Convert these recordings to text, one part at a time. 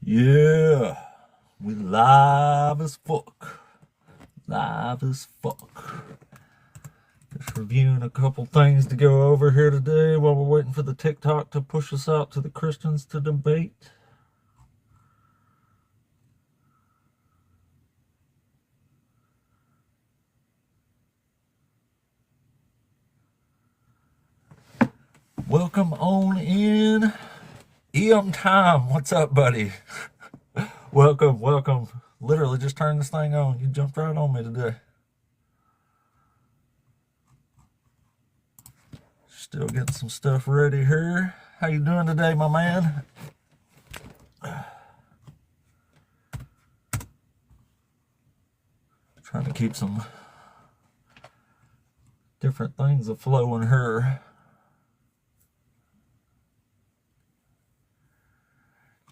Yeah, we live as fuck. Live as fuck. Just reviewing a couple things to go over here today while we're waiting for the TikTok to push us out to the Christians to debate. Welcome on in. Time. What's up, buddy? Welcome. Literally just turned this thing on. You jumped right on me today. Still getting some stuff ready here. How you doing today, my man? Trying to keep some different things aflow here.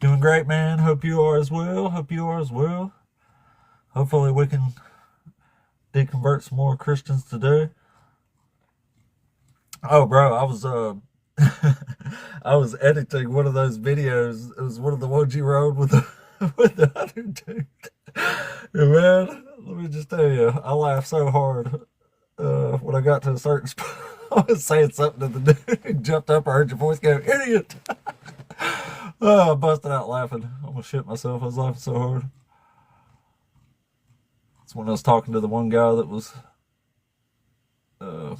Doing great, man. Hope you are as well. Hopefully we can deconvert some more Christians today. Oh, bro, I was I was editing one of those videos. It was one of the ones you rode with the with the other dude. And man, let me just tell you, I laughed so hard when I got to a certain spot. I was saying something to the dude who jumped up. I heard your voice go, "Idiot!" Oh, I busted out laughing. I almost shit myself. I was laughing so hard. It's when I was talking to the one guy that was I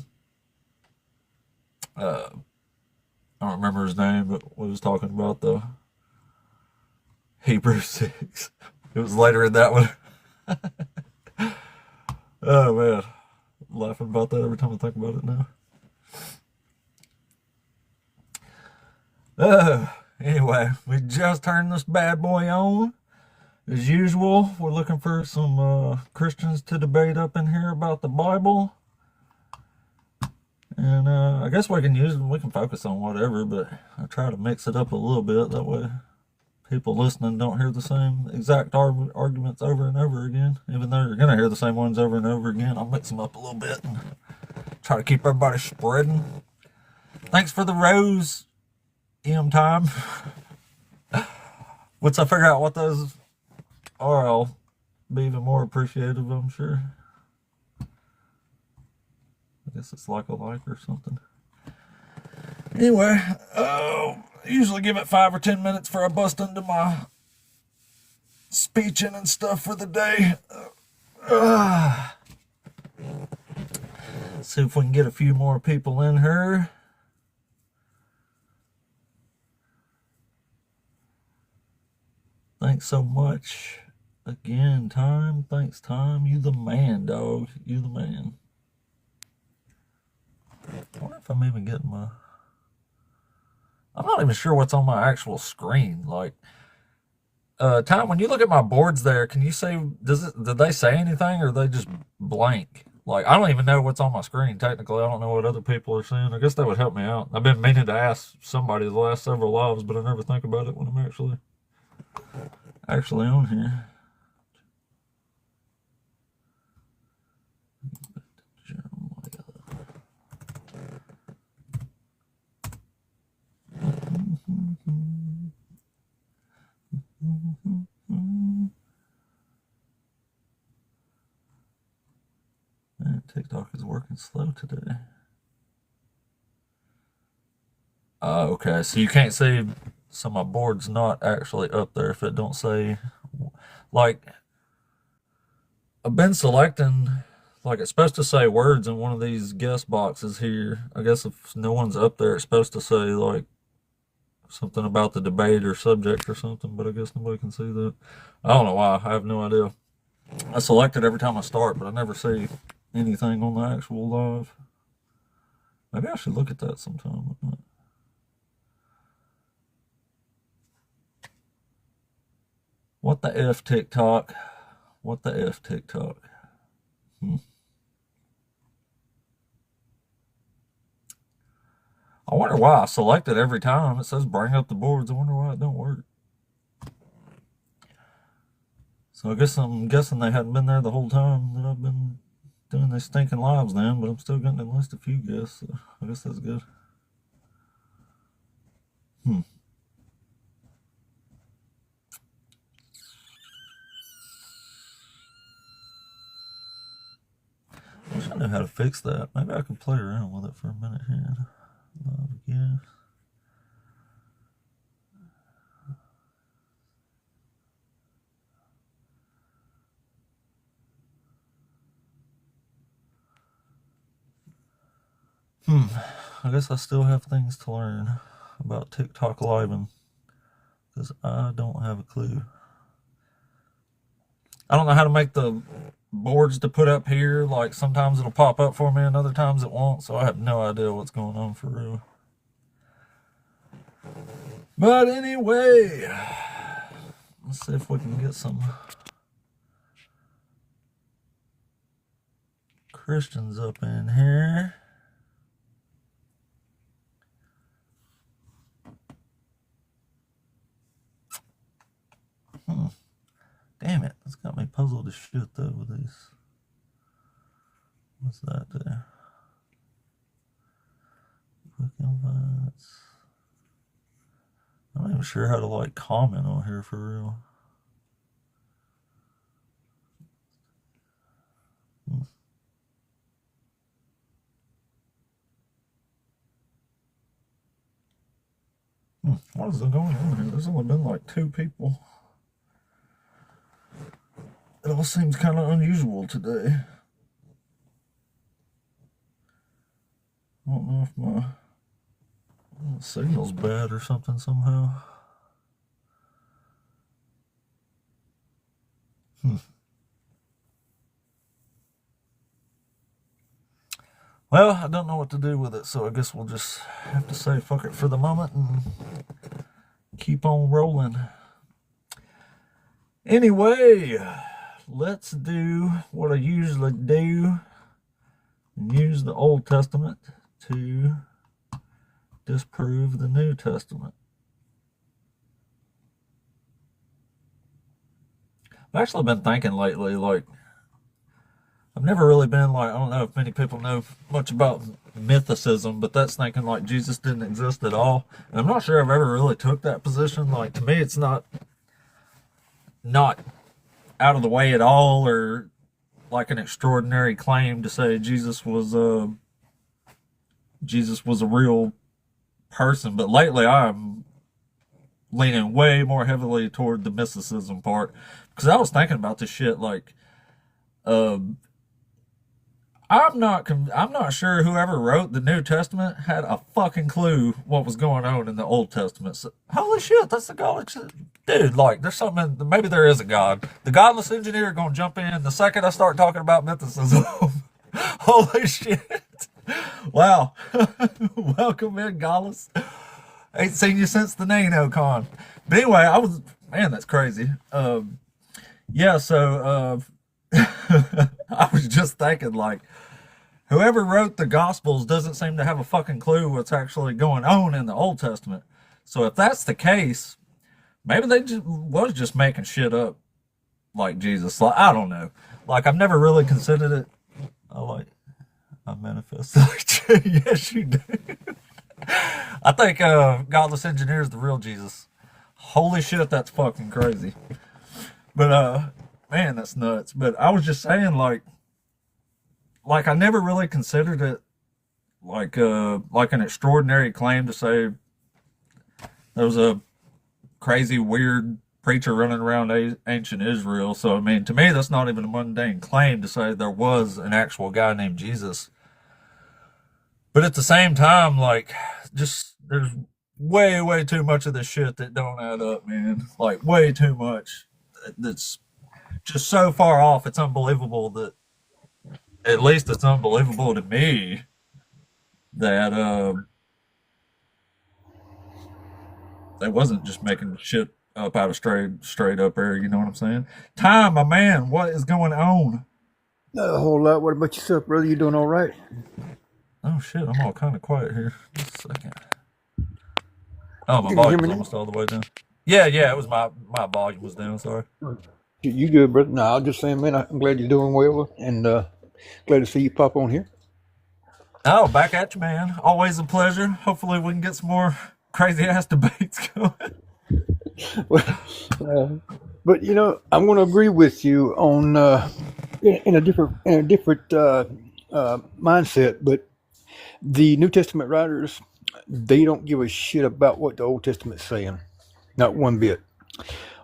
don't remember his name, but we was talking about the Hebrews 6. It was later in that one. Oh man, I'm laughing about that every time I think about it now. Anyway, we just turned this bad boy on. As usual, we're looking for some Christians to debate up in here about the Bible. And I guess we can focus on whatever, but I try to mix it up a little bit. That way people listening don't hear the same exact arguments over and over again. Even though you're going to hear the same ones over and over again, I'll mix them up a little bit and try to keep everybody spreading. Thanks for the rose, time. Once I figure out what those are, I'll be even more appreciative, I'm sure. I guess it's like a like or something. Anyway, I usually give it 5 or 10 minutes for I bust into my speeching and stuff for the day. See if we can get a few more people in here. Thanks so much. Again, Time. Thanks, Time. You the man, dog. You the man. I wonder if I'm even getting my... I'm not even sure what's on my actual screen. Like, Time, when you look at my boards there, can you say, did they say anything or are they just blank? Like, I don't even know what's on my screen, technically. I don't know what other people are saying. I guess that would help me out. I've been meaning to ask somebody the last several lives, but I never think about it when I'm actually on here. Man, TikTok is working slow today. Oh, okay. So you can't see. So my board's not actually up there if it don't say. Like, I've been selecting. Like, it's supposed to say words in one of these guest boxes here. I guess if no one's up there, it's supposed to say like something about the debate or subject or something. But I guess nobody can see that. I don't know why. I have no idea. I select it every time I start, but I never see anything on the actual live. Maybe I should look at that sometime. What the F, TikTok? What the F, TikTok? I wonder why I select it every time. It says bring up the boards. I wonder why it don't work. So I guess I'm guessing they hadn't been there the whole time that I've been doing these stinking lives then, but I'm still getting at least a few guests, so I guess that's good. Hmm. I wish I knew how to fix that. Maybe I could play around with it for a minute here. Love again. I guess I still have things to learn about TikTok Living because I don't have a clue. I don't know how to make the boards to put up here. Like sometimes it'll pop up for me and other times it won't, so I have no idea what's going on for real. But anyway, let's see if we can get some Christians up in here. Damn it, that's got me puzzled as shit though with these. What's that there? Quick invites. I'm not even sure how to like comment on here for real. What is going on here? There's only been like 2 people. It all seems kind of unusual today. I don't know if my signal's bad or something somehow. Well, I don't know what to do with it, so I guess we'll just have to say fuck it for the moment and keep on rolling. Anyway, let's do what I usually do and use the Old Testament to disprove the New Testament. I've actually been thinking lately, like, I've never really been like, I don't know if many people know much about mythicism, but that's thinking like Jesus didn't exist at all. And I'm not sure I've ever really took that position. Like, to me, it's not out of the way at all, or like an extraordinary claim to say Jesus was a real person. But lately, I'm leaning way more heavily toward the mysticism part because I was thinking about this shit. Like, I'm not sure whoever wrote the New Testament had a fucking clue what was going on in the Old Testament. So, holy shit, that's the God. Dude, like, there's something, maybe there is a God. The godless engineer gonna jump in the second I start talking about mythicism. Holy shit. Wow. Welcome in, Godless. Ain't seen you since the Nano Con. But anyway, man, that's crazy. Yeah, so, I was just thinking, like, whoever wrote the Gospels doesn't seem to have a fucking clue what's actually going on in the Old Testament. So if that's the case, maybe they was just making shit up like Jesus. Like, I don't know. Like, I've never really considered it. I manifest like you. Yes, you do. I think Godless Engineer is the real Jesus. Holy shit, that's fucking crazy. But man, that's nuts. But I was just saying, like I never really considered it like an extraordinary claim to say there was a crazy weird preacher running around ancient Israel. So I mean, to me, that's not even a mundane claim to say there was an actual guy named Jesus. But at the same time, like, just there's way too much of this shit that don't add up, man. Like, way too much. That's just so far off. It's unbelievable that, at least it's unbelievable to me, that they wasn't just making shit up out of straight up air. You know what I'm saying? Time, my man, what is going on? Not a whole lot. What about yourself, brother? You doing all right? Oh shit, I'm all kind of quiet here. Just a second. Oh, my Can you hear volume's me now? almost all the way down. Yeah, it was my volume was down. Sorry. You good, brother? No, I was just saying, man, I'm glad you're doing well, and glad to see you pop on here. Oh, back at you, man. Always a pleasure. Hopefully, we can get some more crazy ass debates going. Well, but I'm going to agree with you on in a different mindset. But the New Testament writers, they don't give a shit about what the Old Testament's saying, not one bit.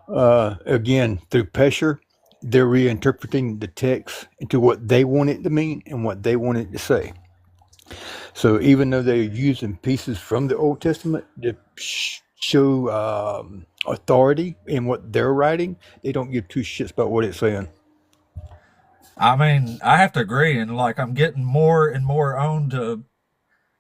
Again, through Pesher, they're reinterpreting the text into what they want it to mean and what they want it to say. So even though they're using pieces from the Old Testament to show authority in what they're writing, they don't give two shits about what it's saying. I mean, I have to agree, and like I'm getting more and more on to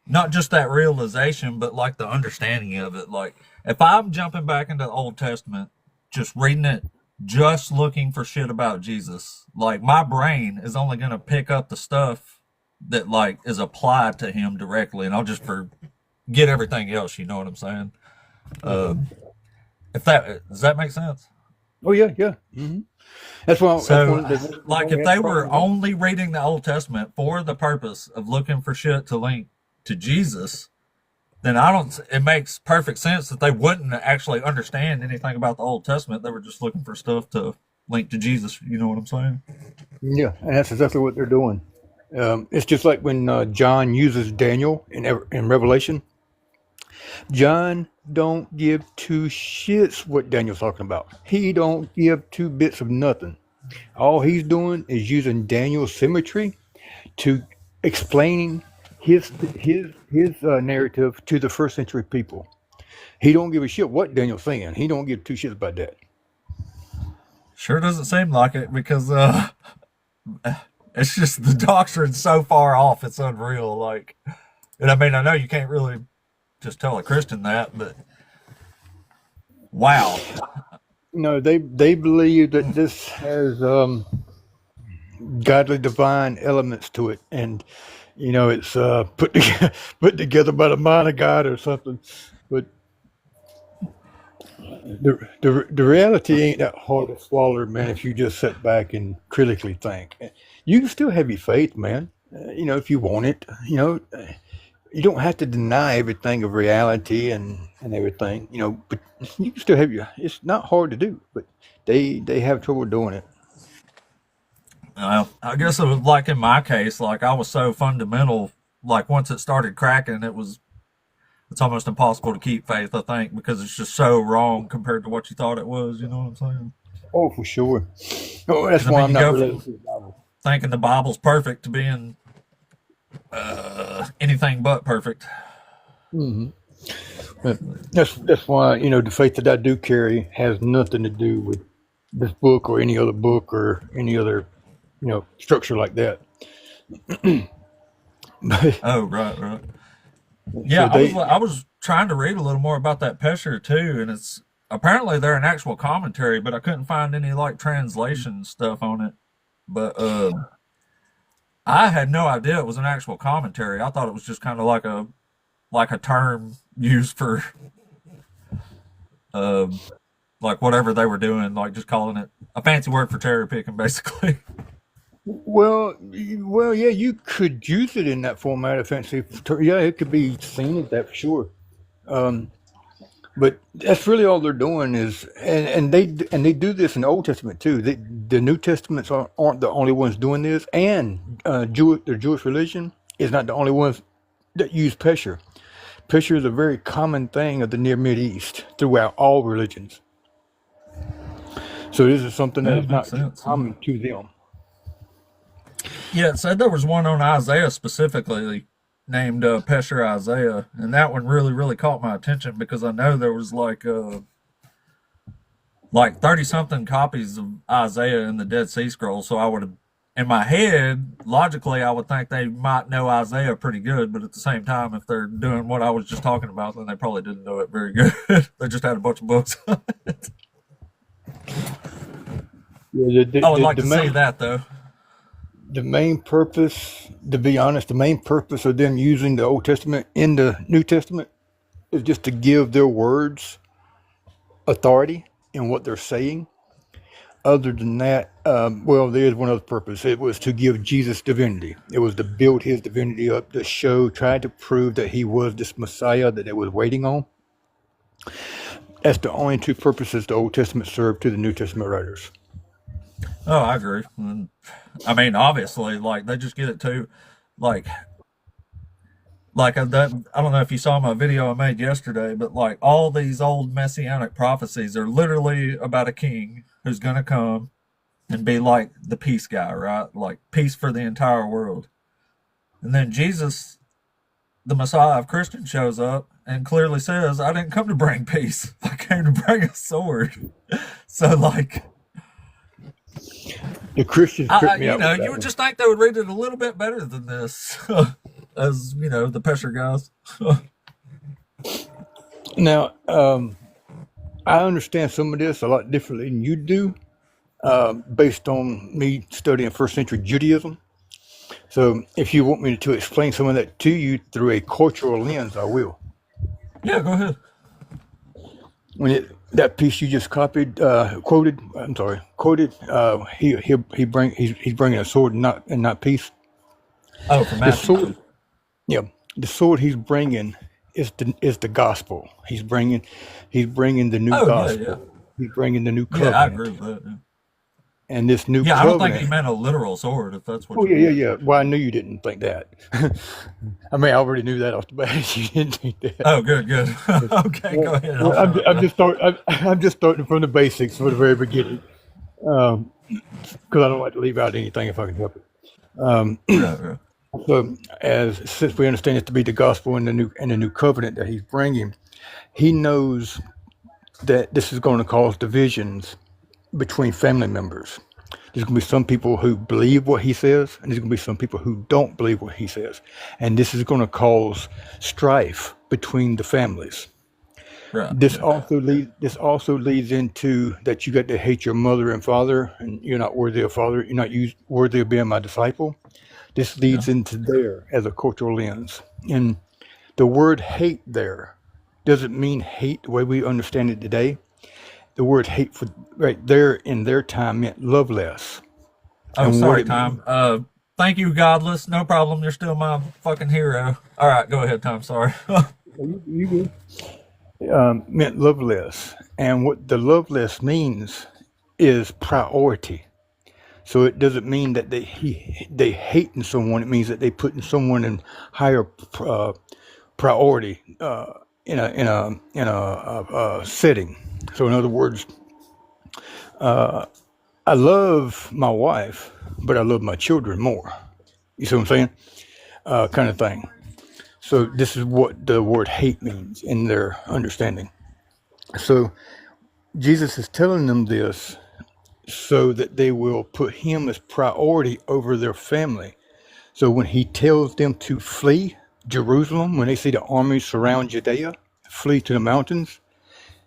not just that realization, but like the understanding of it. Like if I'm jumping back into the Old Testament, just reading it, just looking for shit about Jesus, like my brain is only gonna pick up the stuff that like is applied to him directly, and I'll just forget everything else. You know what I'm saying? If that does that make sense? Oh yeah, yeah. That's why. So, That's like, why we if had they a were problem. only reading the Old Testament for the purpose of looking for shit to link to Jesus, then I don't. It makes perfect sense that they wouldn't actually understand anything about the Old Testament. They were just looking for stuff to link to Jesus. You know what I'm saying? Yeah, and that's exactly what they're doing. It's just like when John uses Daniel in Revelation. John don't give two shits what Daniel's talking about. He don't give two bits of nothing. All he's doing is using Daniel's symmetry to explaining his narrative to the first century people. He don't give a shit what Daniel's saying. He don't give two shits about that. Sure doesn't seem like it because it's just the doctrine's so far off. It's unreal. Like, and I mean, I know you can't really just tell a Christian that, but wow. No, they believe that this has godly divine elements to it, and it's put together by the mind of God or something. But the reality ain't that hard to swallow, man. If you just sit back and critically think, you can still have your faith, man. If you want it, you don't have to deny everything of reality and everything. But you can still have your. It's not hard to do, but they have trouble doing it. I guess it was like in my case, like I was so fundamental. Like once it started cracking, it's almost impossible to keep faith. I think because it's just so wrong compared to what you thought it was. You know what I'm saying? Oh, for sure. Oh, that's 'Cause, I why mean, I'm you not go related from to the Bible. thinking the Bible's perfect to being anything but perfect. But that's why the faith that I do carry has nothing to do with this book or any other book or any other structure like that. Oh, right, right. So Yeah, they I was trying to read a little more about that Pesher too, and it's apparently they're an actual commentary, but I couldn't find any like translation stuff on it. But I had no idea it was an actual commentary. I thought it was just kind of like a term used for uh, like whatever they were doing, like just calling it a fancy word for cherry picking, basically. well, yeah, you could use it in that format. Offensive, yeah, it could be seen as that for sure. But that's really all they're doing is, and they do this in the Old Testament too. The New Testaments aren't the only ones doing this, and the Jewish religion is not the only ones that use Pesher. Pesher is a very common thing of the Near Mid East throughout all religions. So this is something that Yeah, it is makes not sense. common to them. Yeah, it said there was one on Isaiah specifically named Pesher Isaiah, and that one really, really caught my attention because I know there was like 30 something copies of Isaiah in the Dead Sea Scrolls. So I would have, in my head, logically, I would think they might know Isaiah pretty good, but at the same time, if they're doing what I was just talking about, then they probably didn't know it very good. They just had a bunch of books. Yeah, I would like to see that though. the main purpose, to be honest, the main purpose of them using the Old Testament in the New Testament is just to give their words authority in what they're saying. Other than that, well, there is one other purpose. It was to give Jesus divinity. It was to build his divinity up, to show, try to prove that he was this Messiah that they was waiting on. That's the only two purposes the Old Testament served to the New Testament writers. Oh, I agree. And, I mean, obviously, like they just get it too, like that. I don't know if you saw my video I made yesterday, but like all these old messianic prophecies are literally about a king who's gonna come and be like the peace guy, right? Like peace for the entire world. And then Jesus, the Messiah of Christians, shows up and clearly says, I didn't come to bring peace. I came to bring a sword. So like The Christians tripped me you out know, with you that would one. just think they would read it a little bit better than this. As, you know, the Pesher guys. Now, I understand some of this a lot differently than you do, based on me studying first century Judaism. So, if you want me to explain some of that to you through a cultural lens, I will. Yeah, go ahead. That piece you just quoted, he's bringing a sword and not peace. Oh, from The Matthew. sword, yeah, the sword he's bringing is the gospel. He's bringing the new Oh, yeah, yeah. gospel. He's bringing the new Yeah, I agree covenant, with that. Yeah. and this new Yeah, I don't think he covenant. meant a literal sword, if that's what Oh you yeah, yeah, mean. yeah. Well, I knew you didn't think that. I mean, I already knew that off the bat. You didn't think that. Oh, good, good. Okay, go ahead. I'll Well, shut up then. I'm just starting from the basics from the very beginning, because I don't like to leave out anything if I can help it. Right, right. So, since we understand it to be the gospel and the new covenant that he's bringing, he knows that this is going to cause divisions between family members. There's going to be some people who believe what he says, and there's going to be some people who don't believe what he says, and this is going to cause strife between the families. Right, This yeah. also leads into that you got to hate your mother and father, and you're not worthy of father. You're not worthy of being my disciple. This Yeah. leads into there as a cultural lens, and the word hate there doesn't mean hate the way we understand it today. The word hate for right there in their time meant love less, Oh, and what sorry, it means. Tom. Thank you, Godless. No problem. You're still my fucking hero. All right, go ahead, Tom. Sorry. You good. Meant loveless. And what the loveless means is priority. So it doesn't mean that they hating someone. It means that they putting someone in higher priority in a setting. So in other words, I love my wife, but I love my children more. You see what I'm saying? Kind of thing. So this is what the word hate means in their understanding. So Jesus is telling them this so that they will put him as priority over their family. So when he tells them to flee Jerusalem, when they see the armies surround Judea, flee to the mountains,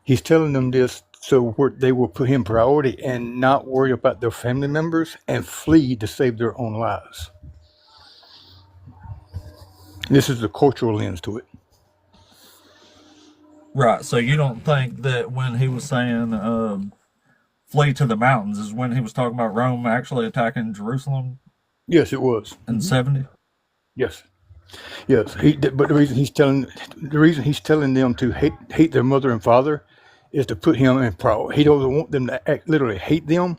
he's telling them this so they will put him priority and not worry about their family members and flee to save their own lives. This is the cultural lens to it. Right. So you don't think that when he was saying flee to the mountains is when he was talking about Rome actually attacking Jerusalem Yes, it was. in 70? Yes. Yes, but the reason he's telling them to hate their mother and father is to put him in priority. He doesn't want them to literally hate them.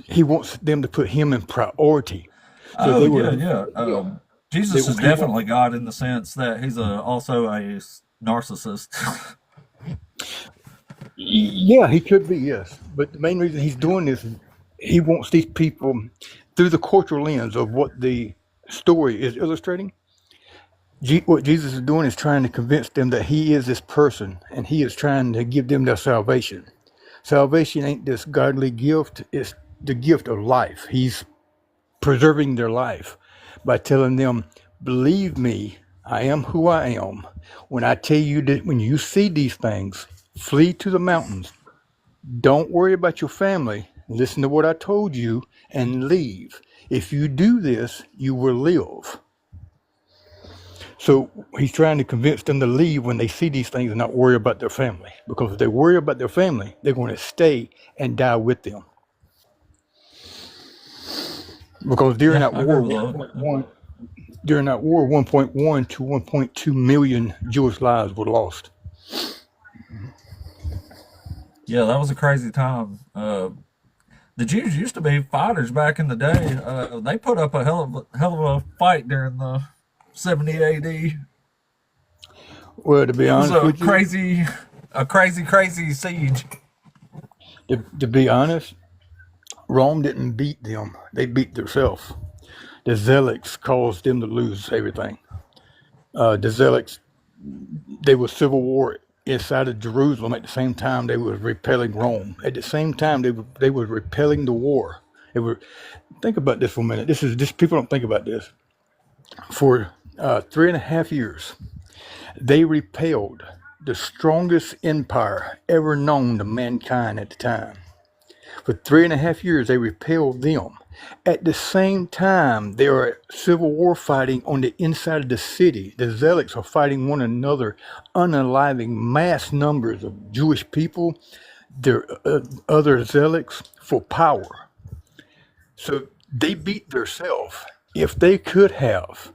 He wants them to put him in priority. So Oh, yeah, yeah. they Jesus is he wants. definitely God in the sense that he's also a narcissist. Yeah, he could be, yes. But the main reason he's doing this is he wants these people through the cultural lens of what the story is illustrating. What Jesus is doing is trying to convince them that he is this person and he is trying to give them their salvation. Salvation ain't this godly gift, it's the gift of life. He's preserving their life by telling them, believe me, I am who I am. When I tell you that when you see these things, flee to the mountains. Don't worry about your family. Listen to what I told you and leave. If you do this, you will live. So he's trying to convince them to leave when they see these things and not worry about their family. Because if they worry about their family, they're going to stay and die with them. Because during Yeah, that I agree war, with that. Yeah. 1.1 to 1.2 million Jewish lives were lost. Yeah, that was a crazy time. The Jews used to be fighters back in the day. They put up a hell of a fight during the 70 AD. Well, to be It was honest with you, crazy siege. to be honest, Rome didn't beat them. They beat themselves. The Zealots caused them to lose everything. The Zealots, they were civil war inside of Jerusalem at the same time they were repelling Rome. At the same time they were repelling the war. They were think about this for a minute. This people don't think about this. For 3.5 years, they repelled the strongest empire ever known to mankind at the time. For 3.5 years, they repelled them. At the same time, there are civil war fighting on the inside of the city. The Zealots are fighting one another, unaliving mass numbers of Jewish people, their other Zealots for power. So they beat themselves. If they could have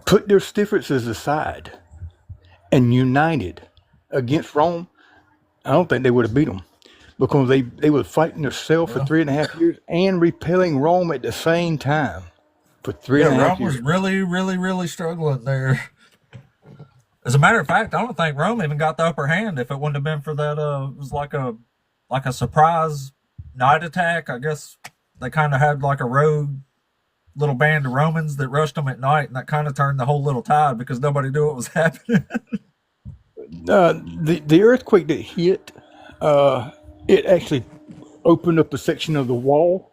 put their differences aside and united against Rome, I don't think they would have beat them because they were fighting themselves for Yeah. 3.5 years and repelling Rome at the same time for three Yeah, and a half Rome was years. really struggling there. As a matter of fact, I don't think Rome even got the upper hand if it wouldn't have been for that. It was like a surprise night attack. I guess they kind of had like a rogue little band of Romans that rushed them at night, and that kind of turned the whole little tide because nobody knew what was happening. The earthquake that hit, it actually opened up a section of the wall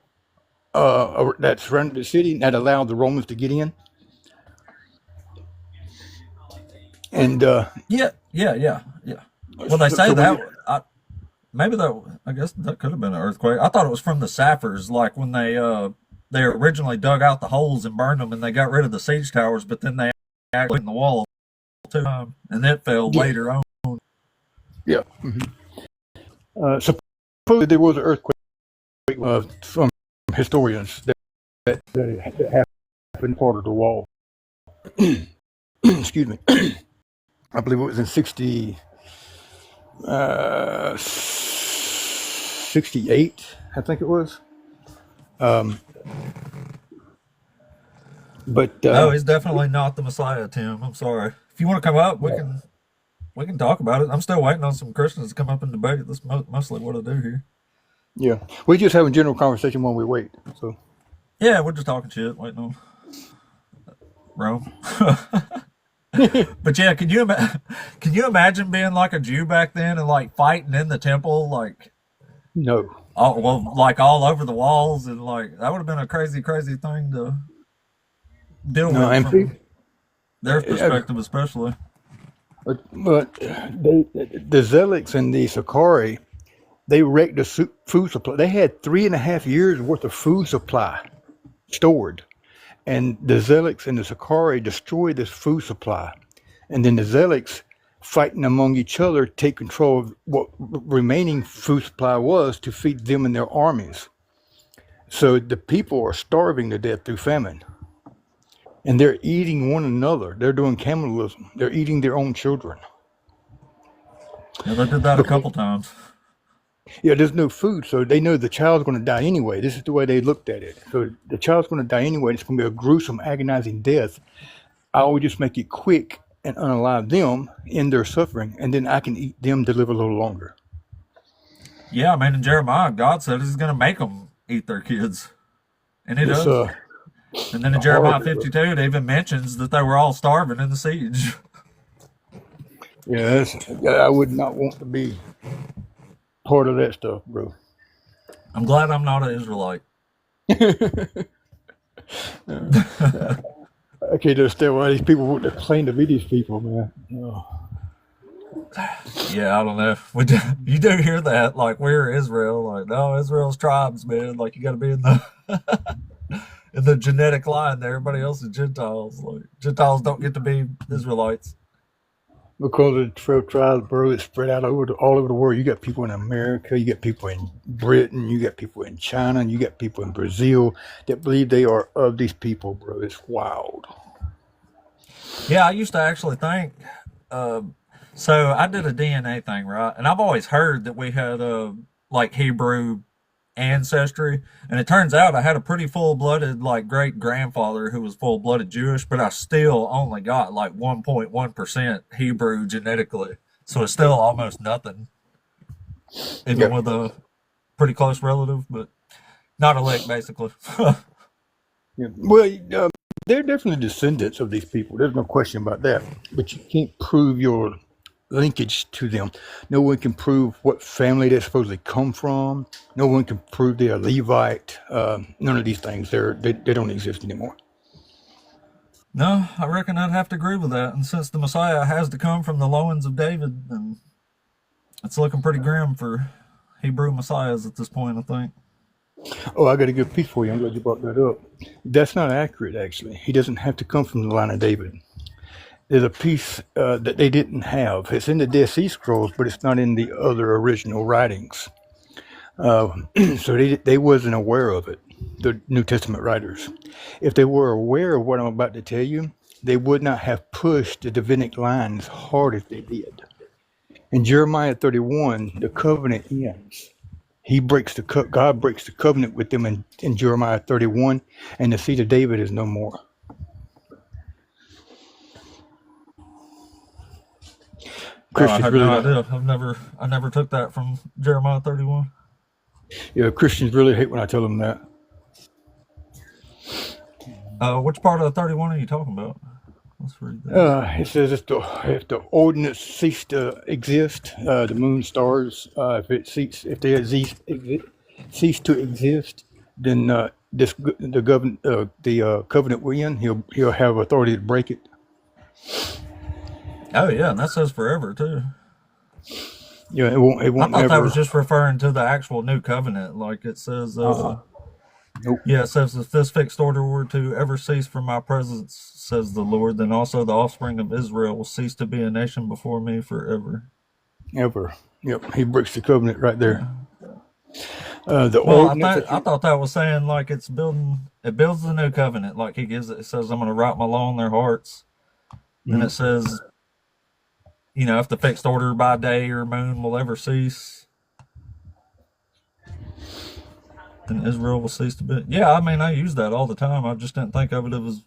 that surrounded the city that allowed the Romans to get in. And Yeah. Well, they so say when that. you, Maybe that. I guess that could have been an earthquake. I thought it was from the Sappers, like when they originally dug out the holes and burned them, and they got rid of the siege towers, but then they actually in the wall too, and it fell yeah, later on. yeah. Supposedly there was an earthquake from historians that happened part of the wall. Excuse me. I believe it was in 68, I think it was. Um, but No, he's definitely not the Messiah, Tim. I'm sorry. If you want to come up, we can talk about it. I'm still waiting on some Christians to come up and debate. That's mostly what I do here. yeah, we just having general conversation while we wait. So Yeah, we're just talking shit, waiting on Rome. But yeah, can you imagine being like a Jew back then and like fighting in the temple, like no, like all over the walls, and like that would have been a crazy thing to deal no, with and from their uh, perspective, especially. but the Zealots and the Sakari, they wrecked the food supply. They had 3.5 years worth of food supply stored, and the Zealots and the Sakari destroyed this food supply, and then the Zealots fighting among each other take control of what remaining food supply was to feed them and their armies. So the people are starving to death through famine, and they're eating one another. They're doing cannibalism. They're eating their own children Yeah, they did that a because couple times. yeah, there's no food, so they know the child's going to die anyway. This is the way they looked at it. So the child's going to die anyway. It's going to be a gruesome, agonizing death. I will just make it quick and unalive them in their suffering, and then I can eat them to live a little longer. Yeah, I mean, in Jeremiah, God said He's going to make them eat their kids, and He It's does. And then in Jeremiah horrible. 52, it even mentions that they were all starving in the siege. Yeah, I would not want to be part of that stuff, bro. I'm glad I'm not an Israelite. I can't understand why these people want to claim to be these people, man. Oh. Yeah, I don't know. You do hear that, like we're Israel, like no, Israel's tribes, man. Like you got to be in the in the genetic line there. Everybody else is Gentiles. Like Gentiles don't get to be Israelites. Because of the 12 tribes, bro, it's spread out all over the world. You got people in America, you got people in Britain, you got people in China, you got people in Brazil that believe they are of these people, bro. It's wild. Yeah, I used to actually think, uh, So I did a DNA thing, right? And I've always heard that we had like Hebrew ancestry, and it turns out I had a pretty full-blooded like great grandfather who was full-blooded Jewish, but I still only got like 1.1% Hebrew genetically. So it's still almost nothing, even Yeah. with a pretty close relative, but not a lick basically. Yeah. Well, they're definitely descendants of these people. There's no question about that. But you can't prove your linkage to them. No one can prove what family they supposedly come from. No one can prove they're a Levite. None of these things. They don't exist anymore. No, I reckon I'd have to agree with that. And since the Messiah has to come from the loins of David, then it's looking pretty grim for Hebrew messiahs at this point, I think. Oh, I got a good piece for you. I'm glad you brought that up. That's not accurate, actually. He doesn't have to come from the line of David. There's a piece that they didn't have. It's in the Dead Sea Scrolls, but it's not in the other original writings. So they wasn't aware of it, the New Testament writers. If they were aware of what I'm about to tell you, they would not have pushed the Davidic line as hard as they did. In Jeremiah 31, the covenant ends. God breaks the covenant with them in Jeremiah 31, and the seed of David is no more. Oh, I Christians had really no don't. idea. I never took that from Jeremiah 31. Yeah, Christians really hate when I tell them that. Which part of the 31 are you talking about? Let's read that. It says if the ordinance ceased to exist, the moon, stars, if they cease to exist, then the covenant we're in, he'll have authority to break it. Oh yeah, and that says forever too. Yeah, it I won't thought that was never. just referring to the actual new covenant, like it says. Uh-uh. Nope. Yeah, it says if this fixed order were to ever cease from my presence, says the Lord, then also the offspring of Israel will cease to be a nation before me forever. Ever. Yep. He breaks the covenant right there. Yeah. The Well, ordinance that I thought that was saying like it builds the new covenant, like he gives it. It says I'm going to write my law in their hearts. Then Mhm. it says, if the fixed order by day or moon will ever cease, then Israel will cease to be. Yeah, I mean I use that all the time. I just didn't think of it as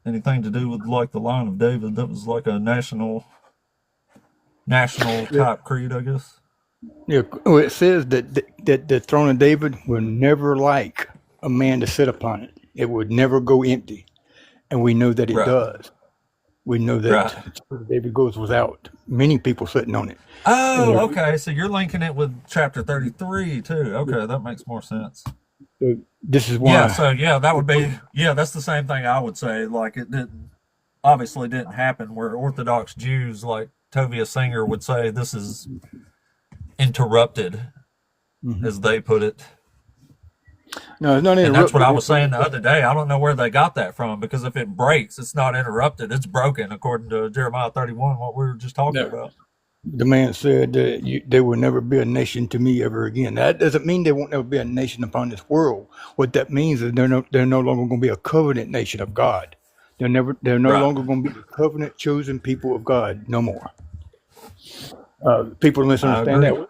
anything to do with like the line of David. That was like a national Yeah. type creed, I guess. Yeah. Well, it says that the throne of David will never like a man to sit upon it. It would never go empty, and we know that it Right, does. We know that right. David goes without many people sitting on it. And Oh, okay. So you're linking it with chapter 33 too. yeah, Okay, that makes more sense. so this is Yeah, why. so yeah, that would be yeah, that's the same thing I would say. Like it didn't obviously didn't happen where Orthodox Jews like Tovia Singer would say this is interrupted, Mhm. as they put it. No, it's not And that's what interrupted. I was saying the other day. I don't know where they got that from because if it breaks, it's not interrupted. It's broken, according to Jeremiah 31, what we were just talking No. about. The man said that there will never be a nation to me ever again. That doesn't mean there won't ever be a nation upon this world. What that means is they're no longer going to be a covenant nation of God. They're no Right. longer going to be the covenant chosen people of God no more. People I misunderstand agree. that.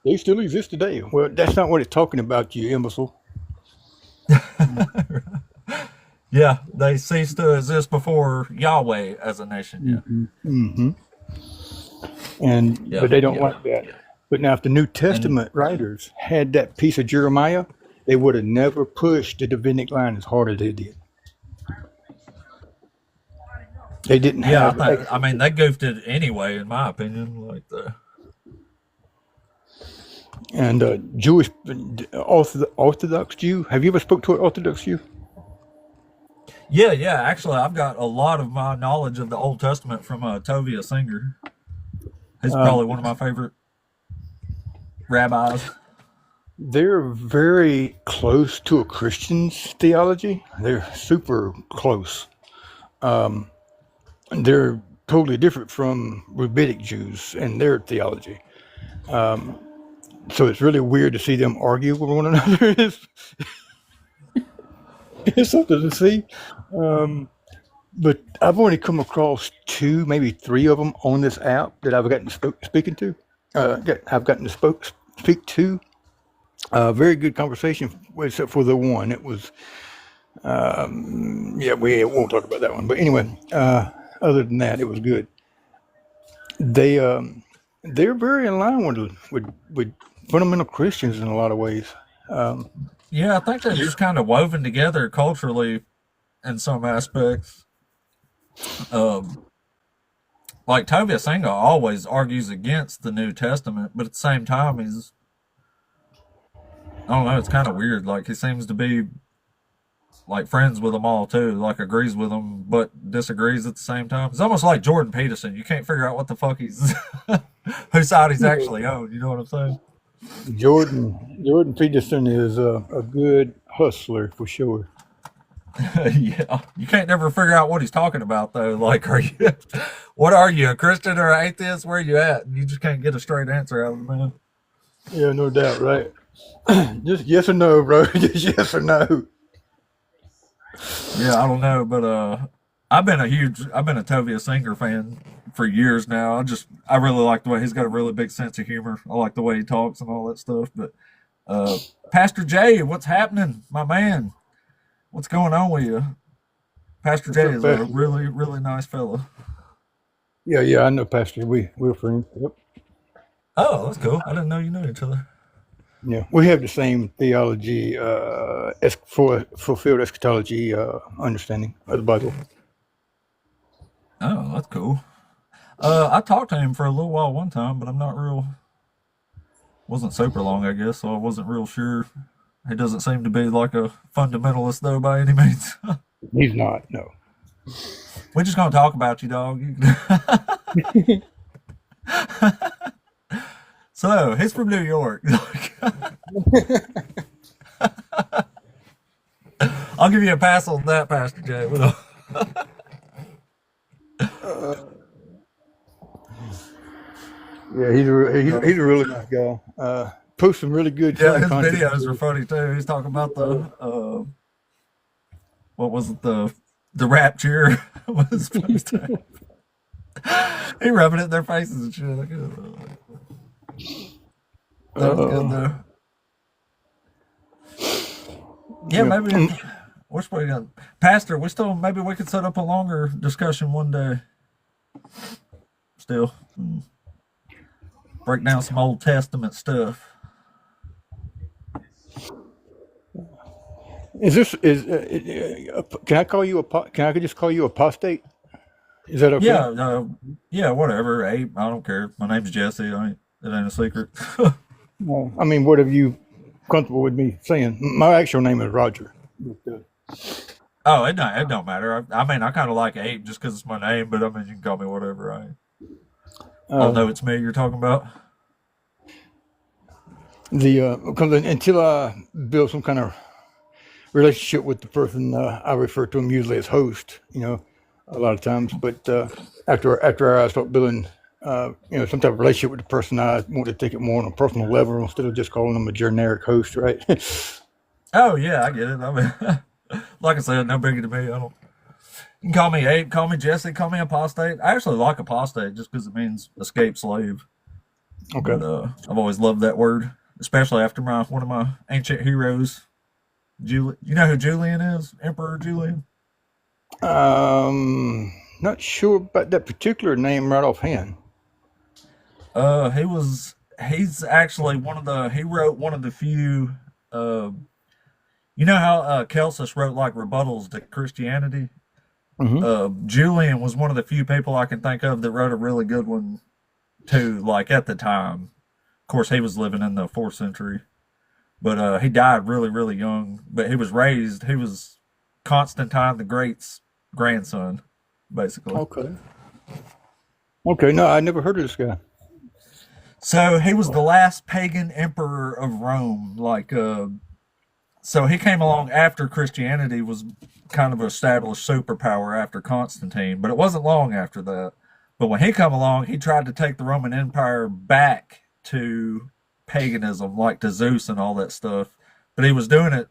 They still exist today. Well, that's not what it's talking about, you imbecile. Yeah, they ceased to exist before Yahweh as a nation. Yeah. Hmm. But Yeah. they don't Yeah. like that. But now, if the New And Testament writers had that piece of Jeremiah, they would have never pushed the Davidic line as hard as they did. They didn't yeah, have I mean they goofed it anyway, in my opinion. Like the and Jewish Orthodox Jew. Have you ever spoke to an Orthodox Jew? yeah, yeah. Actually, I've got a lot of my knowledge of the Old Testament from Tovia Singer. He's Um, probably one of my favorite rabbis. they're very close to a Christian's theology. They're super close. Um, they're totally different from rabbinic Jews and their theology. Um, so it's really weird to see them argue with one another. It's something to see. Um, but I've only come across two, maybe three of them on this app that I've gotten speaking to. I've gotten to speak to. Very good conversation, except for the one. It was, yeah, we won't talk about that one. But anyway, other than that, it was good. They they're very in line with fundamental Christians in a lot of ways. Yeah, I think they're just kind of woven together culturally in some aspects. Um, like Tovia Singa always argues against the New Testament, but at the same time, I don't know, it's kind of weird. Like he seems to be like friends with them all too, like agrees with them but disagrees at the same time. It's almost like Jordan Peterson. You can't figure out what the fuck he's whose side he's actually on. You know what I'm saying? Jordan Peterson is a good hustler for sure. Yeah, you can't never figure out what he's talking about though. Like, are you, what are you, a Christian or an atheist? Where are you at? You just can't get a straight answer out of the man. Yeah, no doubt, right? Just yes or no, bro. Just yes or no. Yeah, I don't know, but I've been a Tovia Singer fan for years now. I really like the way he's got a really big sense of humor. I like the way he talks and all that stuff. But uh, Pastor Jay, what's happening, my man? What's going on with you? Pastor What's Jay up, is a Pastor? really, really nice fella. Yeah, yeah, I know, Pastor. We're friends. Yep. Oh, that's cool. I didn't know you knew each other. Yeah, we have the same theology, for fulfilled eschatology understanding of the Bible. Oh, that's cool. I talked to him for a little while one time, but I'm not real. Wasn't super long, I guess, so I wasn't real sure. He doesn't seem to be like a fundamentalist though, by any means. He's not. No. We're just gonna talk about you, dog. So he's from New York. I'll give you a pass on that, Pastor Jay. Yeah, he's a really nice guy. Posts some really good, Yeah, funny his content. videos are funny too. He's talking about what was it, the rapture was supposed to. He rubbing it in their faces and shit. Like, that was good Uh, though. Yeah, yeah. maybe. Which way? Pastor, we still maybe we could set up a longer discussion one day. Still break down some Old Testament stuff. Is this is? Can I call you Can I just call you apostate? Is that okay? Yeah, yeah, whatever. Abe, I don't care. My name's Jesse. It ain't a secret. Well, I mean, what are you comfortable with me saying? My actual name is Roger. But, Oh, it don't matter. I mean, I kind of like Abe just because it's my name, but I mean, you can call me whatever. I'll uh, know it's me you're talking about. because until I build some kind of relationship with the person, I refer to them usually as host. A lot of times. But after I start building, some type of relationship with the person, I want to take it more on a personal level instead of just calling them a generic host, right? Oh yeah, I get it. I mean, like I said, no biggie to me. I don't. You can call me Abe, call me Jesse, call me apostate. I actually like apostate just because it means escaped slave. Okay. But I've always loved that word, especially after my one of my ancient heroes, Julian. You know who Julian is? Emperor Julian. Not sure about that particular name right offhand. He's actually he wrote one of the few. Uh, you know how Celsus wrote like rebuttals to Christianity. Hmm. Julian was one of the few people I can think of that wrote a really good one too. Like at the time, of course, he was living in the fourth century, but he died really, really young. But he was Constantine the Great's grandson, basically. Okay. Okay. No, I never heard of this guy. So he was the last pagan emperor of Rome. So he came along after Christianity was kind of an established superpower after Constantine, but it wasn't long after that. But when he come along, he tried to take the Roman Empire back to paganism, like to Zeus and all that stuff. But he was doing it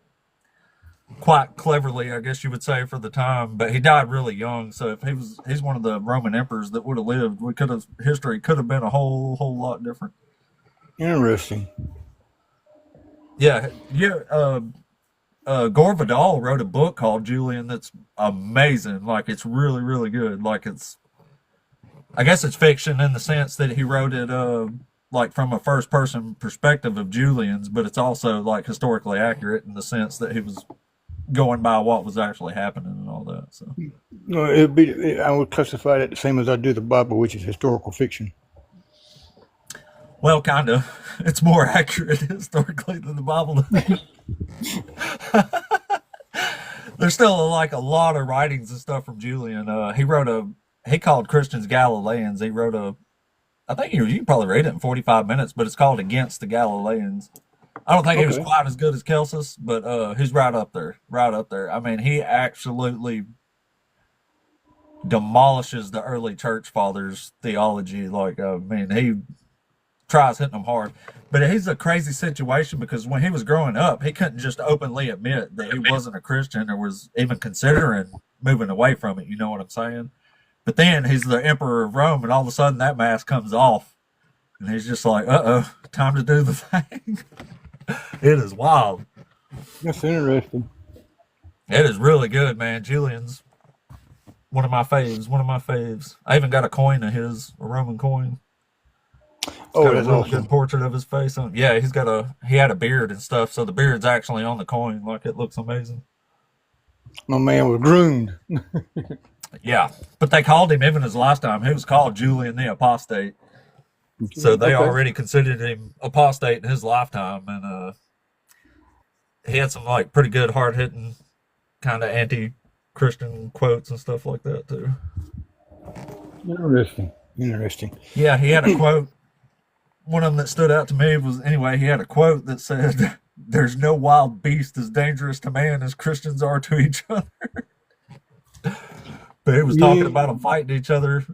quite cleverly, I guess you would say, for the time. But he died really young, so if he's one of the Roman emperors that would have lived, history could have been a whole lot different. Interesting. Yeah, yeah. Gore Vidal wrote a book called Julian that's amazing. Like it's really good. Like I guess it's fiction in the sense that he wrote it like from a first person perspective of Julian's, but it's also like historically accurate in the sense that he was going by what was actually happening and all that. So No, I would classify that the same as I do the Bible, which is historical fiction. well, kind of. It's more accurate historically than the Bible. There's still like a lot of writings and stuff from Julian. He called Christians Galileans. He wrote I think you can probably read it in 45 minutes, but it's called Against the Galileans. I don't think he was Okay. quite as good as Celsus, but he's right up there, right up there. I mean, he absolutely demolishes the early church fathers' theology. Like, I mean, he tries hitting them hard. But he's a crazy situation because when he was growing up, he couldn't just openly admit that he wasn't a Christian or was even considering moving away from it. You know what I'm saying? But then he's the emperor of Rome, and all of a sudden that mask comes off, and he's just like, time to do the thing. It is wild. That's interesting. It is really good, man. Julian's one of my faves. One of my faves. I even got a coin of his, a Roman coin. It's Oh, got a that's really awesome. good portrait of his face on. Yeah, he had a beard and stuff, so the beard's actually on the coin. Like it looks amazing. My man was groomed. Yeah, but they called him even his lifetime. He was called Julian the Apostate, so they Okay. already considered him apostate in his lifetime, and he had some like pretty good hard hitting kind of anti-Christian quotes and stuff like that too. Interesting. Interesting. Yeah, he had a quote. One of them that stood out to me was anyway. He had a quote that said, "There's no wild beast as dangerous to man as Christians are to each other." But he was talking Yeah. about them fighting each other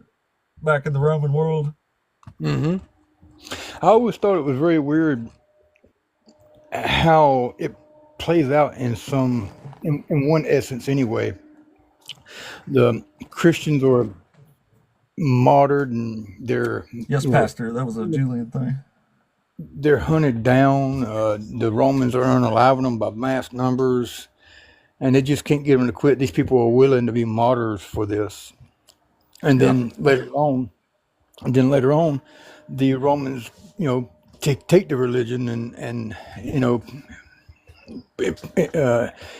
back in the Roman world. Hmm. I always thought it was very weird how it plays out in one essence anyway. The Christians are martyred and Yes, Pastor, that was a Julian thing. they're hunted down. The Romans are unaliving them by mass numbers, and they just can't get them to quit. These people are willing to be martyrs for this. And Yeah. then later on, the Romans, take the religion and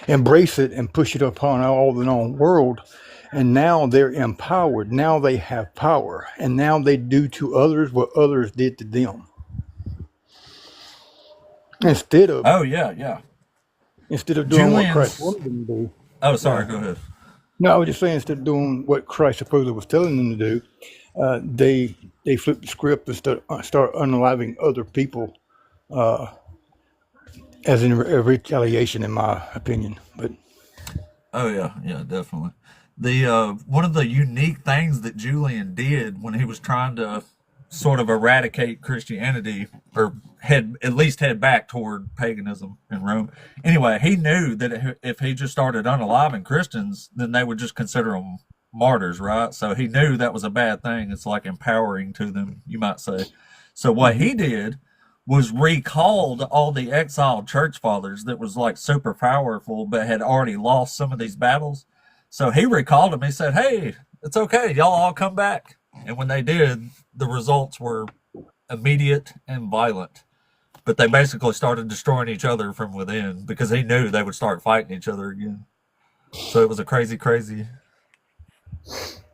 embrace it and push it upon all the known world. And now they're empowered. Now they have power, and now they do to others what others did to them. Instead of Oh yeah, yeah. instead of doing what Christ Julian's. wanted them to do. Oh, sorry. Uh, Go ahead. no, I was just saying, instead of doing what Christ supposedly was telling them to do, they flip the script and start unaliving other people as in a retaliation, in my opinion. But Oh yeah, yeah, definitely. The one of the unique things that Julian did when he was trying to sort of eradicate Christianity or head back toward paganism in Rome. Anyway, he knew that if he just started unaliving Christians, then they would just consider them martyrs, right? So he knew that was a bad thing. It's like empowering to them, you might say. So what hmm he did was recalled all the exiled church fathers that was like super powerful but had already lost some of these battles. So he recalled them. He said, "Hey, it's okay. Y'all all come back." And when they did, the results were immediate and violent. But they basically started destroying each other from within because he knew they would start fighting each other again. So it was a crazy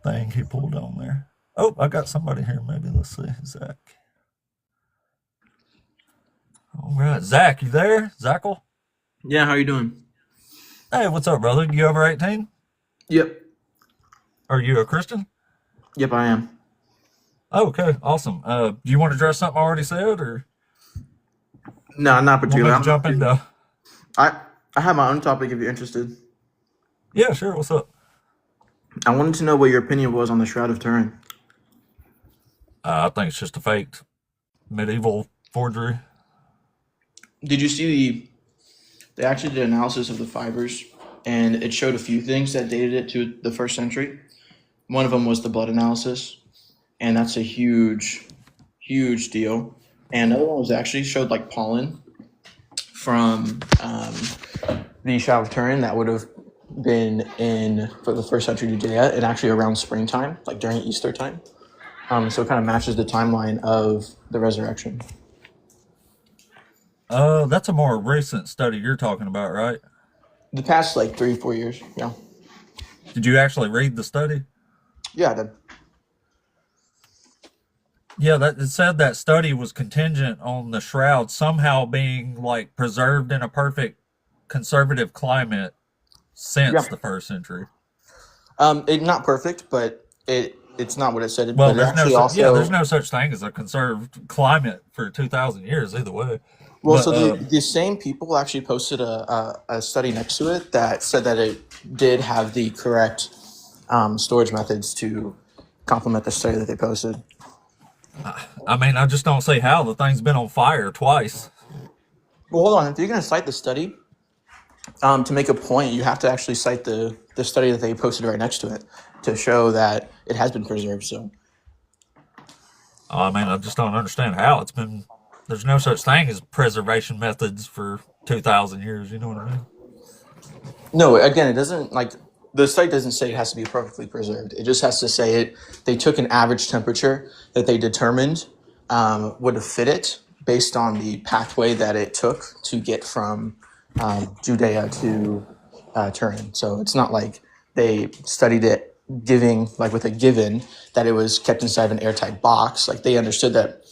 thing he pulled on there. Oh, I got somebody here. Maybe let's see. Zach. All right. Zach, you there? Zackle? Yeah, how you doing? Hey, what's up, brother? You over 18? Yep. Are you a Christian? Yep, I am. Oh, okay. Awesome. Do you want to address something I already said or No, not want me particularly. to jump into? I I have my own topic if you're interested. Yeah, sure. What's up? I wanted to know what your opinion was on the Shroud of Turin. I think it's just a faked medieval forgery. Did you see They actually did analysis of the fibers, and it showed a few things that dated it to the first century. One of them was the blood analysis, and that's a huge, huge deal. And another one was actually showed like pollen from the Shroud of Turin that would have been in for the first century Judea, and actually around springtime, like during Easter time. So it kind of matches the timeline of the resurrection. That's a more recent study you're talking about, right? The past like 3-4 years, yeah. Did you actually read the study? Yeah, I did. Yeah, that it said that study was contingent on the shroud somehow being like preserved in a perfect conservative climate since Yeah. the first century. Not perfect, but it's not what it said. Well, But it there's no actually yeah, there's also no such thing as a conserved climate for 2,000 years either way. well, But so the same people actually posted a study next to it that said that it did have the correct storage methods to complement the study that they posted. I mean, I just don't see how the thing's been on fire twice. Well, hold on. If you're going to cite the study to make a point, you have to actually cite the study that they posted right next to it to show that it has been preserved. So I mean, I just don't understand how it's been. There's no such thing as preservation methods for 2,000 years. You know what I mean? no, again, it doesn't like the study doesn't say it has to be perfectly preserved. It just has to say it. They took an average temperature that they determined would have fit it based on the pathway that it took to get from Judea to Turin. So it's not like they studied it giving like with a given that it was kept inside of an airtight box. Like they understood that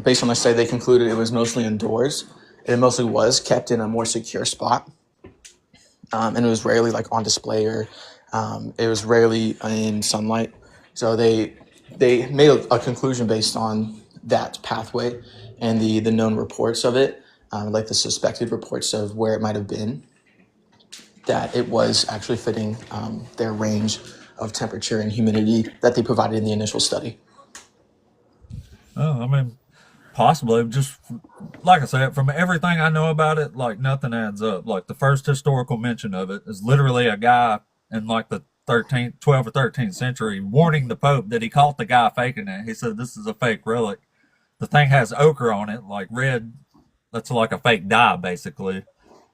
based on the study, they concluded it was mostly indoors. It mostly was kept in a more secure spot. And it was rarely like on display or it was rarely in sunlight. So they made a conclusion based on that pathway and the known reports of it, like the suspected reports of where it might have been, that it was actually fitting their range of temperature and humidity that they provided in the initial study. Oh, I mean, possibly. Just like I said, from everything I know about it, like nothing adds up. Like the first historical mention of it is literally a guy in like the 12th or 13th century warning the Pope that he caught the guy faking it. He said, "This is a fake relic. The thing has ochre on it, like red. That's like a fake dye, basically.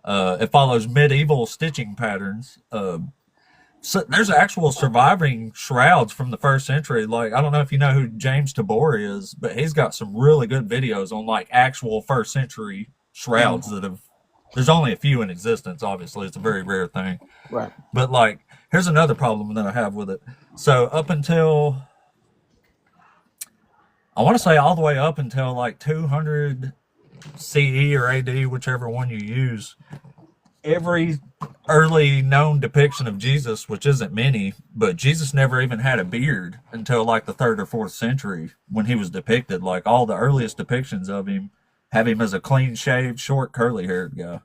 It follows medieval stitching patterns. So there's actual surviving shrouds from the first century. Like, I don't know if you know who James Tabor is, but he's got some really good videos on like actual first century shrouds that have. There's only a few in existence. Obviously, it's a very rare thing. Right. But like, here's another problem that I have with it. So up until I want to say all the way up until like 200 CE or AD, whichever one you use, every early known depiction of Jesus, which isn't many, but Jesus never even had a beard until like the 3rd or 4th century when he was depicted. Like all the earliest depictions of him have him as a clean shaved, short, curly haired guy.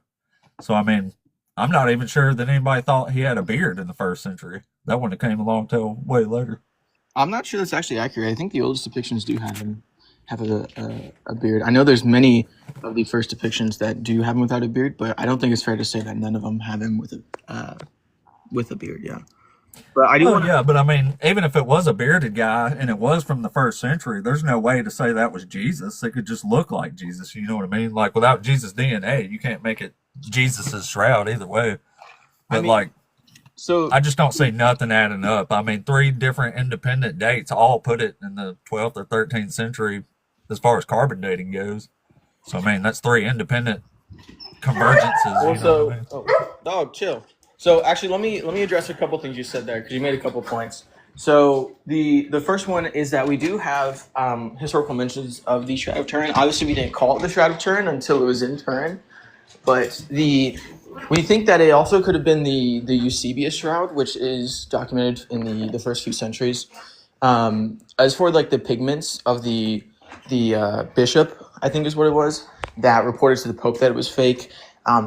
So, I mean, I'm not even sure that anybody thought he had a beard in the 1st century. That one came along till way later. I'm not sure that's actually accurate. I think the oldest depictions do have him have a beard. I know there's many of the first depictions that do have him without a beard, but I don't think it's fair to say that none of them have him with a beard. Yeah, but I do Oh, want to. yeah, but I mean, even if it was a bearded guy and it was from the 1st century, there's no way to say that was Jesus. It could just look like Jesus. You know what I mean? Like without Jesus' DNA, you can't make it Jesus's shroud either way. But I mean, like, so I just don't see nothing adding up. I mean, 3 different independent dates all put it in the 12th or 13th century as far as carbon dating goes. So, I mean, that's 3 independent convergences. well, You know what I mean? dog, chill. So actually, let me address a couple things you said there because you made a couple points. So the first one is that we do have historical mentions of the Shroud of Turin. Obviously, we didn't call it the Shroud of Turin until it was in Turin, but we think that it also could have been the Eusebius shroud, which is documented in the first few centuries. As for like the pigments of the bishop, I think is what it was, that reported to the Pope that it was fake.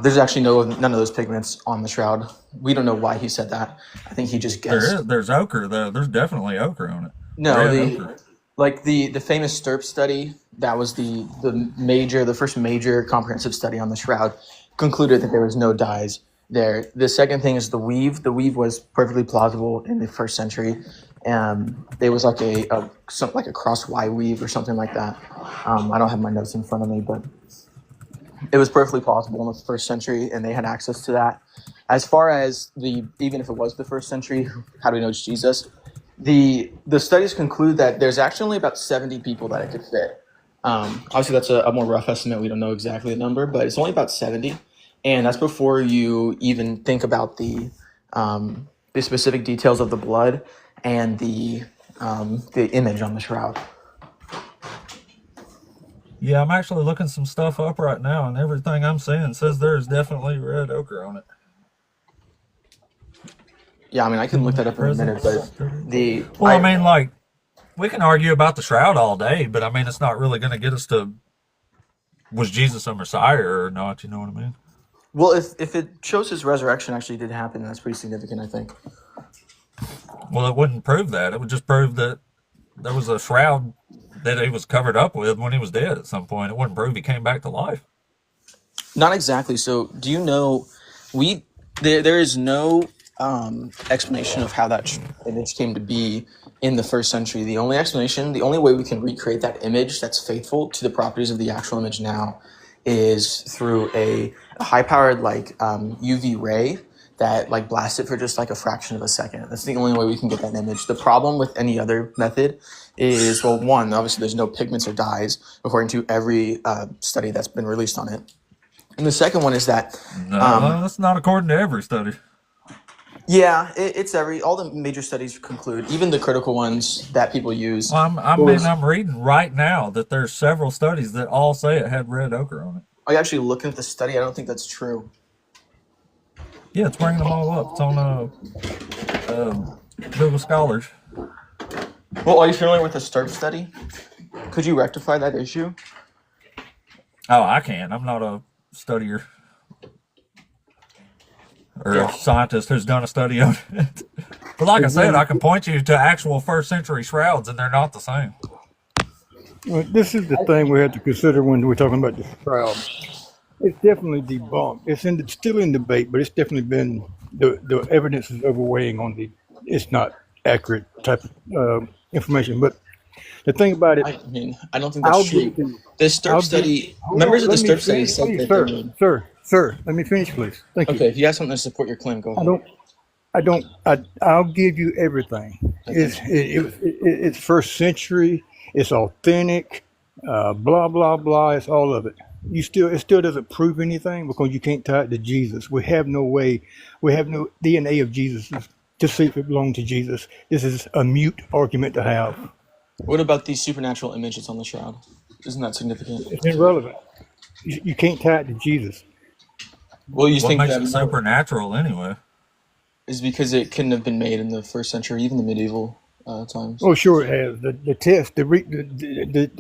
There's actually none of those pigments on the shroud. We don't know why he said that. I think he just guessed. There's ochre, though. There's definitely ochre on it. No, Red ochre. like the famous Stirp study, that was the first major comprehensive study on the shroud. concluded that there was no dyes there. The second thing is the weave. The weave was perfectly plausible in the first century. It was like something like a cross Y weave or something like that. I don't have my notes in front of me, but it was perfectly plausible in the first century, and they had access to that. As far as even if it was the first century, how do we know it's Jesus? The studies conclude that there's actually only about 70 people that it could fit. Obviously, that's a more rough estimate. We don't know exactly the number, but it's only about 70, and that's before you even think about the specific details of the blood and the image on the shroud. Yeah, I'm actually looking some stuff up right now, and everything I'm seeing says there's definitely red ochre on it. Yeah, I mean, I can look that up in a minute, but Well, I mean, like, we can argue about the shroud all day, but I mean, it's not really going to get us to was Jesus a Messiah or not. You know what I mean? Well, if it shows his resurrection actually did happen, that's pretty significant, I think. Well, it wouldn't prove that. It would just prove that there was a shroud that he was covered up with when he was dead at some point. It wouldn't prove he came back to life. Not exactly. So, do you know there is no explanation of how that image came to be in the first century. The only explanation, the only way we can recreate that image that's faithful to the properties of the actual image now is through a high-powered UV ray that blasts it for just a fraction of a second. That's the only way we can get that image. The problem with any other method is, well, one, obviously there's no pigments or dyes according to every study that's been released on it. And the second one is that No, that's not according to every study. Yeah, it's all the major studies conclude, even the critical ones that people use. Well, I'm reading right now that there's several studies that all say it had red ochre on it. Are you actually looking at the study? I don't think that's true. Yeah, it's bringing them all up. It's on Google Scholars. Well, are you familiar with the STURP study? Could you rectify that issue? Oh, I can't. I'm not a studier. Or a scientist who's done a study on it. But like I said, I can point you to actual first century shrouds, and they're not the same. Well, this is the thing we have to consider when we're talking about the shroud. It's definitely debunked. It's still in debate, but it's definitely been the evidence is overweighing on it's not accurate type of information. But the thing about it, I mean, I don't think that's true. The STURP study, members of the STURP study said that Sir, let me finish, please. Thank you. Okay, if you have something to support your claim, go ahead. I'll give you everything. Okay. It's first century. It's authentic. Blah blah blah. It's all of it. It still doesn't prove anything because you can't tie it to Jesus. We have no way. We have no DNA of Jesus to see if it belonged to Jesus. This is a mute argument to have. What about the supernatural image that's on the shroud? Isn't that significant? It's irrelevant. You can't tie it to Jesus. Well, you What think makes that it supernatural anyway? is because it couldn't have been made in the first century, even the medieval times. Oh, sure it has. The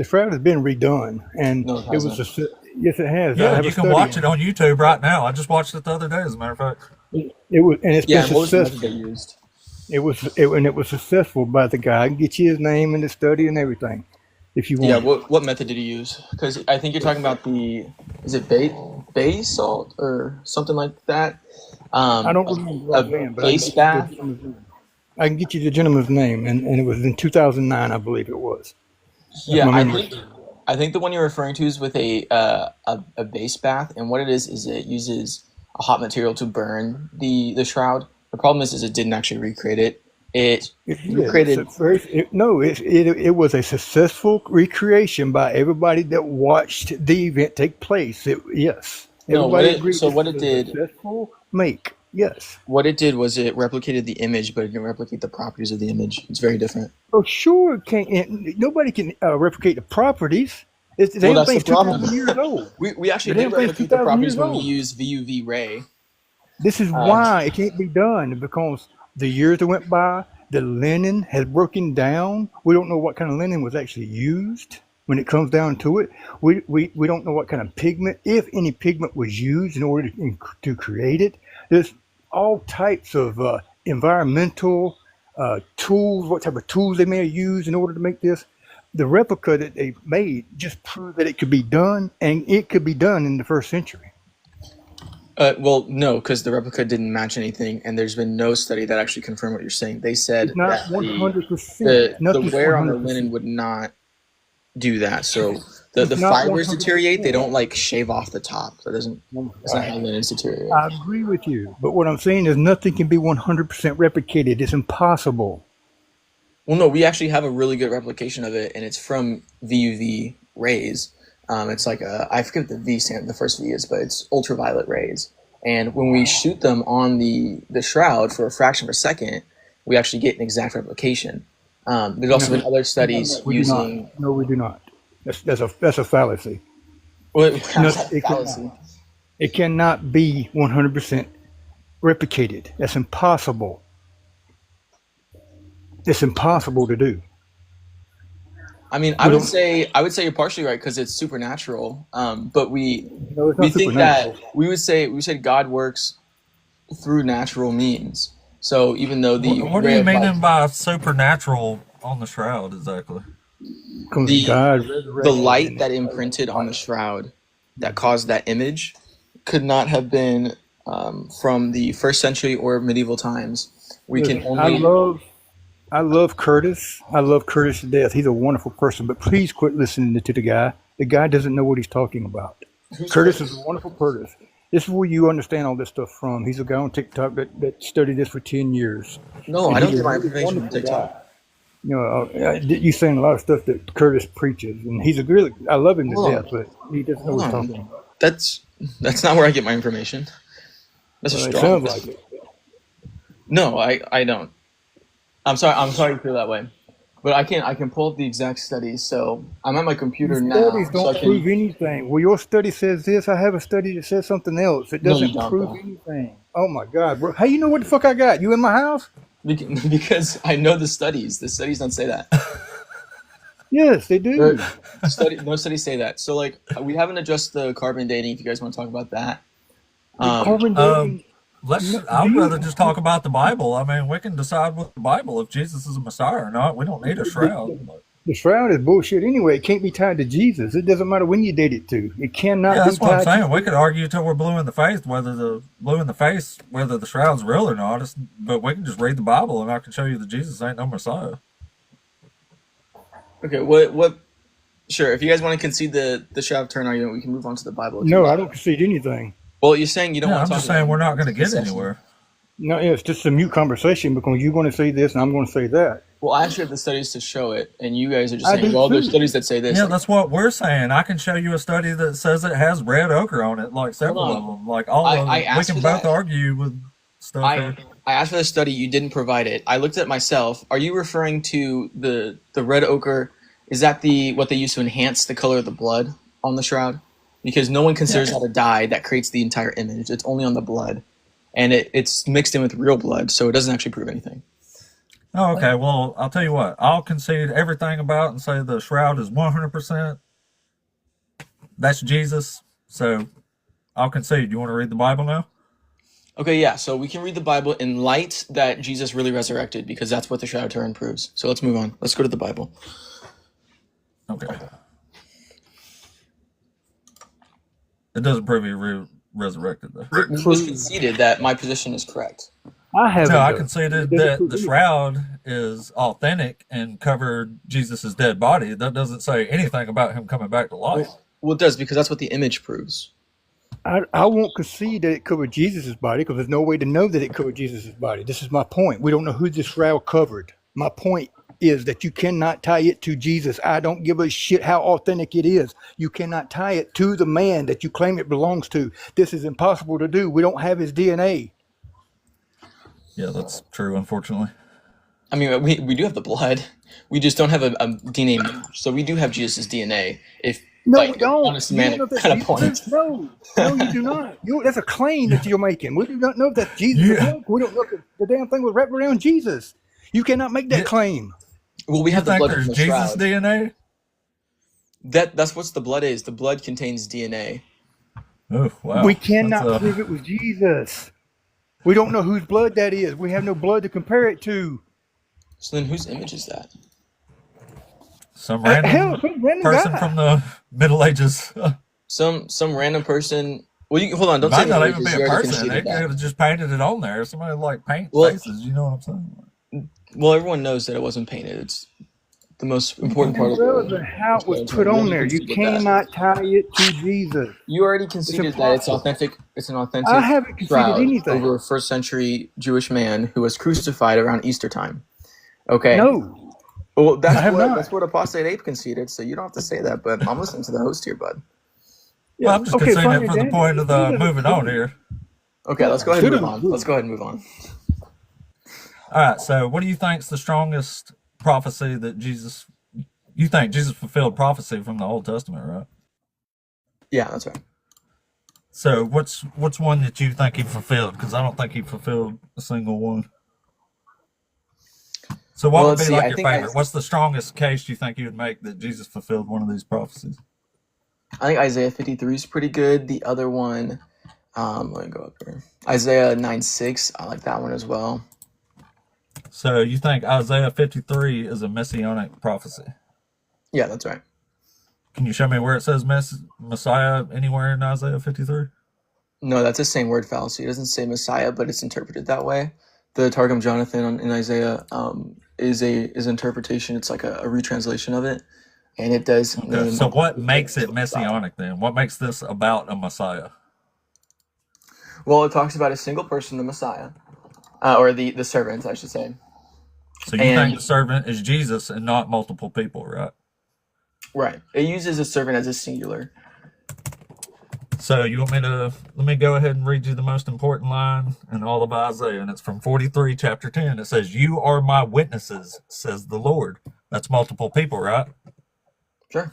shroud has been redone, and No, it it was hasn't. yes, it has. I Yeah, have you a can study watch on it on YouTube right now. I just watched it the other day, as a matter of fact. it was, and it's Yeah, been and what was the method successful. they used? It was successful by the guy. I can get you his name and the study and everything if you Yeah, want. what method did he use? Because I think you're talking about is it bay salt or something like that? I don't remember A offhand, but base bath? I can get you the gentleman's name, and it was in 2009, I believe it was. Yeah, my I memory. think the one you're referring to is with a base bath, and what it is it uses a hot material to burn the shroud. The problem is it didn't actually recreate it. It recreated. It was a successful recreation by everybody that watched the event take place. No, Everybody agreed so this what was it a did. successful make. Yes. What it did was it replicated the image, but it didn't replicate the properties of the image. It's very different. Oh, sure, it can't. Nobody can replicate the properties. The Well, damn that's the thing's problem. 2,000 years old. We actually The did damn thing's replicate the 2,000 properties years when we old. used VUV ray. This is why it can't be done, because the years that went by, the linen has broken down. We don't know what kind of linen was actually used when it comes down to it. We don't know what kind of pigment, if any pigment was used in order to create it. There's all types of environmental tools, what type of tools they may have used in order to make this. The replica that they made just proved that it could be done, and it could be done in the first century. Well, no, because the replica didn't match anything, and there's been no study that actually confirmed what you're saying. They said It's not that 100%. the Nothing's wear on the 100%. linen would not do that. So It's the not fibers 100%. deteriorate. They don't like shave off the top. That doesn't. That's not how linens deteriorate. I agree with you, but what I'm saying is nothing can be 100% replicated. It's impossible. Well, no, we actually have a really good replication of it, and it's from VUV rays. It's like I forget what the V stand, the first V is, but it's ultraviolet rays. And when we shoot them on the shroud for a fraction of a second, we actually get an exact replication. There's also been other studies We do using. not. No, we do not. That's a fallacy. Well, No, how's that it fallacy? cannot. It cannot be 100% replicated. That's impossible. It's impossible to do. I mean, I would say you're partially right because it's supernatural. But we No, it's we not think that supernatural. we said God works through natural means. So even though the What are ray you of light, meaning by supernatural on the shroud exactly? Because the God the resurrected light and that imprinted on the shroud that caused that image could not have been from the first century or medieval times. We can listen, I only. love Curtis. I love Curtis to death. He's a wonderful person, but please quit listening to the guy. The guy doesn't know what he's talking about. Who's Curtis Curtis? is a wonderful Curtis. This is where you understand all this stuff from. He's a guy on TikTok that studied this for 10 years. No, And I don't he's get a my really information from wonderful TikTok. guy. You know, you're saying a lot of stuff that Curtis preaches, and he's a really, I love him to Hold on, death, but he doesn't know hold what he's on. talking about. That's not where I get my information. That's a It strong. sounds like it. No, I don't. I'm sorry you feel that way, but I can pull up the exact studies. So I'm at my computer now, Studies so I don't prove can. anything. Well, your study says this. I have a study that says something else. It No, you doesn't don't prove though. anything. Oh my God, bro! How you know what the fuck I got? You in my house? Because I know the studies. The studies don't say that. Yes, they do. No studies say that. So like we haven't addressed the carbon dating. If you guys want to talk about that, The um, carbon Um, dating. let's. No, do I'd you? rather just talk about the Bible. I mean, we can decide with the Bible if Jesus is a Messiah or not. We don't need a shroud. But, The shroud is bullshit anyway. It can't be tied to Jesus. It doesn't matter when you date it to. It cannot yeah, be that's what I'm tied to. saying. We could argue till we're blue in the face whether the shroud's real or not. But we can just read the Bible and I can show you that Jesus ain't no Messiah. okay, what? Sure, if you guys want to concede the shroud turn argument, we can move on to the Bible if you No, I want. don't concede anything. Well, you're saying you don't Yeah, want I'm to talk just saying about we're not going to the get session. anywhere. No, it's just a mute conversation because you're going to say this and I'm going to say that. Well, I actually have the studies to show it, and you guys are just I saying, do well, there's too. studies that say this. Yeah, Like, that's what we're saying. I can show you a study that says it has red ochre on it, like hold several on. of them, like all I of them. We asked can for both that. argue with stuff I here. I asked for the study. You didn't provide it. I looked at it myself. Are you referring to the red ochre? Is that what they use to enhance the color of the blood on the shroud? Because no one considers Yeah. that a dye that creates the entire image. It's only on the blood, and it's mixed in with real blood, so it doesn't actually prove anything. Oh, okay. Well, I'll tell you what. I'll concede everything about it and say the shroud is 100%. That's Jesus. So I'll concede. You want to read the Bible now? Okay, yeah. So we can read the Bible in light that Jesus really resurrected, because that's what the shroud turn proves. So let's move on. Let's go to the Bible. Okay. It doesn't prove he resurrected, though. It We just proves, conceded that my position is correct. I No, haven't I though. It conceded doesn't that prove the anything. shroud is authentic and covered Jesus' dead body. That doesn't say anything about him coming back to life. Well, it does, because that's what the image proves. I won't concede that it covered Jesus' body because there's no way to know that it covered Jesus' body. This is my point. We don't know who this shroud covered. My point is that you cannot tie it to Jesus. I don't give a shit how authentic it is. You cannot tie it to the man that you claim it belongs to. This is impossible to do. We don't have his DNA. Yeah, that's true, unfortunately. I mean, we do have the blood. We just don't have a DNA match. So we do have Jesus' DNA. If, No, we like, don't. honest You don't man know that kind of Jesus point. is? No, you do not. That's a claim that you're making. We do not know that Jesus is. Yeah. We don't look at the damn thing was wrapped around Jesus. You cannot make that Yeah. claim. Well, we You have the think blood there's from the Jesus shroud. DNA? That's what the blood is. The blood contains DNA. Oh, wow. We That's cannot prove it was Jesus. We don't know whose blood that is. We have no blood to compare it to. So then whose image is that? some Hell, random some random person guy. from the Middle Ages. Some random person Well, you hold on. It Don't say might no not even ages. be You a already person. They conceded could that. have just painted it on there. Somebody like paint Well, faces. You know what I'm saying? well, everyone knows that it wasn't painted. It's the most important part of Irrelevant how it was the put You on already there. You conceded that. cannot tie it to Jesus. You already It's conceded that it's impossible. authentic. It's an I authentic haven't conceded shroud anything. over a first century Jewish man who was crucified around Easter time. Okay. No, Well, I have not. that's what Apostate Ape conceded. So you don't have to say that. But I'm listening to the host here, bud. Well, Yeah. I'm just Okay, conceding fine, it for the Daniel. point of the Should moving on understood. here. Okay, let's Yeah, go ahead and should move on. understood. Let's go ahead and move on. All right. So, what do you think's the strongest prophecy that Jesus? You think Jesus fulfilled prophecy from the Old Testament, right? Yeah, that's right. So, what's one that you think he fulfilled? Because I don't think he fulfilled a single one. So, what Well, would let's be see. like I your think favorite? What's the strongest case you think you would make that Jesus fulfilled one of these prophecies? I think Isaiah 53 is pretty good. The other one, let me go up here. Isaiah 9:6. I like that one as well. So, you think Isaiah 53 is a messianic prophecy? Yeah, that's right. Can you show me where it says Messiah anywhere in Isaiah 53? No, that's the same word fallacy. It doesn't say Messiah, but it's interpreted that way. The Targum Jonathan in Isaiah is interpretation. It's like a retranslation of it, and it does Okay. name. So, what makes it messianic then? What makes this about a Messiah? Well, it talks about a single person, the Messiah, or the servant, I should say. So, you think the servant is Jesus and not multiple people, right? Right. It uses a servant as a singular. So you want me to let me go ahead and read you the most important line in all of Isaiah, and it's from 43, chapter 10. It says, "You are my witnesses," says the Lord. That's multiple people, right? Sure.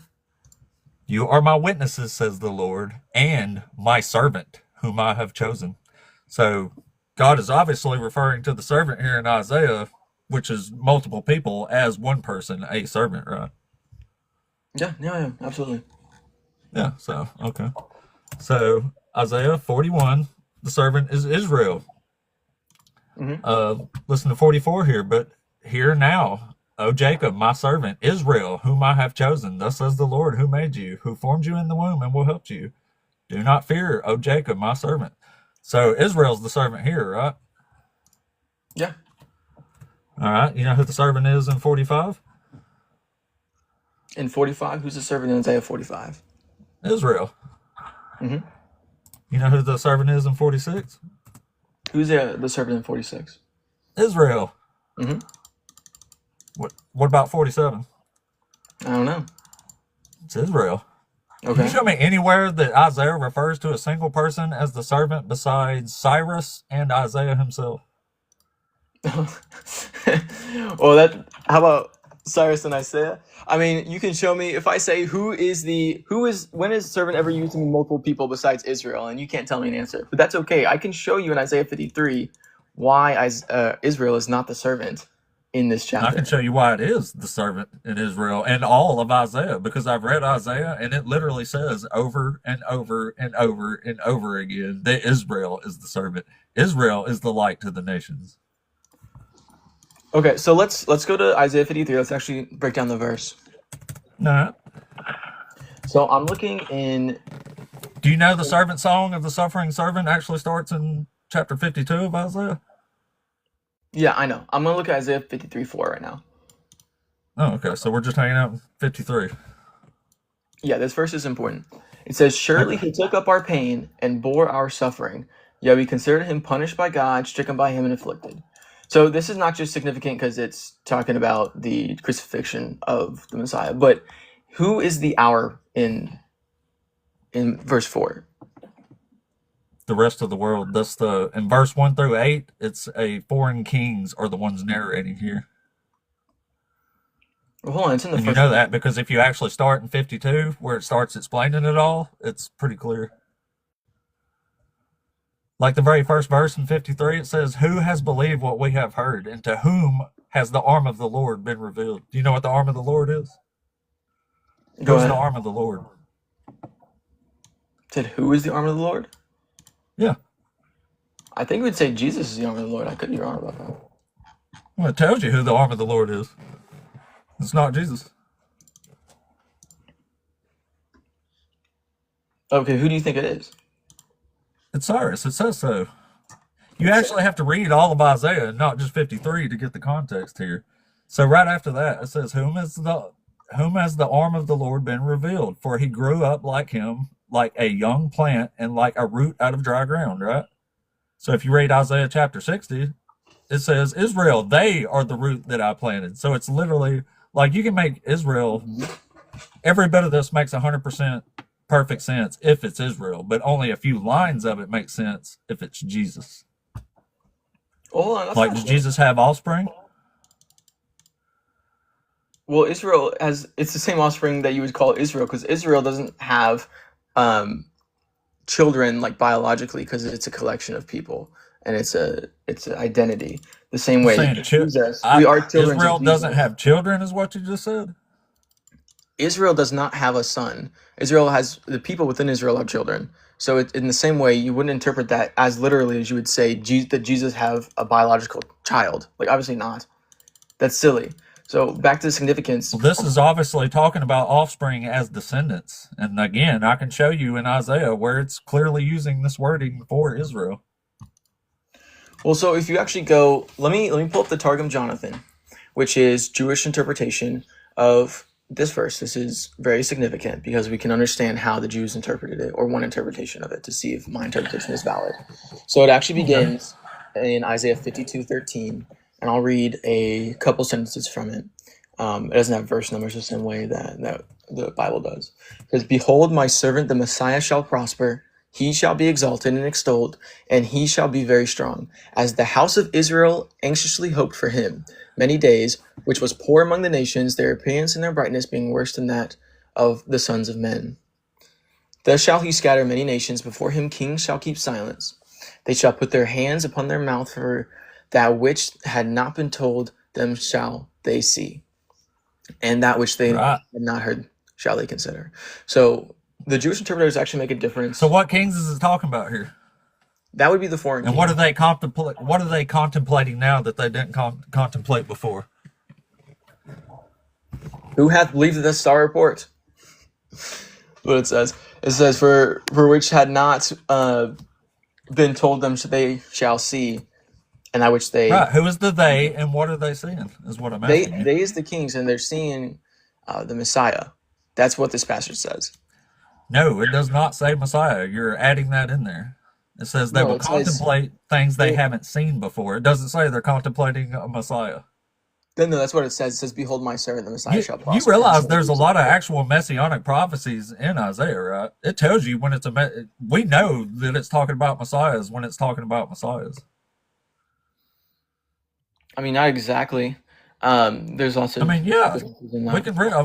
You are my witnesses, says the Lord, and my servant, whom I have chosen. So God is obviously referring to the servant here in Isaiah, which is multiple people, as one person, a servant, right? Yeah, absolutely. Yeah, so, okay. So Isaiah 41, the servant is Israel. Listen to 44 here. But hear now, O Jacob, my servant, Israel, whom I have chosen. Thus says the Lord, who made you, who formed you in the womb and will help you. Do not fear, O Jacob, my servant. So Israel's the servant here, right? Yeah. All right. You know who the servant is in 45? In 45, who's the servant in Isaiah 45? Israel. You know who the servant is in 46? Who's the servant in 46? Israel. What about 47? I don't know. It's Israel. Can Okay. you show me anywhere that Isaiah refers to a single person as the servant besides Cyrus and Isaiah himself? Well, how about Cyrus and Isaiah? I mean, you can show me if I say when is servant ever used to mean multiple people besides Israel, and you can't tell me an answer. But that's okay. I can show you in Isaiah 53 why Israel is not the servant in this chapter. I can show you why it is the servant in Israel and all of Isaiah, because I've read Isaiah and it literally says over and over and over and over again that Israel is the servant. Israel is the light to the nations. Okay, so let's go to Isaiah 53. Let's actually break down the verse. No. So I'm looking in. Do you know the servant song of the suffering servant actually starts in chapter 52 of Isaiah? Yeah, I know. I'm gonna look at Isaiah 53:4 right now. Oh, okay. So we're just hanging out in 53. Yeah, this verse is important. It says, "Surely he took up our pain and bore our suffering. Yet we considered him punished by God, stricken by him, and afflicted." So this is not just significant because it's talking about the crucifixion of the Messiah, but who is the our in verse 4? The rest of the world. That's in verse 1 through 8, it's foreign kings are the ones narrating here. Well, hold on, it's in the And you first. know that because if you actually start in 52, where it starts explaining it all, it's pretty clear. Like the very first verse in 53, it says, "Who has believed what we have heard, and to whom has the arm of the Lord been revealed?" Do you know what the arm of the Lord is? Go Who's ahead. the arm of the Lord? Said, who is the arm of the Lord? Yeah. I think we'd say Jesus is the arm of the Lord. I could be wrong about that. Well, it tells you who the arm of the Lord is. It's not Jesus. Okay, who do you think it is? It's Cyrus. It says so. You actually have to read all of Isaiah, not just 53, to get the context here. So right after that, it says, whom has the arm of the Lord been revealed? For he grew up like him, like a young plant, and like a root out of dry ground, right? So if you read Isaiah chapter 60, it says, Israel, they are the root that I planted. So it's literally like you can make Israel, every bit of this makes 100% perfect sense if it's Israel, but only a few lines of it make sense if it's Jesus. Hold on, that's Like, not does true. Jesus have offspring? Well, Israel has it's the same offspring that you would call Israel, because Israel doesn't have um, children like biologically, because it's a collection of people and it's an identity. The same I'm way saying Jesus, we are children of Israel doesn't Jesus. have children, is what you just said? Israel does not have a son. Israel has the people within Israel are children. So in the same way, you wouldn't interpret that as literally as you would say that Jesus have a biological child. Like obviously not. That's silly. So back to the significance. Well, this is obviously talking about offspring as descendants. And again, I can show you in Isaiah where it's clearly using this wording for Israel. Well, so if you actually go, let me pull up the Targum Jonathan, which is Jewish interpretation of this verse. This is very significant because we can understand how the Jews interpreted it, or one interpretation of it, to see if my interpretation is valid. So it actually begins in Isaiah 52:13, and I'll read a couple sentences from it. It doesn't have verse numbers the same way that the Bible does. It says, "Behold, my servant the Messiah shall prosper. He shall be exalted and extolled, and he shall be very strong. As the house of Israel anxiously hoped for him many days, which was poor among the nations, their appearance and their brightness being worse than that of the sons of men. Thus shall he scatter many nations, before him kings shall keep silence. They shall put their hands upon their mouth, for that which had not been told them shall they see, and that which they Right. had not heard shall they consider." So the Jewish interpreters actually make a difference. So what kings is it talking about here? That would be the foreign And king. what are they contemplate? What are they contemplating now that they didn't contemplate before? Who hath believed the star report? What it says. It says, for which had not been told them they shall see, and that which they Right. Who is the they, and what are they seeing? Is what I'm asking you. they is the kings, and they're seeing the Messiah. That's what this passage says. No, it does not say Messiah. You're adding that in there. It says they No, will it says- contemplate things they haven't seen before. It doesn't say they're contemplating a Messiah. Then no, that's what it says. It says, "Behold, my servant the Messiah shall You prosper." realize there's a lot of actual messianic prophecies in Isaiah, right? It tells you when it's we know that it's talking about messiahs when it's talking about messiahs. I mean, not exactly. There's also. I mean, yeah, differences in that.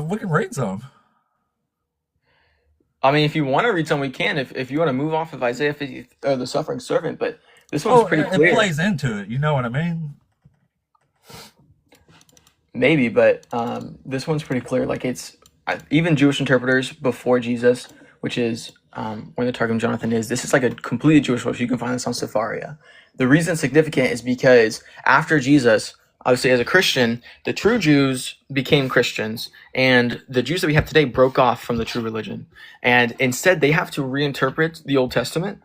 we can read some. I mean, if you want to read some, we can. If you want to move off of Isaiah 50, the suffering servant, but this one's pretty it clear. plays into it. You know what I mean? Maybe, but this one's pretty clear. Like even Jewish interpreters before Jesus, which is where the Targum Jonathan is. This is like a completely Jewish source. You can find this on Sepharia. The reason it's significant is because after Jesus, obviously as a Christian, the true Jews became Christians, and the Jews that we have today broke off from the true religion, and instead they have to reinterpret the Old Testament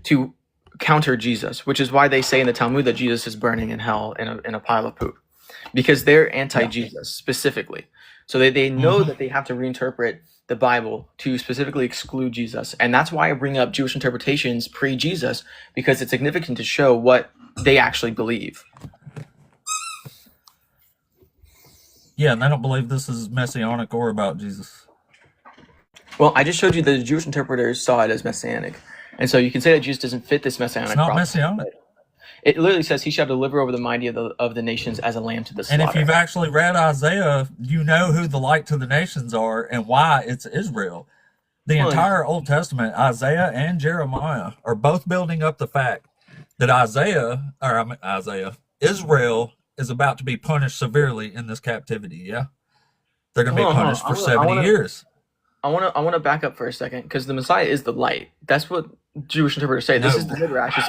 to counter Jesus, which is why they say in the Talmud that Jesus is burning in hell in a pile of poop. Because they're anti-Jesus specifically. So they know that they have to reinterpret the Bible to specifically exclude Jesus. And that's why I bring up Jewish interpretations pre-Jesus, because it's significant to show what they actually believe. Yeah, and they don't believe this is messianic or about Jesus. Well, I just showed you that the Jewish interpreters saw it as messianic. And so you can say that Jesus doesn't fit this messianic It's not prophecy. messianic. It literally says he shall deliver over the mighty of the nations as a lamb to the And slaughter. if you've actually read Isaiah, you know who the light to the nations are and why it's Israel. The Well, entire Old Testament, Isaiah and Jeremiah, are both building up the fact that Israel is about to be punished severely in this captivity. Yeah, they're going to be Hold on, punished hold for on. I 70 wanna- years. I want to back up for a second, because the Messiah is the light. That's what Jewish interpreters say. This No. is the Midrash. It's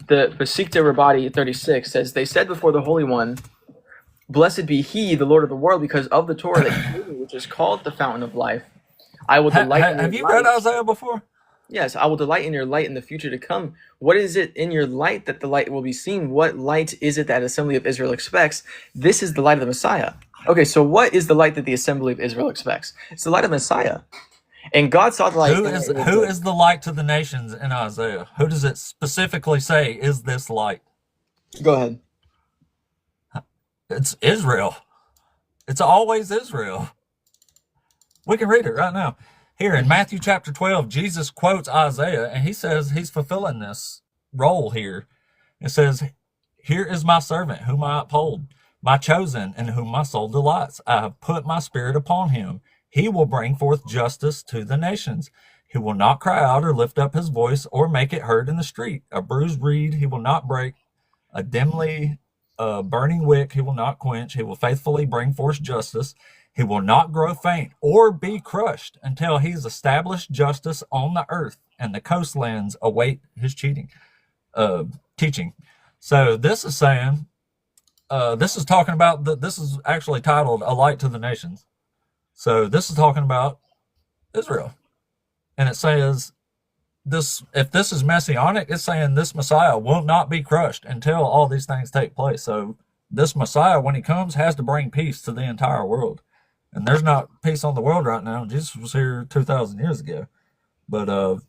the Besikta Rabbati 36 says, "They said before the Holy One, Blessed be He, the Lord of the world, because of the Torah that He gave me, which is called the fountain of life. I will delight in Have your you read light." Isaiah before? Yes, I will delight in your light in the future to come. What is it in your light that the light will be seen? What light is it that Assembly of Israel expects? This is the light of the Messiah. Okay, so what is the light that the Assembly of Israel expects? It's the light of Messiah. And God saw the light. Who is the light to the nations in Isaiah? Who does it specifically say is this light? Go ahead. It's Israel. It's always Israel. We can read it right now. Here in Matthew chapter 12, Jesus quotes Isaiah, and he says he's fulfilling this role here. It says, "Here is my servant whom I uphold, my chosen in whom my soul delights. I have put my spirit upon him. He will bring forth justice to the nations. He will not cry out or lift up his voice or make it heard in the street. A bruised reed he will not break, a dimly burning wick he will not quench. He will faithfully bring forth justice. He will not grow faint or be crushed until he's established justice on the earth, and the coastlands await his teaching. So this is saying, this is talking about, this is actually titled A Light to the Nations. So this is talking about Israel. And it says, if this is messianic, it's saying this Messiah will not be crushed until all these things take place. So this Messiah, when he comes, has to bring peace to the entire world. And there's not peace on the world right now. Jesus was here 2,000 years ago. But let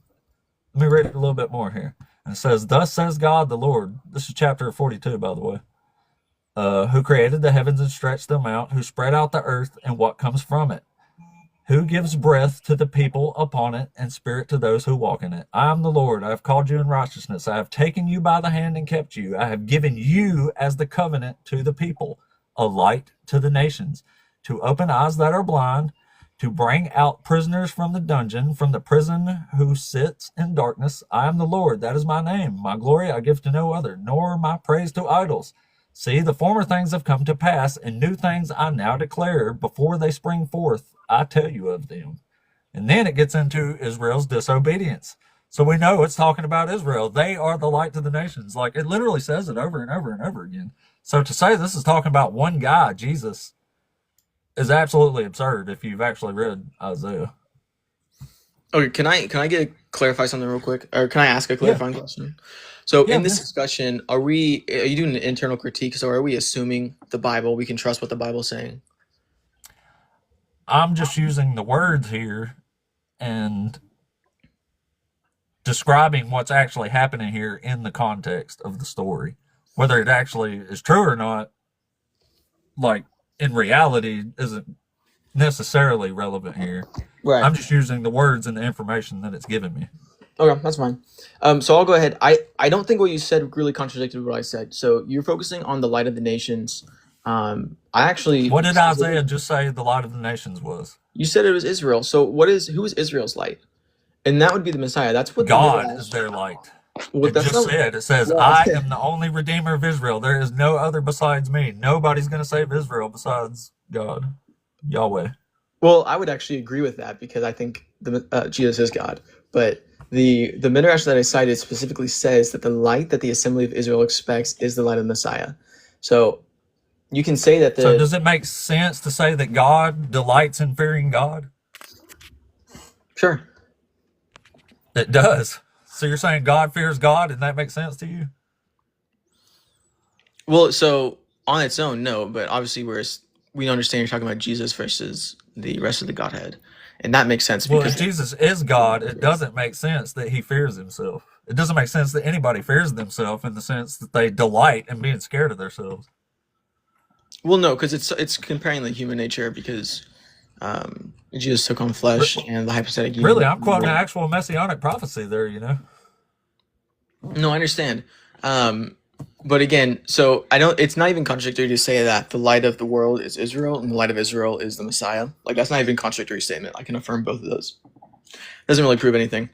me read it a little bit more here. And it says, "Thus says God the Lord." This is chapter 42, by the way. "Who created the heavens and stretched them out, who spread out the earth and what comes from it, who gives breath to the people upon it and spirit to those who walk in it. I am the Lord. I have called you in righteousness. I have taken you by the hand and kept you. I have given you as the covenant to the people, a light to the nations, to open eyes that are blind, to bring out prisoners from the dungeon, from the prison who sits in darkness. I am the Lord. That is my name. My glory I give to no other, nor my praise to idols. See, the former things have come to pass, and new things I now declare. Before they spring forth, I tell you of them." And then it gets into Israel's disobedience. So we know it's talking about Israel. They are the light to the nations. Like, it literally says it over and over and over again. So to say this is talking about one guy, Jesus, is absolutely absurd if you've actually read Isaiah. Okay, can I clarify something real quick, or can I ask a clarifying question? So in this discussion, are you doing an internal critique? So are we assuming the Bible? We can trust what the Bible's saying. I'm just using the words here and describing what's actually happening here in the context of the story. Whether it actually is true or not, like, in reality, isn't necessarily relevant here. Right. I'm just using the words and the information that it's given me. Okay, that's fine. So I'll go ahead. I don't think what you said really contradicted what I said. So you're focusing on the light of the nations. What did Isaiah just say the light of the nations was? You said it was Israel. So who is Israel's light? And that would be the Messiah. That's what God is their light. It says, I am the only redeemer of Israel. There is no other besides me. Nobody's going to save Israel besides God, Yahweh. Well, I would actually agree with that because I think Jesus is God. But the Midrash that I cited specifically says that the light that the Assembly of Israel expects is the light of the Messiah. So you can say that So does it make sense to say that God delights in fearing God? Sure. It does. So you're saying God fears God, and that makes sense to you? Well, so on its own, no. But obviously, we understand you're talking about Jesus versus the rest of the Godhead. And that makes sense. Well, if Jesus is God, it doesn't make sense that he fears himself. It doesn't make sense that anybody fears themselves in the sense that they delight in being scared of themselves. Well, no, because it's comparing the human nature because Jesus took on flesh and the hypostatic union. Really, I'm quoting an actual messianic prophecy there, you know? No, I understand. But again, so it's not even contradictory to say that the light of the world is Israel and the light of Israel is the Messiah. Like, that's not even a contradictory statement. I can affirm both of those. Doesn't really prove anything.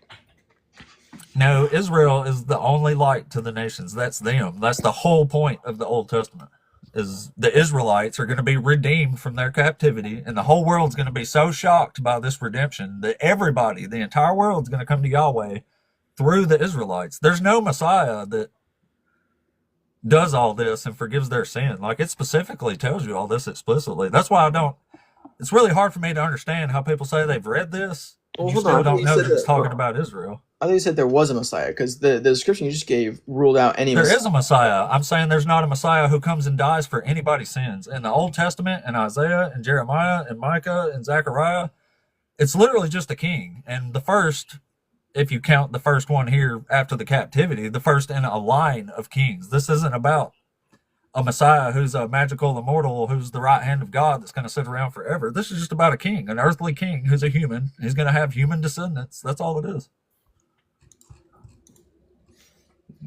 No, Israel is the only light to the nations. That's them. That's the whole point of the Old Testament. Is the Israelites are going to be redeemed from their captivity, and the whole world's going to be so shocked by this redemption that everybody, the entire world's going to come to Yahweh through the Israelites. There's no Messiah that does all this and forgives their sin. Like, it specifically tells you all this explicitly. That's why it's really hard for me to understand how people say they've read this and you still don't know that it's talking about Israel. thought you said there was a Messiah, because the description you just gave ruled out any There Messiah. is a Messiah. I'm saying there's not a Messiah who comes and dies for anybody's sins. In the Old Testament, and Isaiah, and Jeremiah, and Micah, and Zechariah, it's literally just a king. And the first, if you count the first one here after the captivity, the first in a line of kings. This isn't about a Messiah who's a magical immortal, who's the right hand of God that's going to sit around forever. This is just about a king, an earthly king who's a human. He's going to have human descendants. That's all it is.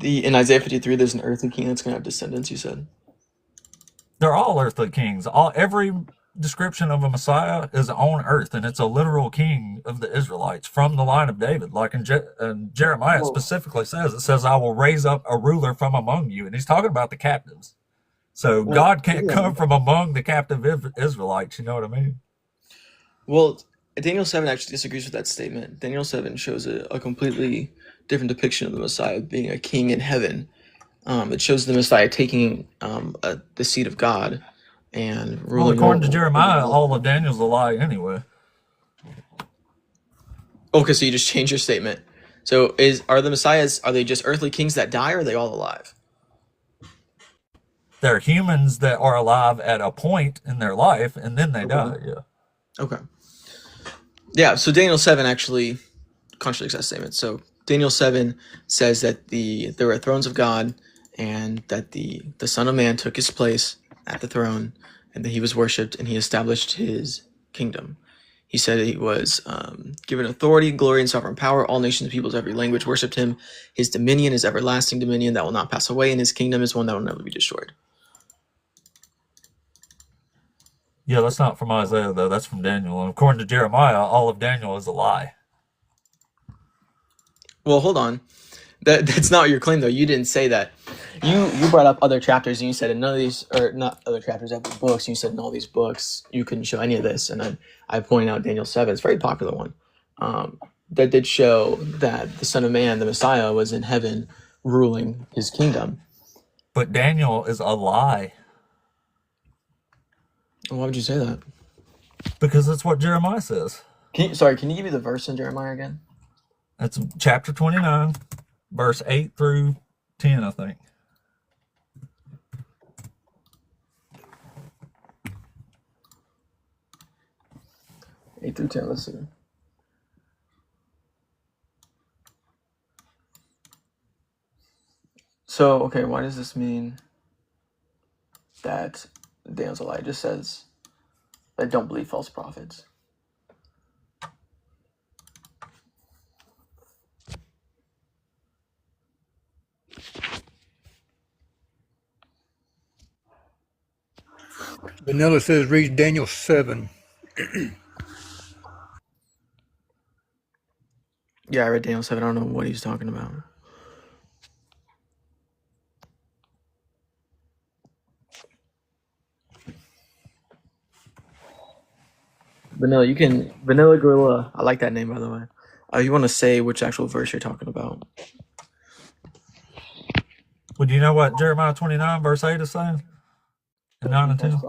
In Isaiah 53, there's an earthly king that's going to have descendants, you said? They're all earthly kings. Every description of a Messiah is on earth, and it's a literal king of the Israelites from the line of David. Like in Jeremiah, it Well, specifically says, I will raise up a ruler from among you. And he's talking about the captives. So well, God can't yeah. come from among the captive Israelites. You know what I mean? Well, Daniel 7 actually disagrees with that statement. Daniel 7 shows a completely different depiction of the Messiah being a king in heaven. It shows the Messiah taking the seat of God and Well, ruling according to over. Jeremiah, all of Daniel's a lie anyway. Okay, so you just changed your statement. So are the Messiahs, are they just earthly kings that die, or are they all alive? They're humans that are alive at a point in their life, and then they Okay. die. Yeah. Okay. Yeah, so Daniel 7 actually contradicts that statement. So Daniel 7 says that there were thrones of God, and that the Son of Man took his place at the throne, and that he was worshipped, and he established his kingdom. He said he was given authority, glory, and sovereign power. All nations, peoples, every language worshipped him. His dominion is everlasting dominion that will not pass away, and his kingdom is one that will never be destroyed. Yeah, that's not from Isaiah, though. That's from Daniel. And according to Jeremiah, all of Daniel is a lie. Well, hold on. That's not your claim, though. You didn't say that. You brought up other chapters, and you said in none of these, or not other chapters, other books. You said in all these books you couldn't show any of this, and I pointed out Daniel 7. It's a very popular one. That did show that the Son of Man, the Messiah, was in heaven ruling his kingdom. But Daniel is a lie Why would you say that? because that's what Jeremiah says. Can you give me the verse in Jeremiah again? That's chapter 29, verse 8 through 10, I think. Eight through 10. Let's see. So, okay, why does this mean that Daniel's a lie? It just says that don't believe false prophets. Vanilla says read Daniel 7. Yeah, I read Daniel 7. I don't know what he's talking about. Vanilla Gorilla. I like that name, by the way. You want to say which actual verse you're talking about? Well, do you know what Jeremiah 29, verse 8 is saying? And 9 and 10?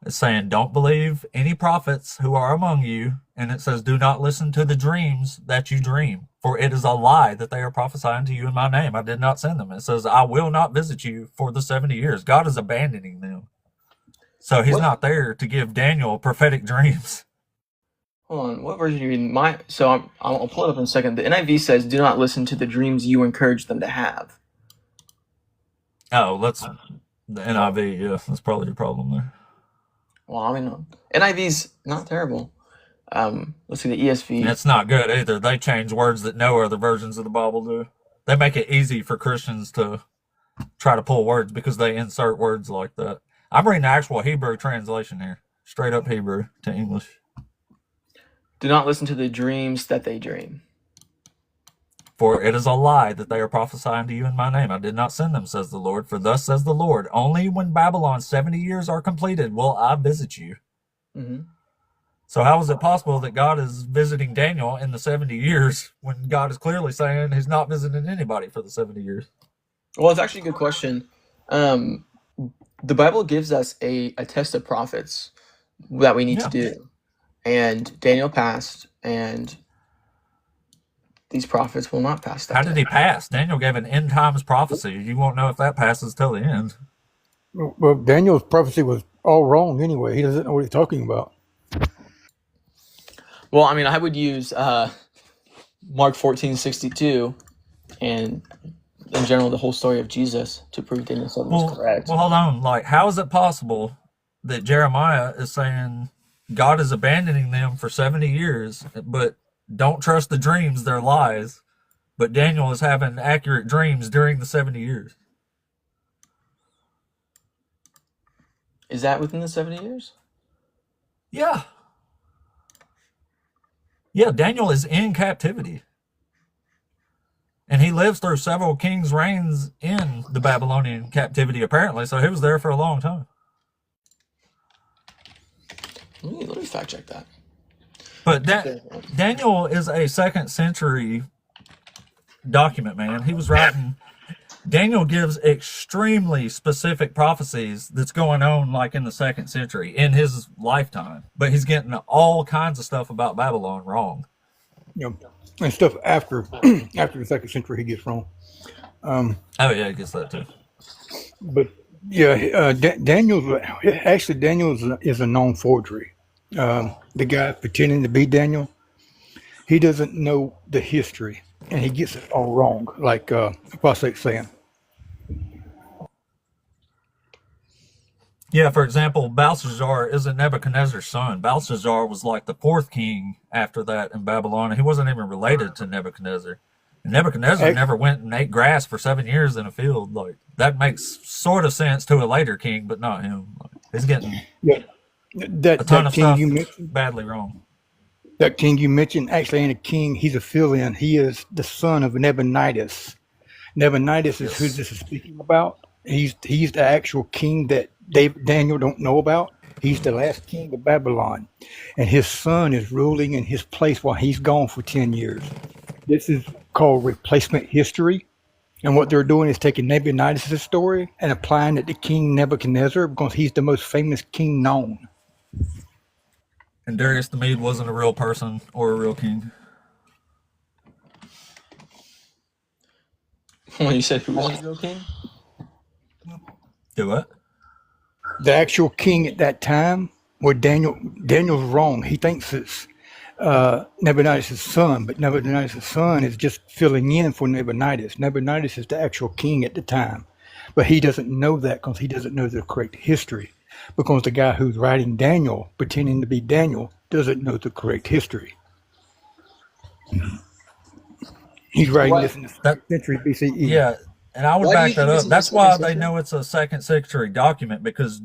It's saying, don't believe any prophets who are among you. And it says, do not listen to the dreams that you dream, for it is a lie that they are prophesying to you in my name. I did not send them. It says, I will not visit you for the 70 years. God is abandoning them. So he's not there to give Daniel prophetic dreams. Hold on, what version do you read? I'll pull it up in a second. The NIV says, do not listen to the dreams you encourage them to have. Oh, that's the NIV. Yeah, that's probably your problem there. Well, I mean, NIV's not terrible. Let's see the ESV. It's not good either. They change words that no other versions of the Bible do. They make it easy for Christians to try to pull words because they insert words like that. I'm reading the actual Hebrew translation here. Straight up Hebrew to English. Do not listen to the dreams that they dream. For it is a lie that they are prophesying to you in my name. I did not send them, says the Lord. For thus says the Lord, only when Babylon's 70 years are completed will I visit you. Mm-hmm. So how is it possible that God is visiting Daniel in the 70 years when God is clearly saying he's not visiting anybody for the 70 years? Well, it's actually a good question. The Bible gives us a test of prophets that we need to do. And Daniel passed, and these prophets will not pass How that did he down. pass? Daniel gave an end times prophecy. You won't know if that passes till the end. Well, Daniel's prophecy was all wrong anyway. He doesn't know what he's talking about. Well, I mean, I would use Mark 14:62 and in general the whole story of Jesus to prove Daniel 7 was correct. Well, hold on. Like, how is it possible that Jeremiah is saying God is abandoning them for 70 years, but don't trust the dreams, they're lies, but Daniel is having accurate dreams during the 70 years? Is that within the 70 years? Yeah. Yeah, Daniel is in captivity. And he lives through several kings' reigns in the Babylonian captivity, apparently, so he was there for a long time. Let me fact check that. But Daniel is a 2nd century document, man. He was writing. Daniel gives extremely specific prophecies that's going on like in the 2nd century in his lifetime, but he's getting all kinds of stuff about Babylon wrong. You know, and stuff after after the 2nd century he gets wrong. Oh yeah, I guess that too. But yeah, Daniel is a known forgery. The guy pretending to be Daniel, he doesn't know the history, and he gets it all wrong, like Apostate's saying. Yeah, for example, Belshazzar isn't Nebuchadnezzar's son. Belshazzar was like the 4th king after that in Babylon. He wasn't even related to Nebuchadnezzar. And Nebuchadnezzar never went and ate grass for 7 years in a field. Like, that makes sort of sense to a later king, but not him. Like, he's getting Yeah, a ton of king stuff you mentioned, badly wrong. that king you mentioned actually ain't a king. He's a fill-in. He is the son of Nabonidus. Nabonidus is who Yes. this is speaking about. He's the actual king that Daniel don't know about. He's the last king of Babylon, and his son is ruling in his place while he's gone for 10 years. This is called replacement history, and what they're doing is taking Nabonidus' story and applying it to King Nebuchadnezzar because he's the most famous king known. And Darius the Mede wasn't a real person or a real king. When you said who was the real king? Do what? The actual king at that time, where Daniel's wrong. He thinks it's Nabonidus' son, but Nabonidus' son is just filling in for Nabonidus. Nabonidus is the actual king at the time, but he doesn't know that because he doesn't know the correct history. Because the guy who's writing Daniel, pretending to be Daniel, doesn't know the correct history. He's writing this in the That 6th century BCE. Yeah, and I would Why do back you that think up. it's in the That's why 2nd they century? know it's a 2nd century document, because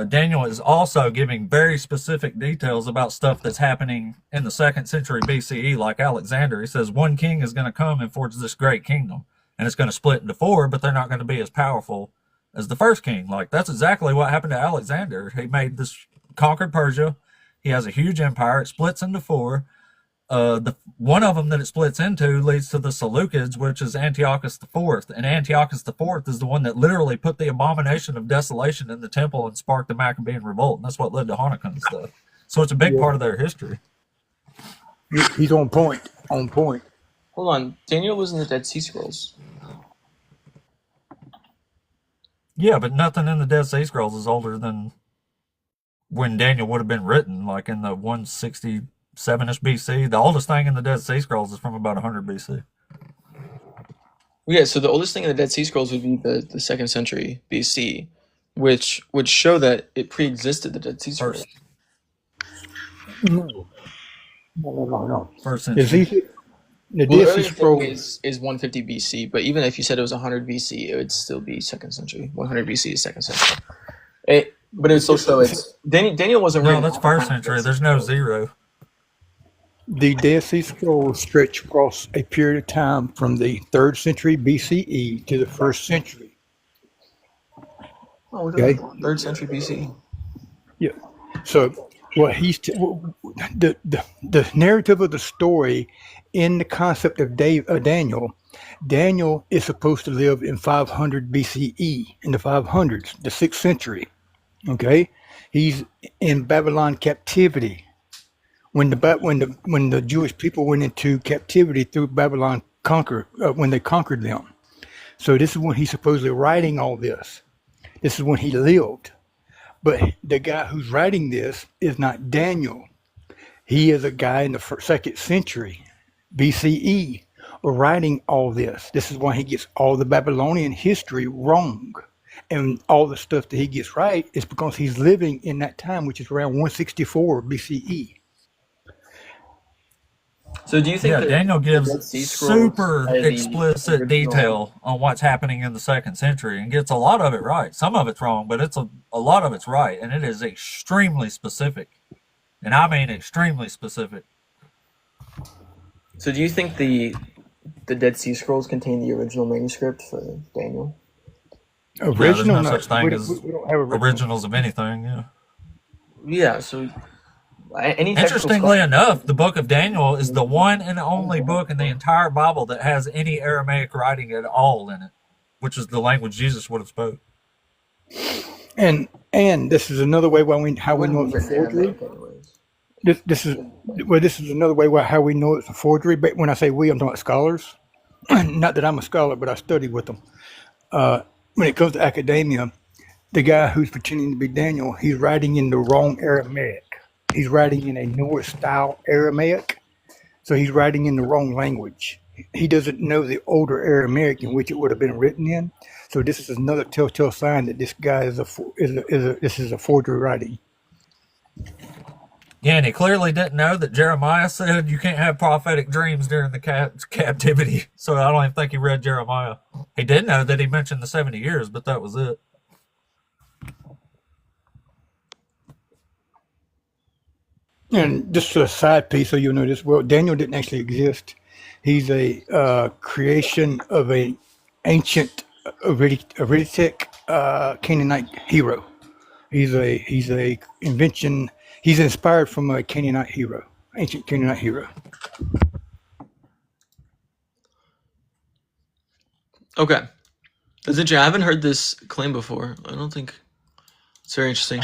Daniel is also giving very specific details about stuff that's happening in the 2nd century BCE, like Alexander. He says one king is going to come and forge this great kingdom, and it's going to split into 4, but they're not going to be as powerful as the first king. Like, that's exactly what happened to Alexander. He made this, conquered Persia. He has a huge empire. It splits into 4. The one of them that it splits into leads to the Seleucids, which is Antiochus IV. And Antiochus IV is the one that literally put the abomination of desolation in the temple and sparked the Maccabean revolt. And that's what led to Hanukkah and stuff. So it's a big part of their history. He's on point. On point. Hold on. Daniel was in the Dead Sea Scrolls. Yeah, but nothing in the Dead Sea Scrolls is older than when Daniel would have been written, like in the 167-ish BC. The oldest thing in the Dead Sea Scrolls is from about 100 BC. Yeah, so the oldest thing in the Dead Sea Scrolls would be the 2nd century BC, which would show that it pre-existed the Dead Sea Scrolls. No. First Is century. he the Well, the Dead Sea earliest Scroll? thing is 150 BC, but even if you said it was 100 BC, it would still be 2nd century. 100 BC is 2nd century. But it would still show it's Daniel wasn't No, written. that's first century. There's no 0. The Dead Sea Scrolls stretch across a period of time from the 3rd century BCE to the 1st century. Oh, look Okay. at that. 3rd century BC. Yeah. So what the narrative of the story in the concept of Daniel is supposed to live in 500 BCE, in the 500s, the 6th century. Okay, he's in Babylon captivity when the Jewish people went into captivity through Babylon when they conquered them. So this is when he's supposedly writing all this. This is when he lived. But the guy who's writing this is not Daniel. He is a guy in the second century BCE writing all this. This is why he gets all the Babylonian history wrong. And all the stuff that he gets right is because he's living in that time, which is around 164 BCE. So do you think Yeah, that Daniel the gives Dead Sea Scrolls super are the explicit original? detail on what's happening in the second century and gets a lot of it right. Some of it's wrong, but a lot of it's right, and it is extremely specific. And I mean extremely specific. So do you think the Dead Sea Scrolls contain the original manuscript for Daniel? Yeah, there's Original? no No, such thing as we don't have original. originals of anything, yeah. Yeah. So any textual Interestingly scholar, enough, the book of Daniel is the one and only book in the entire Bible that has any Aramaic writing at all in it, which is the language Jesus would have spoke. And this is another way how we know wouldn't it's a be written in forgery. Aramaic anyways. This is another way how we know it's a forgery. But when I say we, I'm talking about scholars. Not that I'm a scholar, but I studied with them. When it comes to academia, the guy who's pretending to be Daniel, he's writing in the wrong Aramaic. He's writing in a newer style Aramaic, so he's writing in the wrong language. He doesn't know the older Aramaic in which it would have been written in. So this is another telltale sign that this guy this is a forgery writing. Yeah, and he clearly didn't know that Jeremiah said you can't have prophetic dreams during the captivity. So I don't even think he read Jeremiah. He did know that he mentioned the 70 years, but that was it. And just a side piece, so you'll know this. Well, Daniel didn't actually exist. He's a creation of a ancient Aritic Canaanite hero. He's a invention. He's inspired from a Canaanite hero, ancient Canaanite hero. Okay. That's interesting. I haven't heard this claim before. I don't think it's very interesting.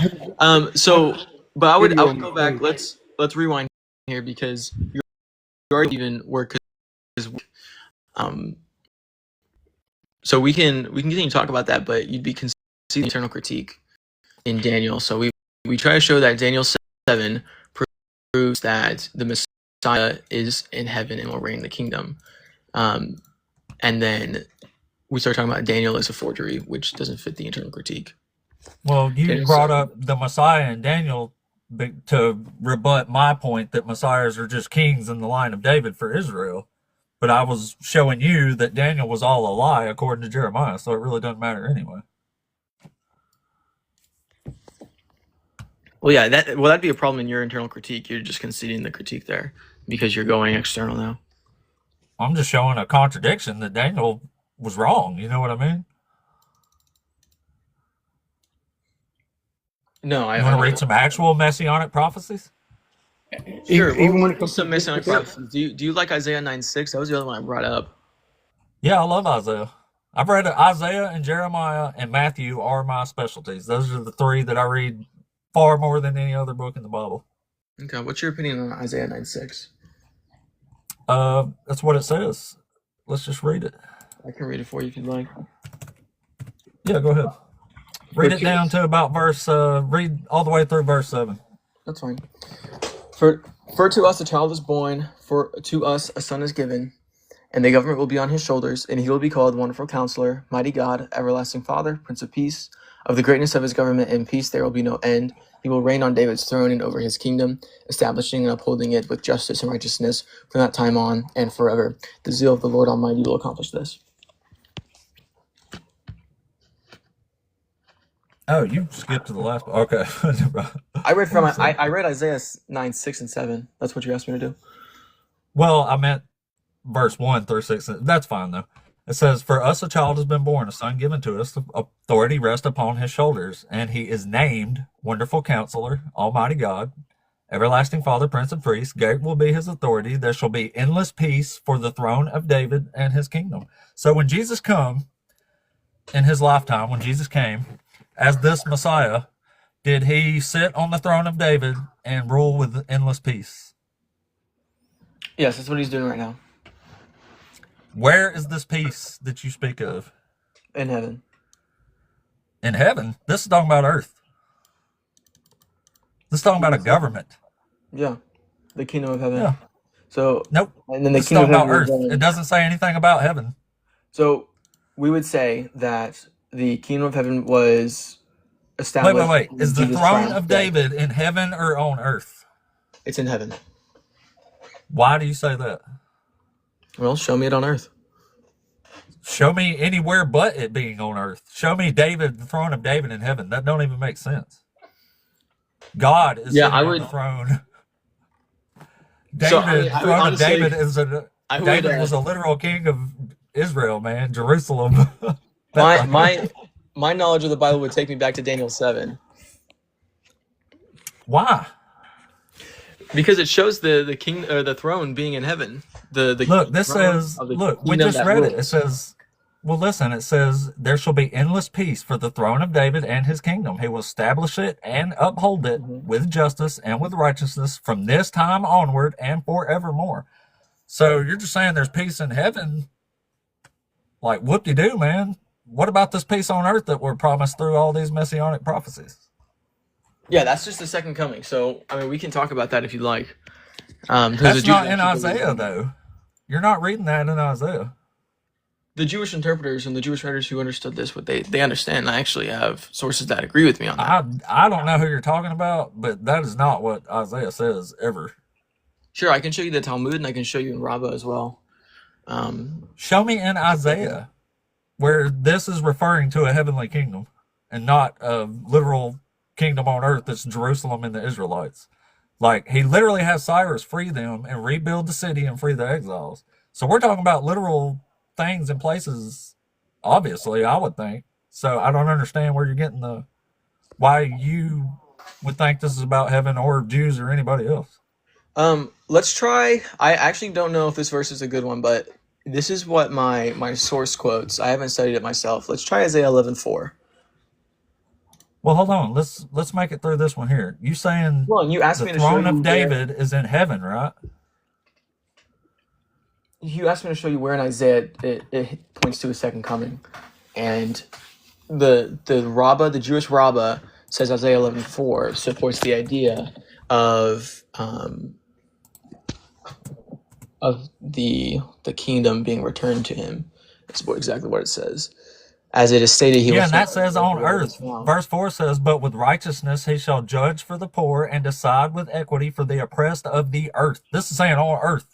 But I would go back. Let's rewind here because you already even work. So we can continue to talk about that, but you'd be conceding the internal critique in Daniel. So we try to show that Daniel 7 proves that the Messiah is in heaven and will reign the kingdom. And then we start talking about Daniel as a forgery, which doesn't fit the internal critique. Well, you Daniel brought 7. up the Messiah and Daniel to rebut my point that Messiahs are just kings in the line of David for Israel. But I was showing you that Daniel was all a lie according to Jeremiah, so it really doesn't matter anyway. Well, yeah, that'd be a problem in your internal critique. You're just conceding the critique there because you're going external now. I'm just showing a contradiction that Daniel was wrong. You know what I mean? No, I You want to read some actual messianic prophecies? Sure. Even when it Well, comes some to messianic prophecies. Do you like Isaiah 9:6? That was the other one I brought up. Yeah, I love Isaiah. I've read Isaiah and Jeremiah and Matthew are my specialties. Those are the three that I read far more than any other book in the Bible. Okay, what's your opinion on Isaiah 9:6? That's what it says. Let's just read it. I can read it for you if you'd like. Yeah, go ahead. Read it Okay. down to about read all the way through verse 7. That's fine. For to us a child is born, for to us a son is given, and the government will be on his shoulders, and he will be called Wonderful Counselor, Mighty God, Everlasting Father, Prince of Peace. Of the greatness of his government and peace there will be no end. He will reign on David's throne and over his kingdom, establishing and upholding it with justice and righteousness from that time on and forever. The zeal of the Lord Almighty will accomplish this. Oh, you skipped to the last part. Okay. I read Isaiah 9:6 and 7. That's what you asked me to do. Well, I meant verse 1 through 6. That's fine, though. It says, "For us a child has been born, a son given to us, authority rests upon his shoulders, and he is named Wonderful Counselor, Almighty God, Everlasting Father, Prince of Peace. Great will be his authority. There shall be endless peace for the throne of David and his kingdom." So when Jesus come in his lifetime, when Jesus came as this Messiah, did he sit on the throne of David and rule with endless peace? Yes, that's what he's doing right now Where is this peace that you speak of? in heaven. In heaven? This is talking about earth. This is talking about a government. Yeah, the kingdom of heaven. Yeah. So, Nope. and then the This is kingdom talking of about heaven. earth. It doesn't say anything about heaven. So, we would say that the kingdom of heaven was established. Wait. when Is the Jesus throne triumphed of death. David in heaven or on earth? It's in heaven. Why do you say that? Well, show me it on earth. Show me anywhere but it being on earth. Show me David, the throne of David in heaven. That don't even make sense. God is Yeah, sitting I on would- the throne. David, So, I would throne of honestly- David is a I would, David was a literal king of Israel, man. Jerusalem. my knowledge of the Bible would take me back to Daniel 7 Why? because it shows the king or the throne being in heaven. The Look, this throne says, of the look, we kingdom just that read it. rules. It says, well, listen, it says, there shall be endless peace for the throne of David and his kingdom. He will establish it and uphold it with justice and with righteousness from this time onward and forevermore. So you're just saying there's peace in heaven? Like, whoop-de-doo, man. What about this peace on earth that we're promised through all these messianic prophecies? Yeah, that's just the second coming. So, I mean, we can talk about that if you'd like. That's not in Isaiah, though. You're not reading that in Isaiah. The Jewish interpreters and the Jewish writers who understood this, they understand. I actually have sources that agree with me on that. I don't know who you're talking about, but that is not what Isaiah says ever. Sure, I can show you the Talmud and I can show you in Rabbah as well. Show me in Isaiah where this is referring to a heavenly kingdom and not a literal kingdom on earth that's Jerusalem and the Israelites. Like, he literally has Cyrus free them and rebuild the city and free the exiles. So we're talking about literal things and places, obviously, I would think. So I don't understand where you're getting why you would think this is about heaven or Jews or anybody else. Let's try. I actually don't know if this verse is a good one, but this is what my source quotes. I haven't studied it myself. Let's try Isaiah 11:4. Well, hold on. Let's make it through this one here. You saying Well, you asked the me to show throne you of where- David is in heaven, right? You asked me to show you where in Isaiah it points to a second coming, and the Rabbah, the Jewish Rabbah, says Isaiah 11:4 supports the idea of the kingdom being returned to him. That's exactly what it says. As it is stated, he will. Yeah, and that says on set earth. now. Verse 4 says, but with righteousness he shall judge for the poor and decide with equity for the oppressed of the earth. This is saying on earth.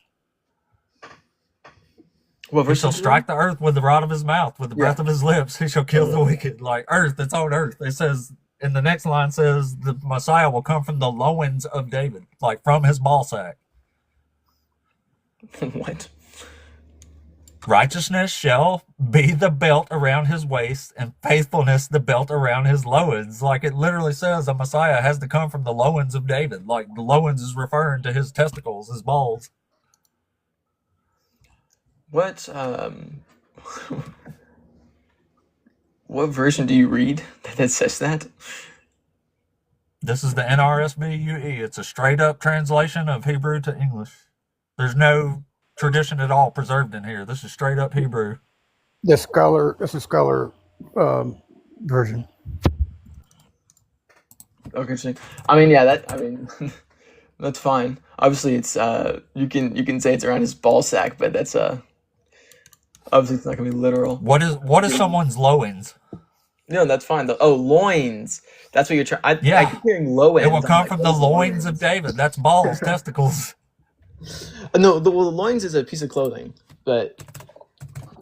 What He verse shall is it? strike the earth with the rod of his mouth, with the breath of his lips. He shall kill the wicked. Like earth, it's on earth. It says, and the next line says, the Messiah will come from the loins of David, like from his ball sack. What? Righteousness shall be the belt around his waist, and faithfulness the belt around his loins. Like it literally says, the Messiah has to come from the loins of David. Like the loins is referring to his testicles, his balls. What what version do you read that says that? This is the NRSV UE. It's a straight up translation of Hebrew to English. There's no tradition at all preserved in here. This is straight up Hebrew. That's a scholar version. Okay, interesting. I mean, yeah, that's fine. Obviously, it's you can say it's around his ball sack, but that's obviously it's not gonna be literal. What is someone's loins? No, that's fine. Loins. That's what you're trying. I Yeah. keep hearing loins. It will I'm come like, from the what's loins of David. That's balls, testicles. No, the loins is a piece of clothing, but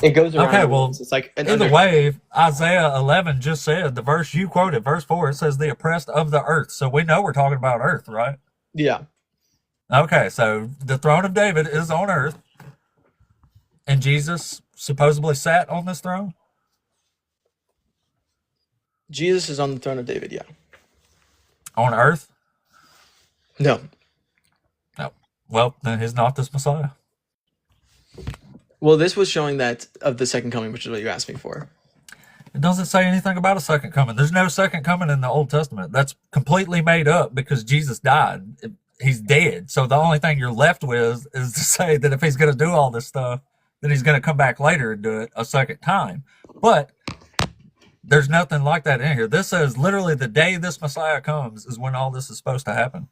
it goes around. Okay, the well, loins. It's like an Either under- way, Isaiah 11 just said, the verse you quoted, verse 4, it says the oppressed of the earth. So we know we're talking about earth, right? Yeah. Okay, so the throne of David is on earth, and Jesus supposedly sat on this throne? Jesus is on the throne of David. Yeah. On earth? No. No. Well, then he's not this Messiah. Well, this was showing that of the second coming, which is what you asked me for. It doesn't say anything about a second coming. There's no second coming in the Old Testament. That's completely made up because Jesus died. he's dead. So the only thing you're left with is to say that if he's going to do all this stuff, then he's going to come back later and do it a second time. But there's nothing like that in here. This says literally the day this Messiah comes is when all this is supposed to happen.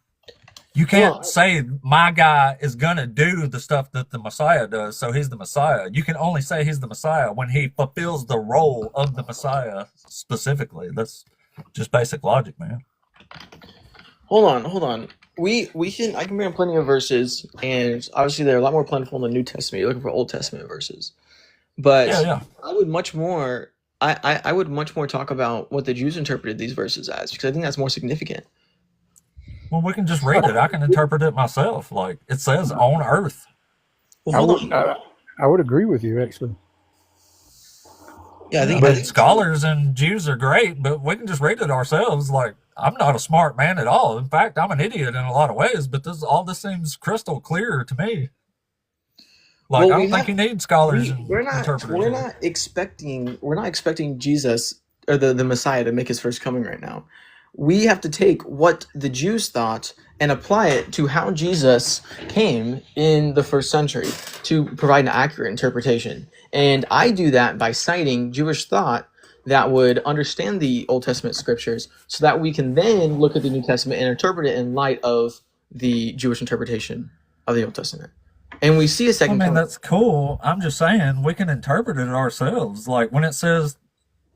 You can't say my guy is going to do the stuff that the Messiah does, so he's the Messiah. You can only say he's the Messiah when he fulfills the role of the Messiah specifically. That's just basic logic, man. Hold on. I can bring up plenty of verses, and obviously they're a lot more plentiful in the New Testament. You're looking for Old Testament verses, but Yeah. I would much more. I would much more talk about what the Jews interpreted these verses as, because I think that's more significant. Well, we can just read it. I can interpret it myself. Like it says on earth. Well, I hold would, on. I would agree with you, actually. Yeah, I think, But scholars and Jews are great, but we can just read it ourselves. Like I'm not a smart man at all. In fact, I'm an idiot in a lot of ways. But this seems crystal clear to me. Like Well, I don't think you need scholars and we're not interpreters. we're not expecting Jesus or the Messiah to make his first coming right now. We have to take what the Jews thought and apply it to how Jesus came in the first century to provide an accurate interpretation. And I do that by citing Jewish thought that would understand the Old Testament scriptures, so that we can then look at the New Testament and interpret it in light of the Jewish interpretation of the Old Testament. And we see a I second mean, coming. that's cool. I'm just saying we can interpret it ourselves. Like when it says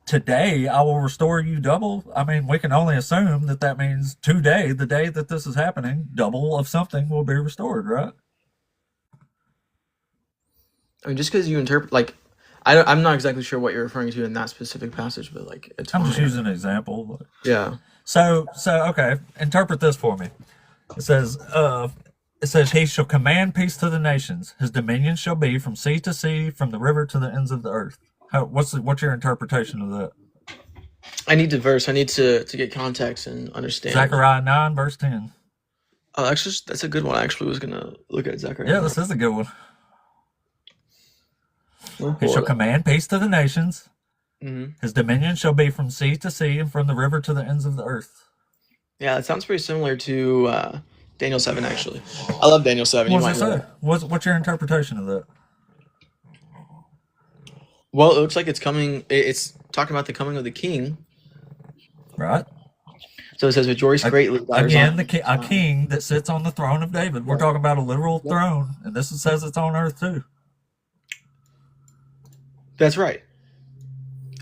today I will restore you double, I mean, we can only assume that that means today, the day that this is happening, double of something will be restored, right? I mean, just because you interpret, like, I'm not exactly sure what you're referring to in that specific passage, but like, it's I'm just fine. using an example. But Yeah. So okay, interpret this for me. It says he shall command peace to the nations. His dominion shall be from sea to sea, from the river to the ends of the earth. What's your interpretation of that? I need the verse. I need to get context and understand. Zechariah 9 verse 10. Oh, actually, that's a good one. I actually was gonna look at Zechariah. Yeah, this is a good one. We'll He pull shall it up. command peace to the nations. Mhm. His dominion shall be from sea to sea, and from the river to the ends of the earth. Yeah, it sounds pretty similar to Daniel 7. Actually, I love Daniel 7. You What might does it know. say? What's your interpretation of that? Well, it looks like it's coming. It's talking about the coming of the king. Right? So it says, "Rejoice greatly, daughters Again, Zion." a king that sits on the throne of David. We're talking about a literal throne, and this says it's on earth too. That's right.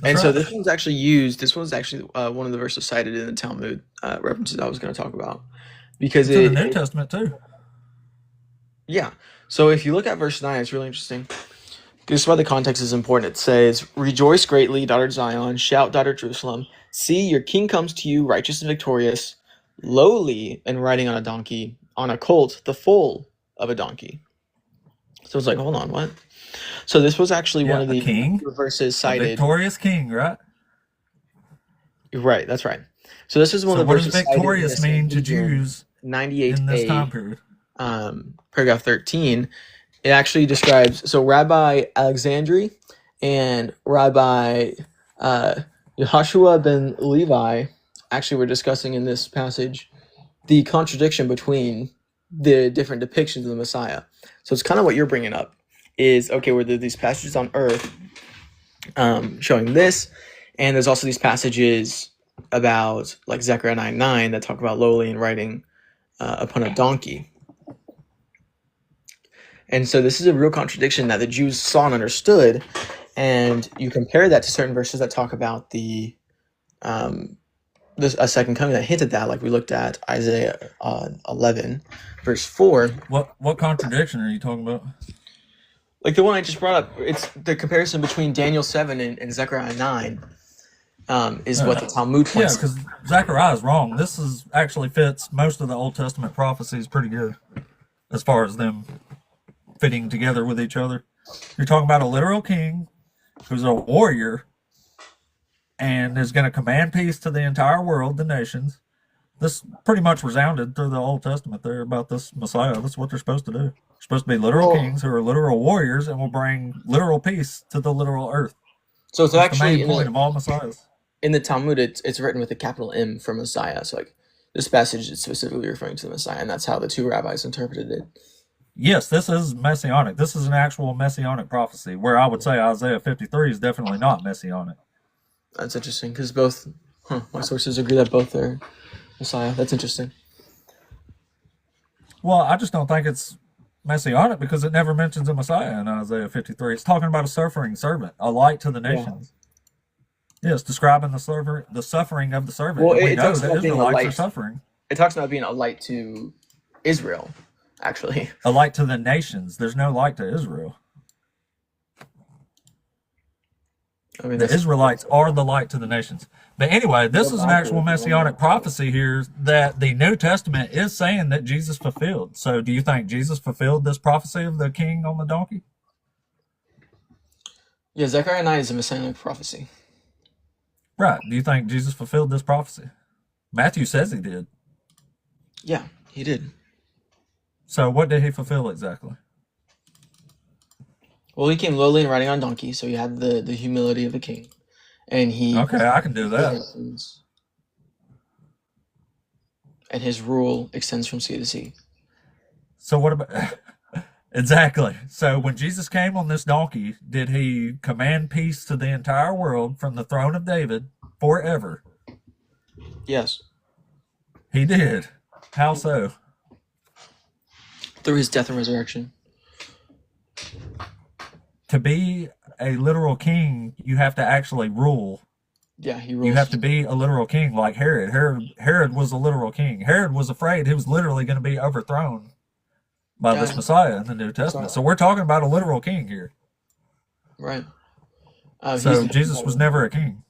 And so right. this one's actually used. This was actually one of the verses cited in the Talmud references I was going to talk about, because It's in the New Testament too. yeah. So if you look at verse 9, it's really interesting. This is why the context is important. It says, "Rejoice greatly, daughter Zion. Shout, daughter Jerusalem. See, your king comes to you, righteous and victorious, lowly and riding on a donkey, on a colt, the foal of a donkey." So it's like, hold on, what? So this was actually one of a the king, verses a cited. victorious king, right? Right, that's right. So this is one So of the what does verses cited in victorious this mean to Sanhedrin Jews 98a, in this time period? Paragraph 13. It actually describes, so Rabbi Alexandri and Rabbi Yehoshua ben Levi actually were discussing in this passage the contradiction between the different depictions of the Messiah. So it's kind of what you're bringing up is, okay, where there are these passages on earth showing this, and there's also these passages about, like Zechariah 9:9, that talk about lowly and riding upon a donkey. And so this is a real contradiction that the Jews saw and understood, and you compare that to certain verses that talk about a second coming that hint at that, like we looked at Isaiah 11, verse 4. What contradiction are you talking about? Like the one I just brought up, it's the comparison between Daniel 7 and Zechariah 9 is what the Talmud Yeah, points. because Zechariah is wrong. This actually fits most of the Old Testament prophecies pretty good as far as them fitting together with each other. You're talking about a literal king who's a warrior and is going to command peace to the entire world, the nations. This pretty much resounded through the Old Testament there about this Messiah. That's what they're supposed to do. They're supposed to be literal kings who are literal warriors and will bring literal peace to the literal earth. So it's That's actually the main point of all messiahs. in the Talmud, it's written with a capital M for Messiah. So like this passage is specifically referring to the Messiah, and that's how the two rabbis interpreted it. Yes, this is messianic. This is an actual messianic prophecy, where I would say Isaiah 53 is definitely not messianic. That's interesting because both my sources agree that both are Messiah. That's interesting. Well, I just don't think it's messianic because it never mentions a Messiah in Isaiah 53. It's talking about a suffering servant, a light to the Yeah. nations. Yeah, it's describing the suffering of the servant. Well, And we it know talks that about being a Israelites are light. suffering. It talks about being a light to Israel, actually. A light to the nations. There's no light to Israel. I mean, The that's Israelites are the light to the nations. But anyway, this is an actual messianic prophecy here that the New Testament is saying that Jesus fulfilled. So do you think Jesus fulfilled this prophecy of the king on the donkey? yeah. Zechariah 9 is a messianic prophecy. Right. Do you think Jesus fulfilled this prophecy? Matthew says he did. Yeah, he did. So what did he fulfill exactly? Well, he came lowly and riding on a donkey, so he had the humility of a king, and he Okay, I can do that. nations, and his rule extends from sea to sea. So what about exactly? So when Jesus came on this donkey, did he command peace to the entire world from the throne of David forever? Yes, He did. How so? through his death and resurrection. To be a literal king, you have to actually rule. Yeah, he You rules. have to be a literal king like Herod. Herod was a literal king. Herod was afraid he was literally going to be overthrown by Yeah, this Messiah in the New Testament. So we're talking about a literal king here. right. So Jesus was never a king.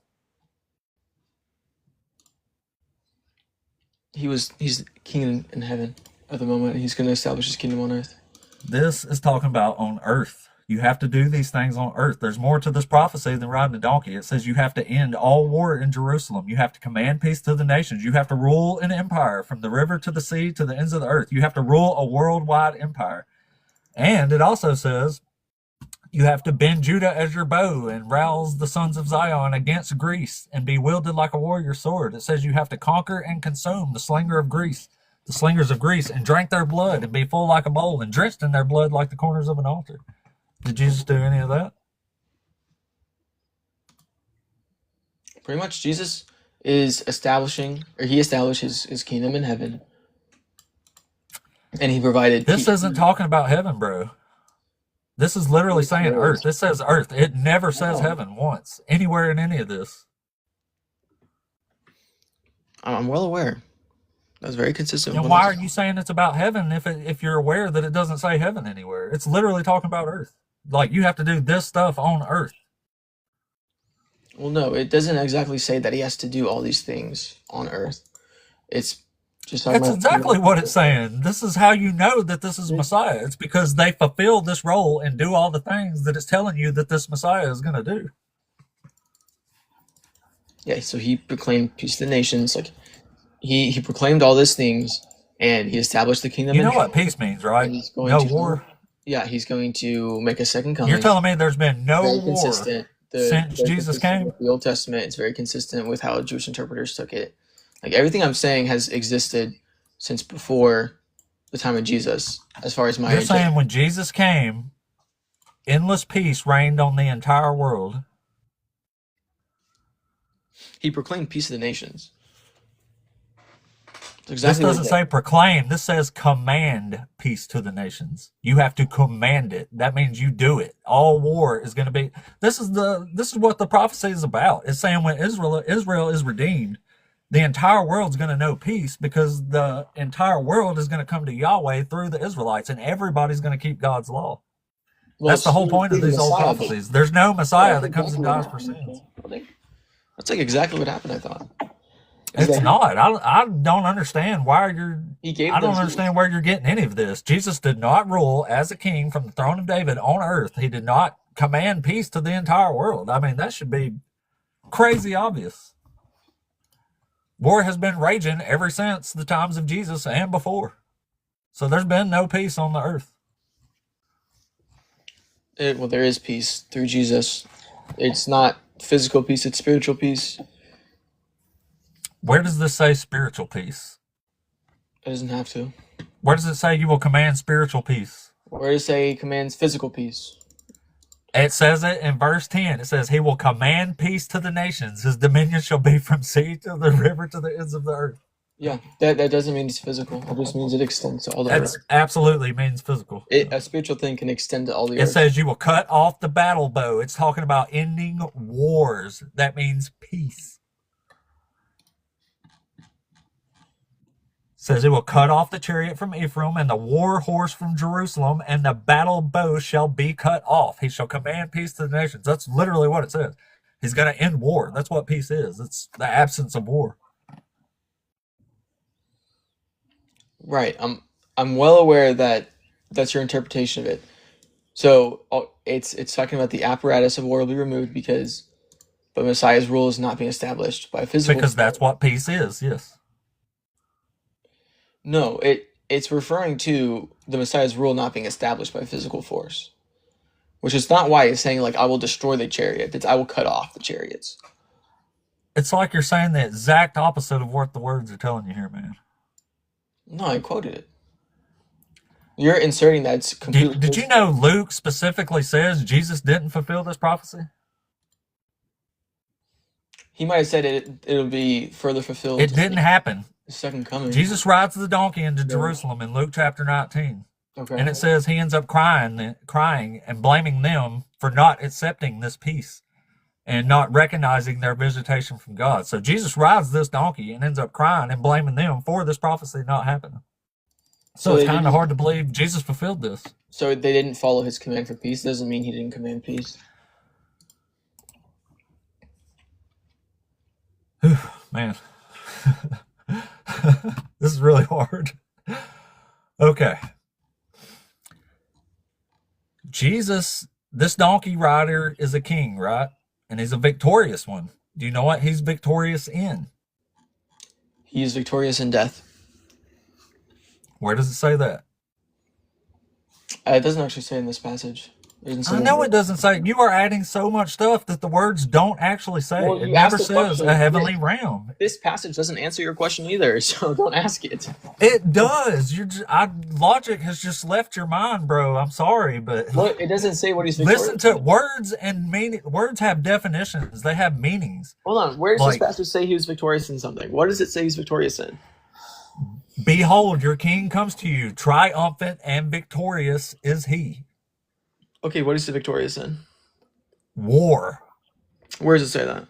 He's king in heaven at the moment. He's going to establish his kingdom on earth. This is talking about on earth. You have to do these things on earth. There's more to this prophecy than riding a donkey. It says you have to end all war in Jerusalem. You have to command peace to the nations. You have to rule an empire from the river to the sea to the ends of the earth. You have to rule a worldwide empire. And it also says you have to bend Judah as your bow and rouse the sons of Zion against Greece and be wielded like a warrior's sword. It says you have to conquer and consume the slingers of Greece, and drink their blood and be full like a bowl and drenched in their blood like the corners of an altar. Did Jesus do any of that? Pretty much, Jesus is establishing, or he established his kingdom in heaven, and he provided This peace. isn't talking about heaven, bro. This is literally saying earth. This says earth. It never says heaven once, anywhere in any of this. I'm well aware. That's very consistent. And with why what are I'm- you saying it's about heaven if you're aware that it doesn't say heaven anywhere? It's literally talking about earth. Like, you have to do this stuff on earth. Well, no, it doesn't exactly say that he has to do all these things on earth. It's just talking That's about exactly what it's saying. This is how you know that this is Messiah. It's because they fulfill this role and do all the things that it's telling you that this Messiah is going to do. Yeah, so he proclaimed peace to the nations. Like he proclaimed all these things, and he established the kingdom. You in know what heaven. peace means, right? And he's going No to- war. Yeah, he's going to make a second coming. You're telling me there's been no very war consistent. since very Jesus consistent came? with the Old Testament. It's very consistent with how Jewish interpreters took it. Like everything I'm saying has existed since before the time of Jesus, as far as my You're saying when Jesus came, endless peace reigned on the entire world. he proclaimed peace to the nations. That's This exactly what doesn't he say proclaim. This says command peace to the nations. You have to command it. That means you do it. All war is going to be. This is what the prophecy is about. It's saying when Israel is redeemed, the entire world's going to know peace because the entire world is going to come to Yahweh through the Israelites, and everybody's going to keep God's law. Well, That's the whole point of these old Messiah. prophecies. There's no Messiah Yeah, that comes and exactly dies what for happened. sins. That's like exactly what happened, I thought. It's not. I don't understand why you're. He gave I don't them- understand where you're getting any of this. Jesus did not rule as a king from the throne of David on earth. He did not command peace to the entire world. I mean, that should be crazy obvious. War has been raging ever since the times of Jesus and before. So there's been no peace on the earth. Well, there is peace through Jesus. It's not physical peace, it's spiritual peace. Where does this say spiritual peace? It doesn't have to. Where does it say you will command spiritual peace? Where does it say he commands physical peace? It says it in verse 10. It says, he will command peace to the nations. His dominion shall be from sea to the river to the ends of the earth. Yeah, that doesn't mean it's physical. It just means it extends to all the That earth. absolutely means physical. A spiritual thing can extend to all the It earth. says you will cut off the battle bow. It's talking about ending wars. That means peace. It says it will cut off the chariot from Ephraim and the war horse from Jerusalem, and the battle bow shall be cut off. He shall command peace to the nations. That's literally what it says. He's going to end war. That's what peace is. It's the absence of war. Right. I'm well aware that that's your interpretation of it. So it's talking about the apparatus of war will be removed because the Messiah's rule is not being established by physical. Because that's what peace is, yes. No, it's referring to the Messiah's rule not being established by physical force, which is not why it's saying like I will destroy the chariot. It's I will cut off the chariots. It's like you're saying the exact opposite of what the words are telling you here, man. No, I quoted it. You're inserting that it's completely. Did you know Luke specifically says Jesus didn't fulfill this prophecy? He might have said it'll be further fulfilled. It didn't happen. The second coming. Jesus rides the donkey into Jerusalem in Luke chapter 19. Okay. And it says he ends up crying and blaming them for not accepting this peace and not recognizing their visitation from God. So Jesus rides this donkey and ends up crying and blaming them for this prophecy not happening. So it's kind of hard to believe Jesus fulfilled this. So they didn't follow his command for peace. Doesn't mean he didn't command peace. Man. This is really hard. Okay. Jesus, this donkey rider is a king, right? And he's a victorious one. Do you know what he's victorious in? He is victorious in death. Where does it say that? It doesn't actually say in this passage. I know it doesn't say. You are adding so much stuff that the words don't actually say. Well, it you never asked the says question. a heavenly realm. This passage doesn't answer your question either, so don't ask it. It does. Logic has just left your mind, bro. I'm sorry, but Look, it doesn't say what he's victorious. listen to words and meaning. Words have definitions. They have meanings. Hold on. Where does Like- this passage say he was victorious in something? What does it say he's victorious in? Behold, your king comes to you. Triumphant and victorious is he. Okay, what is he victorious in? War. Where does it say that?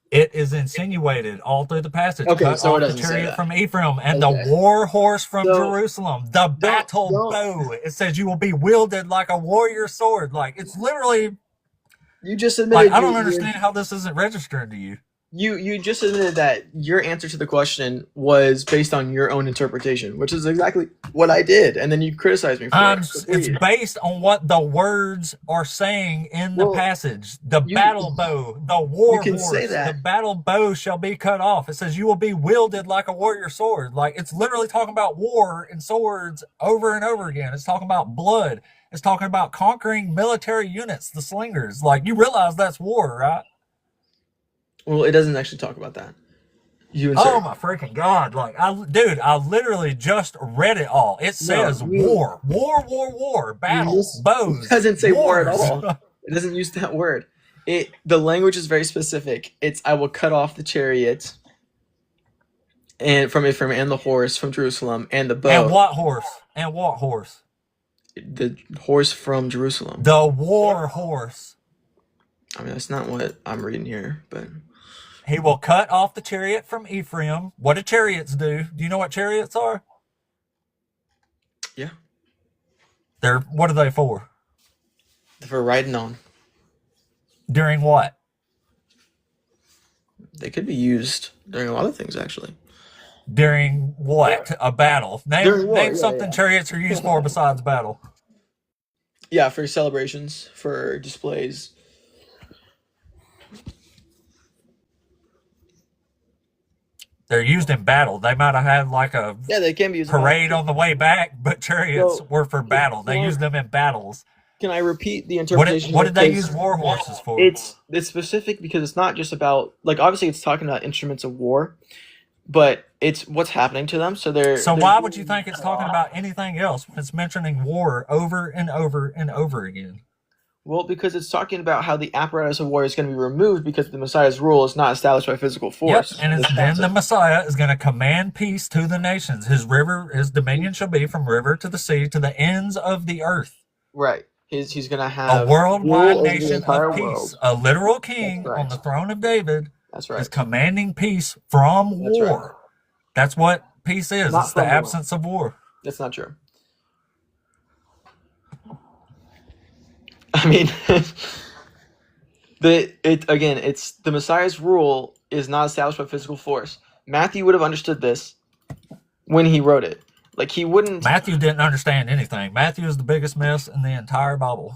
It is insinuated all through the passage. Okay, Cut so it off the doesn't say chariot that. from Ephraim and Okay. the war horse from So- Jerusalem, the battle don't- bow. It says you will be wielded like a warrior sword. Like it's literally You just admitted. like I don't understand how this isn't registering to you. You just admitted that your answer to the question was based on your own interpretation, which is exactly what I did, and then you criticized me for it. It's Agreed. based on what the words are saying in the Well, passage. The you- battle bow, the war you can horse, say that. the battle bow shall be cut off. It says you will be wielded like a warrior sword. Like it's literally talking about war and swords over and over again. It's talking about blood. It's talking about conquering military units, the slingers. Like you realize that's war, right? Well, it doesn't actually talk about that. You Oh insert. my freaking god! Like I literally just read it all. It says war, battle, just- bows. It doesn't say war at wars. all. It doesn't use that word. The language is very specific. It's I will cut off the chariot and from Ephraim and the horse from Jerusalem and the bow. And what horse? And what horse? The horse from Jerusalem. The war horse. I mean, that's not what I'm reading here, but He will cut off the chariot from Ephraim. What do chariots do? Do you know what chariots are? yeah, What are they for? for riding on. During what? They could be used during a lot of things, actually. During what? A battle. During war, Name yeah, something yeah. chariots are used for besides battle. Yeah, for celebrations, for displays. They're used in battle. They might have had like a Yeah, they can be used. parade on the way back, but chariots So- were for battle. They well- used them in battles. Can I repeat the What interpretation? did they Because use war horses for? It's specific because it's not just about, like, obviously it's talking about instruments of war, but it's what's happening to them. So they're So they're why would you being think it's cut talking off. about anything else when it's mentioning war over and over and over again? Well, because it's talking about how the apparatus of war is going to be removed because the Messiah's rule is not established by physical Yep, force. and This then the concept. Messiah is going to command peace to the nations. His dominion shall be from river to the sea to the ends of the earth. Right. He's going to A have worldwide rule over the nation entire of peace. world. A literal That's king on right. the throne of David That's is right. commanding peace from That's right. war. That's what peace is. Not It's the from war. absence of war. That's not true. I mean, it's the Messiah's rule is not established by physical force. Matthew would have understood this when he wrote it. Like he wouldn't. Matthew didn't understand anything. Matthew is the biggest mess in the entire Bible.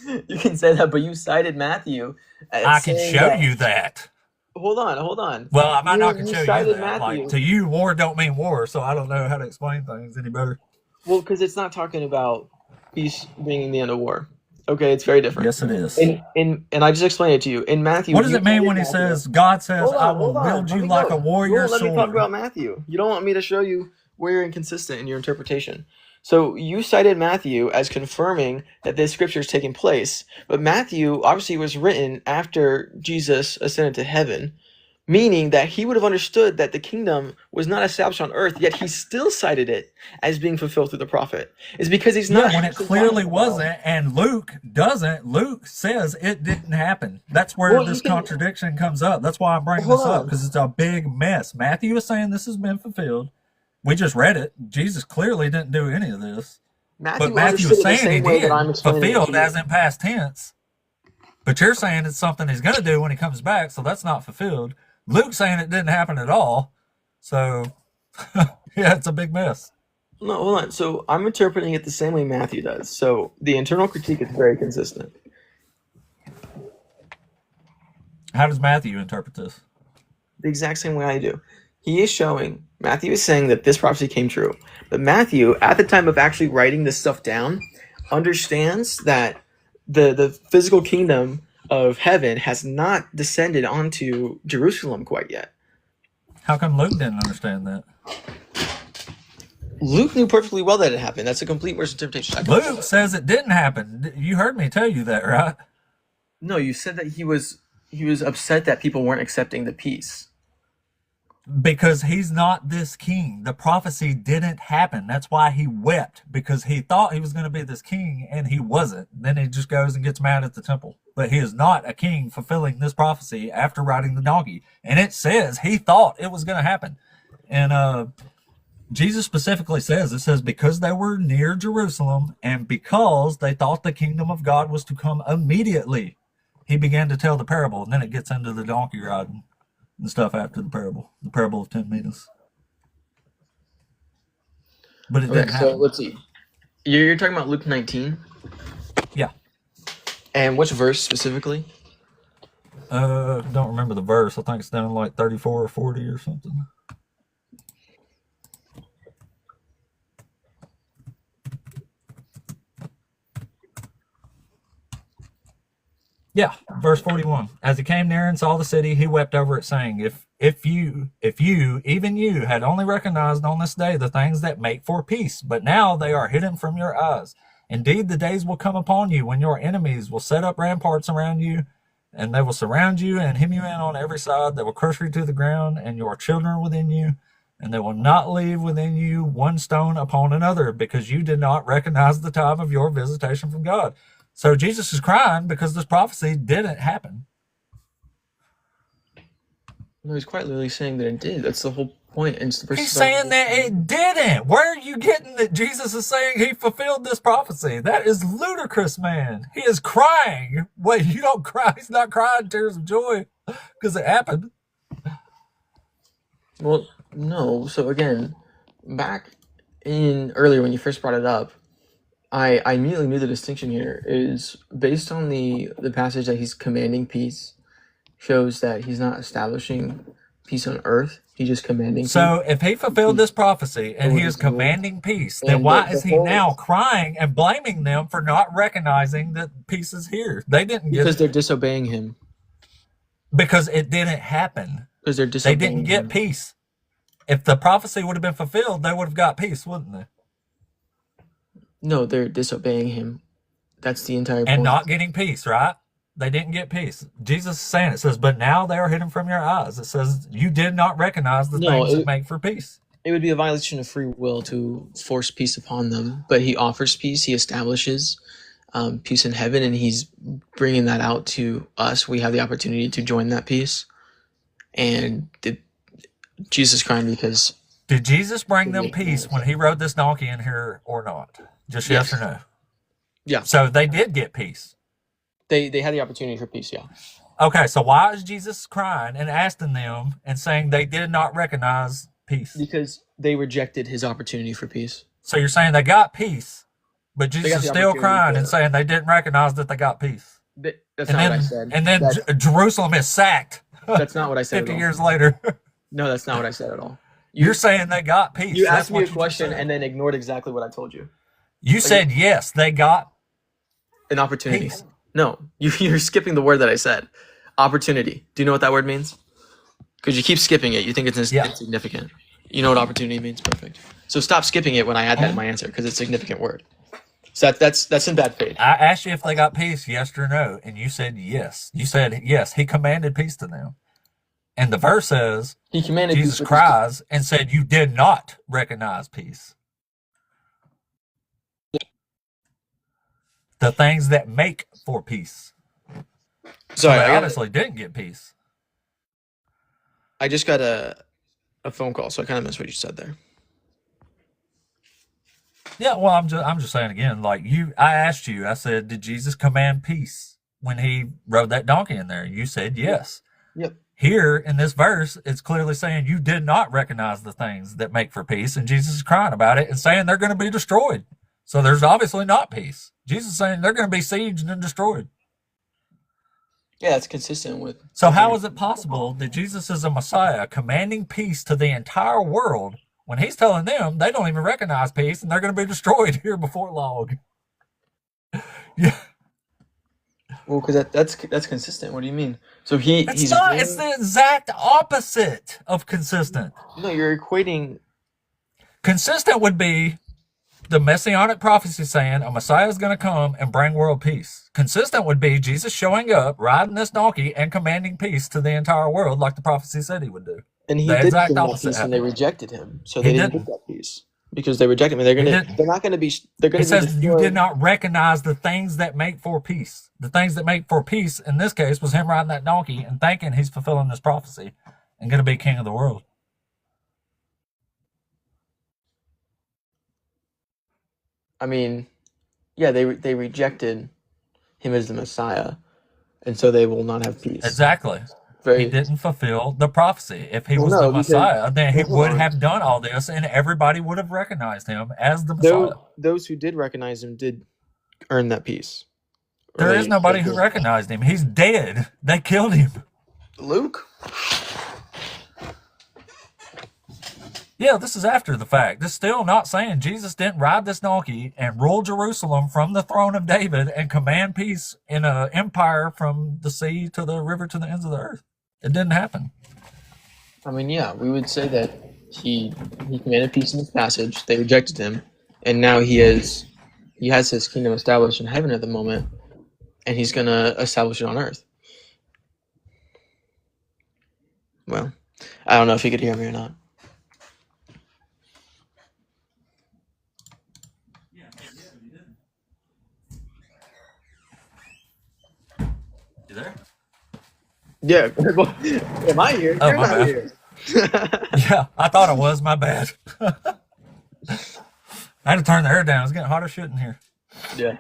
You can say that, but you cited Matthew as I can saying show that. you that. Hold on. Well, I might not can You show you cited that. Like, Matthew. to you, war don't mean war, so I don't know how to explain things any better. Well, because it's not talking about peace bringing the end of war. Okay, it's very different. Yes, it is. And I just explained it to you. In Matthew, What does you it mean cited when he Matthew. says, God says, Hold I on, will hold on. wield Let you me like go. a You warrior won't let me talk sword? about Matthew. You don't want me to show you where you're inconsistent in your interpretation. So you cited Matthew as confirming that this scripture is taking place, but Matthew obviously was written after Jesus ascended to heaven, meaning that he would have understood that the kingdom was not established on earth, yet he still cited it as being fulfilled through the prophet. It's because he's not Yeah, when it actually clearly talking about- wasn't, and Luke doesn't. Luke says it didn't happen. That's where Well, you this can- contradiction comes up. That's why I'm bringing Hold this up, on. because it's a big mess. Matthew is saying this has been fulfilled. We just read it. Jesus clearly didn't do any of this. But Matthew understood is it the saying he same way did, that I'm explaining it to fulfilled you. as in past tense. But you're saying it's something he's going to do when he comes back, so that's not fulfilled. Luke's saying it didn't happen at all. So, yeah, it's a big mess. No, hold on. So I'm interpreting it the same way Matthew does. So the internal critique is very consistent. How does Matthew interpret this? The exact same way I do. Matthew is saying that this prophecy came true. But Matthew, at the time of actually writing this stuff down, understands that the physical kingdom of heaven has not descended onto Jerusalem quite yet. How come Luke didn't understand that? Luke knew perfectly well that it happened. That's a complete misinterpretation. Luke says it didn't happen. You heard me tell you that, right? No, you said that he was upset that people weren't accepting the peace. Because he's not this king. The prophecy didn't happen. That's why he wept, because he thought he was going to be this king and he wasn't. Then he just goes and gets mad at the temple. But he is not a king fulfilling this prophecy after riding the donkey. And it says he thought it was going to happen. And Jesus specifically says, it says, because they were near Jerusalem and because they thought the kingdom of God was to come immediately, he began to tell the parable. And then it gets into the donkey riding and stuff after the parable of 10 minas. But it Okay, didn't so happen. let's see. You're talking about Luke 19? Yeah. And which verse specifically? Don't remember the verse. I think it's down like 34 or 40 or something. Yeah, verse 41. As he came near and saw the city, he wept over it, saying, If you, even you, had only recognized on this day the things that make for peace, but now they are hidden from your eyes. Indeed, the days will come upon you when your enemies will set up ramparts around you, and they will surround you and hem you in on every side. They will crush you to the ground, and your children within you, and they will not leave within you one stone upon another, because you did not recognize the time of your visitation from God. So Jesus is crying because this prophecy didn't happen. No, he's quite literally saying that it did. That's the whole point. And He's saying that it didn't. Where are you getting that Jesus is saying he fulfilled this prophecy? That is ludicrous, man. He is crying. Wait, you don't cry. He's not crying tears of joy because it happened. Well, no. So again, back in earlier when you first brought it up, I immediately knew the distinction here is based on the passage that he's commanding peace, shows that he's not establishing peace on earth. He's just commanding So if he fulfilled this prophecy and he is commanding peace, then why is he now crying and blaming them for not recognizing that peace is here? They didn't get because it they're disobeying him. because it didn't happen. because they're They didn't disobeying get him. peace. If the prophecy would have been fulfilled, they would have got peace, wouldn't they? No, they're disobeying him. That's the entire And point. not getting peace, right? They didn't get peace. Jesus is saying, it says, but now they are hidden from your eyes. It says, you did not recognize the No, things that make for peace. it would be a violation of free will to force peace upon them. But he offers peace. He establishes peace in heaven, and he's bringing that out to us. We have the opportunity to join that peace. And Jesus crying because Did Jesus bring them peace when he rode this donkey in here or not? Just yes, Yes. or no? Yeah. So they did get peace. they had the opportunity for peace, yeah. Okay, so why is Jesus crying and asking them and saying they did not recognize peace? Because they rejected his opportunity for peace. So you're saying they got peace, but got Jesus is the still opportunity crying for and it. saying they didn't recognize that they got peace. That's And not then, what I said. and then Jerusalem is sacked That's not what I said 50 at all. years later. No, that's not what I said at all. You're saying they got peace. You That's asked me what a you just question said. and then ignored exactly what I told you. You said yes, they got An opportunity. peace. No, you're skipping the word that I said. Opportunity. Do you know what that word means? Because you keep skipping it. You think it's Yeah. insignificant. You know what opportunity means? Perfect. So stop skipping it when I add that in my answer because it's a significant word. So that's in bad faith. I asked you if they got peace, yes or no, and you said yes. You said yes, he commanded peace to them. And the verse says, He commanded Jesus peace with cries and said, you did not recognize peace. The things that make for peace. So Sorry, they obviously didn't get peace. I just got a phone call, so I kind of missed what you said there. Yeah, well, I'm just saying again, like I asked you, I said, did Jesus command peace when he rode that donkey in there? You said yes. Yep. Here in this verse, it's clearly saying you did not recognize the things that make for peace, and Jesus is crying about it and saying they're going to be destroyed. So there's obviously not peace. Jesus is saying they're going to be sieged and destroyed. Yeah, it's consistent with. So how is it possible that Jesus is a Messiah commanding peace to the entire world when he's telling them they don't even recognize peace and they're going to be destroyed here before long? Yeah. Well, because that's consistent. What do you mean? So It's not. It's the exact opposite of consistent. No, you're equating. Consistent would be the messianic prophecy saying a Messiah is going to come and bring world peace. Consistent would be Jesus showing up, riding this donkey, and commanding peace to the entire world like the prophecy said he would do. And he The did exact give them that opposite peace, and they happened. rejected him. So He they didn't didn't. get that peace because they rejected him. They're didn't. They're not gonna be. They're gonna It be says you destroyed. did not recognize the things that make for peace. The things that make for peace in this case was him riding that donkey and thinking he's fulfilling this prophecy and going to be king of the world. I mean, yeah, they rejected him as the Messiah, and so they will not have peace. Exactly. Very. He didn't fulfill the prophecy. If he Well, was no, the because- Messiah, then he hold would on. have done all this and everybody would have recognized him as the Messiah. Those who did recognize him did earn that peace. Or There they- is nobody they who did. recognized him. He's dead. They killed him. Luke. Yeah, this is after the fact. This is still not saying Jesus didn't ride this donkey and rule Jerusalem from the throne of David and command peace in an empire from the sea to the river to the ends of the earth. It didn't happen. I mean, yeah, we would say that he commanded peace in this passage. They rejected him, and now he has his kingdom established in heaven at the moment, and he's gonna establish it on earth. Well, I don't know if you could hear me or not. You there? Yeah. Am I here? Oh, You're my not bad. here. Yeah, I thought it was. My bad. I had to turn the air down. It's getting hot as shit in here. Yeah.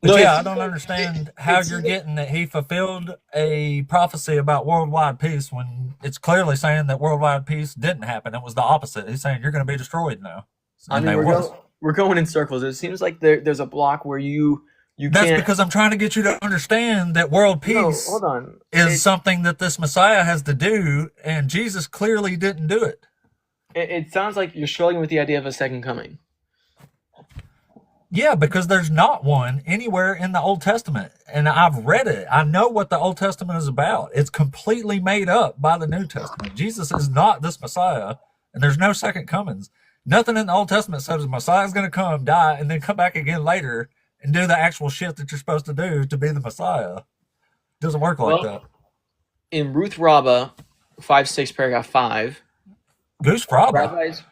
But No, yeah, it's- I don't understand how it's- you're getting that he fulfilled a prophecy about worldwide peace when it's clearly saying that worldwide peace didn't happen. It was the opposite. He's saying you're going to be destroyed now. I And mean, they was. we're going in circles. It seems like there's a block where you That's can't. because I'm trying to get you to understand that world No, peace hold on. is something that this Messiah has to do, and Jesus clearly didn't do it. It sounds like you're struggling with the idea of a second coming. Yeah, because there's not one anywhere in the Old Testament. And I've read it. I know what the Old Testament is about. It's completely made up by the New Testament. Jesus is not this Messiah, and there's no second comings. Nothing in the Old Testament says the Messiah is going to come, die, and then come back again later and do the actual shit that you're supposed to do to be the Messiah. It doesn't work like that. Well, in Ruth Rabbah 5:6, paragraph 5, Goose Fraba. rabbis.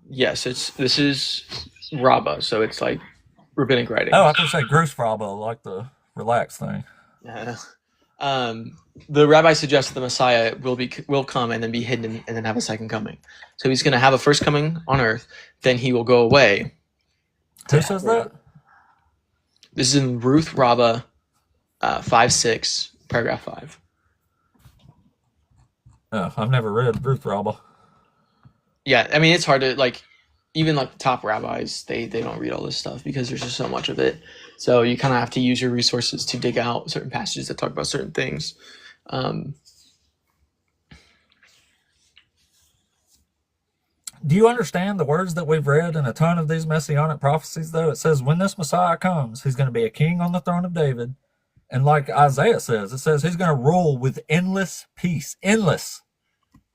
Yes, this is Rabbah, so it's like rabbinic writing. Oh, I could say Goose Fraba, like the relaxed thing. Yeah. The rabbi suggests the Messiah will come and then be hidden and then have a second coming. So he's going to have a first coming on earth, then he will go away. Who says that? This is in Ruth Rabbah 5:6, paragraph 5. Oh, I've never read Ruth Fraba. Yeah, I mean, it's hard to, like, even like the top rabbis, they don't read all this stuff because there's just so much of it. So you kind of have to use your resources to dig out certain passages that talk about certain things. Do you understand the words that we've read in a ton of these messianic prophecies, though? It says, when this Messiah comes, he's going to be a king on the throne of David. And like Isaiah says, it says he's going to rule with endless peace. Endless.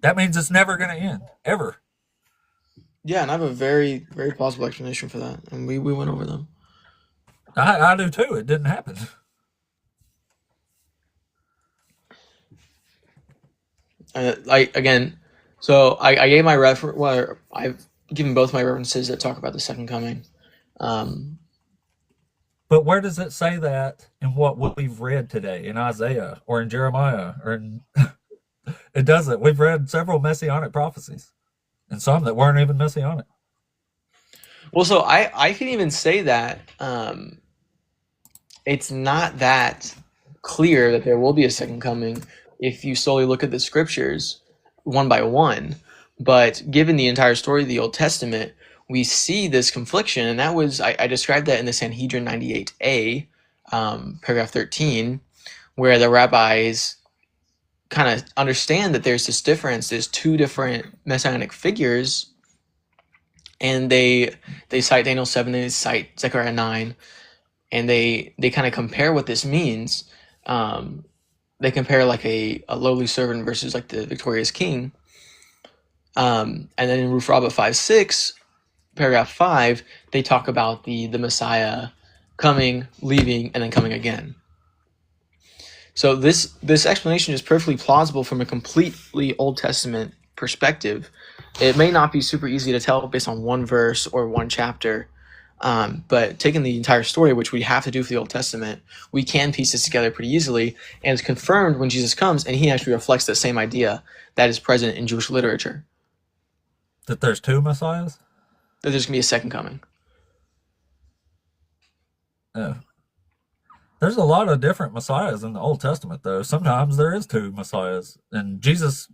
That means it's never going to end, ever. Yeah, and I have a very, very plausible explanation for that. And we went over them. I do too. It didn't happen. So I gave my I've given both my references that talk about the second coming. But where does it say that in what we've read today in Isaiah or in Jeremiah or in it doesn't. We've read several messianic prophecies and some that weren't even messianic. Well, so I can even say that it's not that clear that there will be a second coming if you solely look at the scriptures one by one. But given the entire story of the Old Testament, we see this confliction, and that was I described that in the Sanhedrin 98a, paragraph 13, where the rabbis kind of understand that there's this difference. There's two different messianic figures, and they cite Daniel 7, they cite Zechariah 9, and they kind of compare what this means. They compare like a lowly servant versus like the victorious king. And then in Ruth Rabbah 5:6, paragraph 5, they talk about the Messiah coming, leaving, and then coming again. So this explanation is perfectly plausible from a completely Old Testament perspective. It may not be super easy to tell based on one verse or one chapter, but taking the entire story, which we have to do for the Old Testament, we can piece this together pretty easily, and it's confirmed when Jesus comes, and he actually reflects the same idea that is present in Jewish literature. That there's two messiahs? That there's going to be a second coming. Yeah. There's a lot of different messiahs in the Old Testament, though. Sometimes there is two messiahs. And Jesus,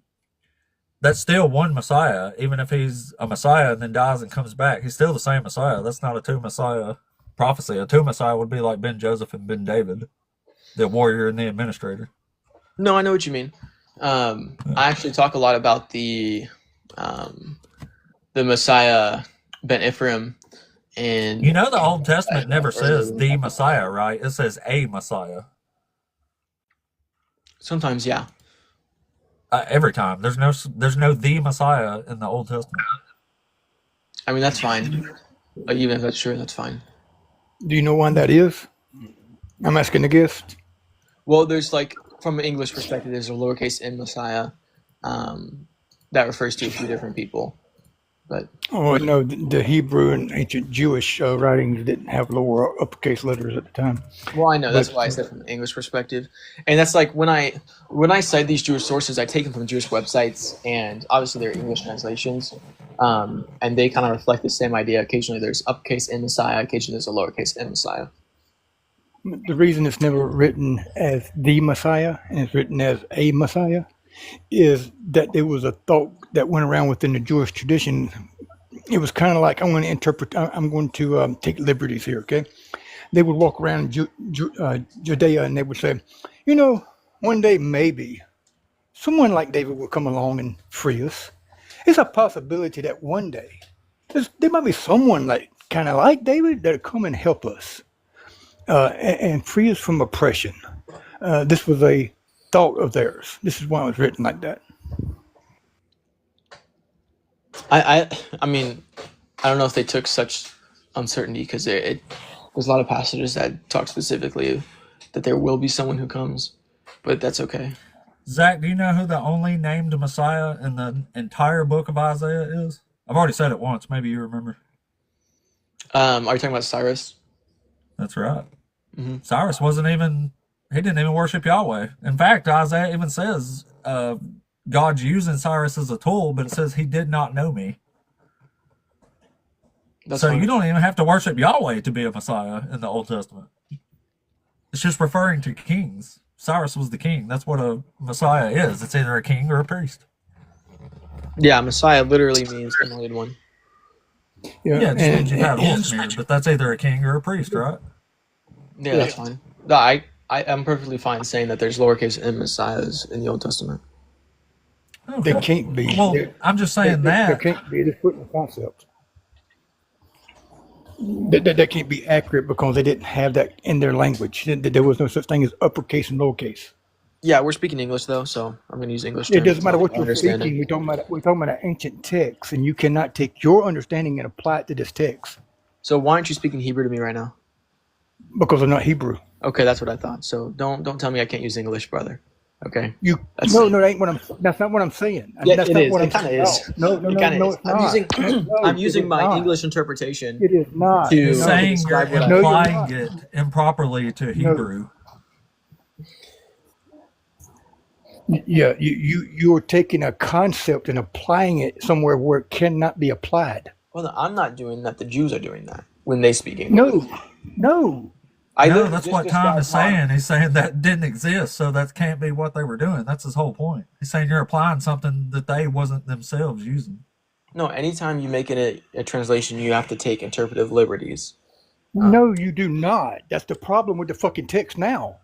that's still one messiah. Even if he's a messiah and then dies and comes back, he's still the same messiah. That's not a two messiah prophecy. A two messiah would be like Ben Joseph and Ben David, the warrior and the administrator. No, I know what you mean. I actually talk a lot about the Messiah Ben Ephraim. And you know, the Old Testament never says the Messiah, right? It says a Messiah. Sometimes, yeah. Every time. There's no the Messiah in the Old Testament. I mean, that's fine. Even if that's true, that's fine. Do you know when that is? I'm asking the guest. Well, there's like, from an English perspective, there's a lowercase n Messiah that refers to a few different people. But Oh, no, the Hebrew and ancient Jewish writings didn't have lower or uppercase letters at the time. well, I know that's why I said from an English perspective, and that's like when I cite these Jewish sources, I take them from Jewish websites, and obviously they're English translations, and they kind of reflect the same idea. Occasionally, there's uppercase n Messiah. Occasionally, there's a lowercase n Messiah. The reason it's never written as the Messiah and it's written as a Messiah is that there was a thought that went around within the Jewish tradition. It was kind of like, I'm going to take liberties here, okay? They would walk around Judea and they would say, one day maybe someone like David will come along and free us. It's a possibility that one day there might be someone like kind of like David, that come and help us and free us from oppression. This was a thought of theirs. This is why it was written like that. I mean, I don't know if they took such uncertainty because there's a lot of passages that talk specifically that there will be someone who comes, but that's okay. Zach, do you know who the only named Messiah in the entire book of Isaiah is? I've already said it once. Maybe you remember. Are you talking about Cyrus? That's right. Mm-hmm. Cyrus he didn't even worship Yahweh. In fact, Isaiah even says God's using Cyrus as a tool, but it says he did not know me. That's So fine. you don't even have to worship Yahweh to be a Messiah in the Old Testament. It's just referring to kings. Cyrus was the king. That's what a Messiah is. It's either a king or a priest. Yeah, Messiah literally means anointed one. Yeah, it just means you've had oil smeared, but that's either a king or a priest, right? Yeah, that's fine. No, I'm perfectly fine saying that there's lowercase m messiahs in the Old Testament. Okay. There can't be. Well, I'm just saying There that. can't be. This putting the concept. That can't be accurate because they didn't have that in their language. There was no such thing as uppercase and lowercase. Yeah, we're speaking English though, so I'm going to use English. It terms doesn't matter to what you're understand speaking. it. We're talking about an ancient text, and you cannot take your understanding and apply it to this text So why aren't you speaking Hebrew to me right now? because they're not Hebrew. Okay, that's what I thought. So don't tell me I can't use English, brother. Okay. No, that ain't what I'm. That's not what I'm saying. Yeah, That's it not is. what It I'm kind of saying. is. No, It kind of is. it's not. I'm It using is my not. English interpretation It is not. to He's saying you're describe what I No, you're implying not. it improperly to Hebrew. Yeah, you're taking a concept and applying it somewhere where it cannot be applied. Well, no, I'm not doing that. The Jews are doing that when they speak English. No. I No, literally that's just what Tom is described saying. He's saying that didn't exist, so that can't be what they were doing. That's his whole point. He's saying you're applying something that they wasn't themselves using. No, anytime you make it a translation, you have to take interpretive liberties. No, you do not. That's the problem with the fucking text now.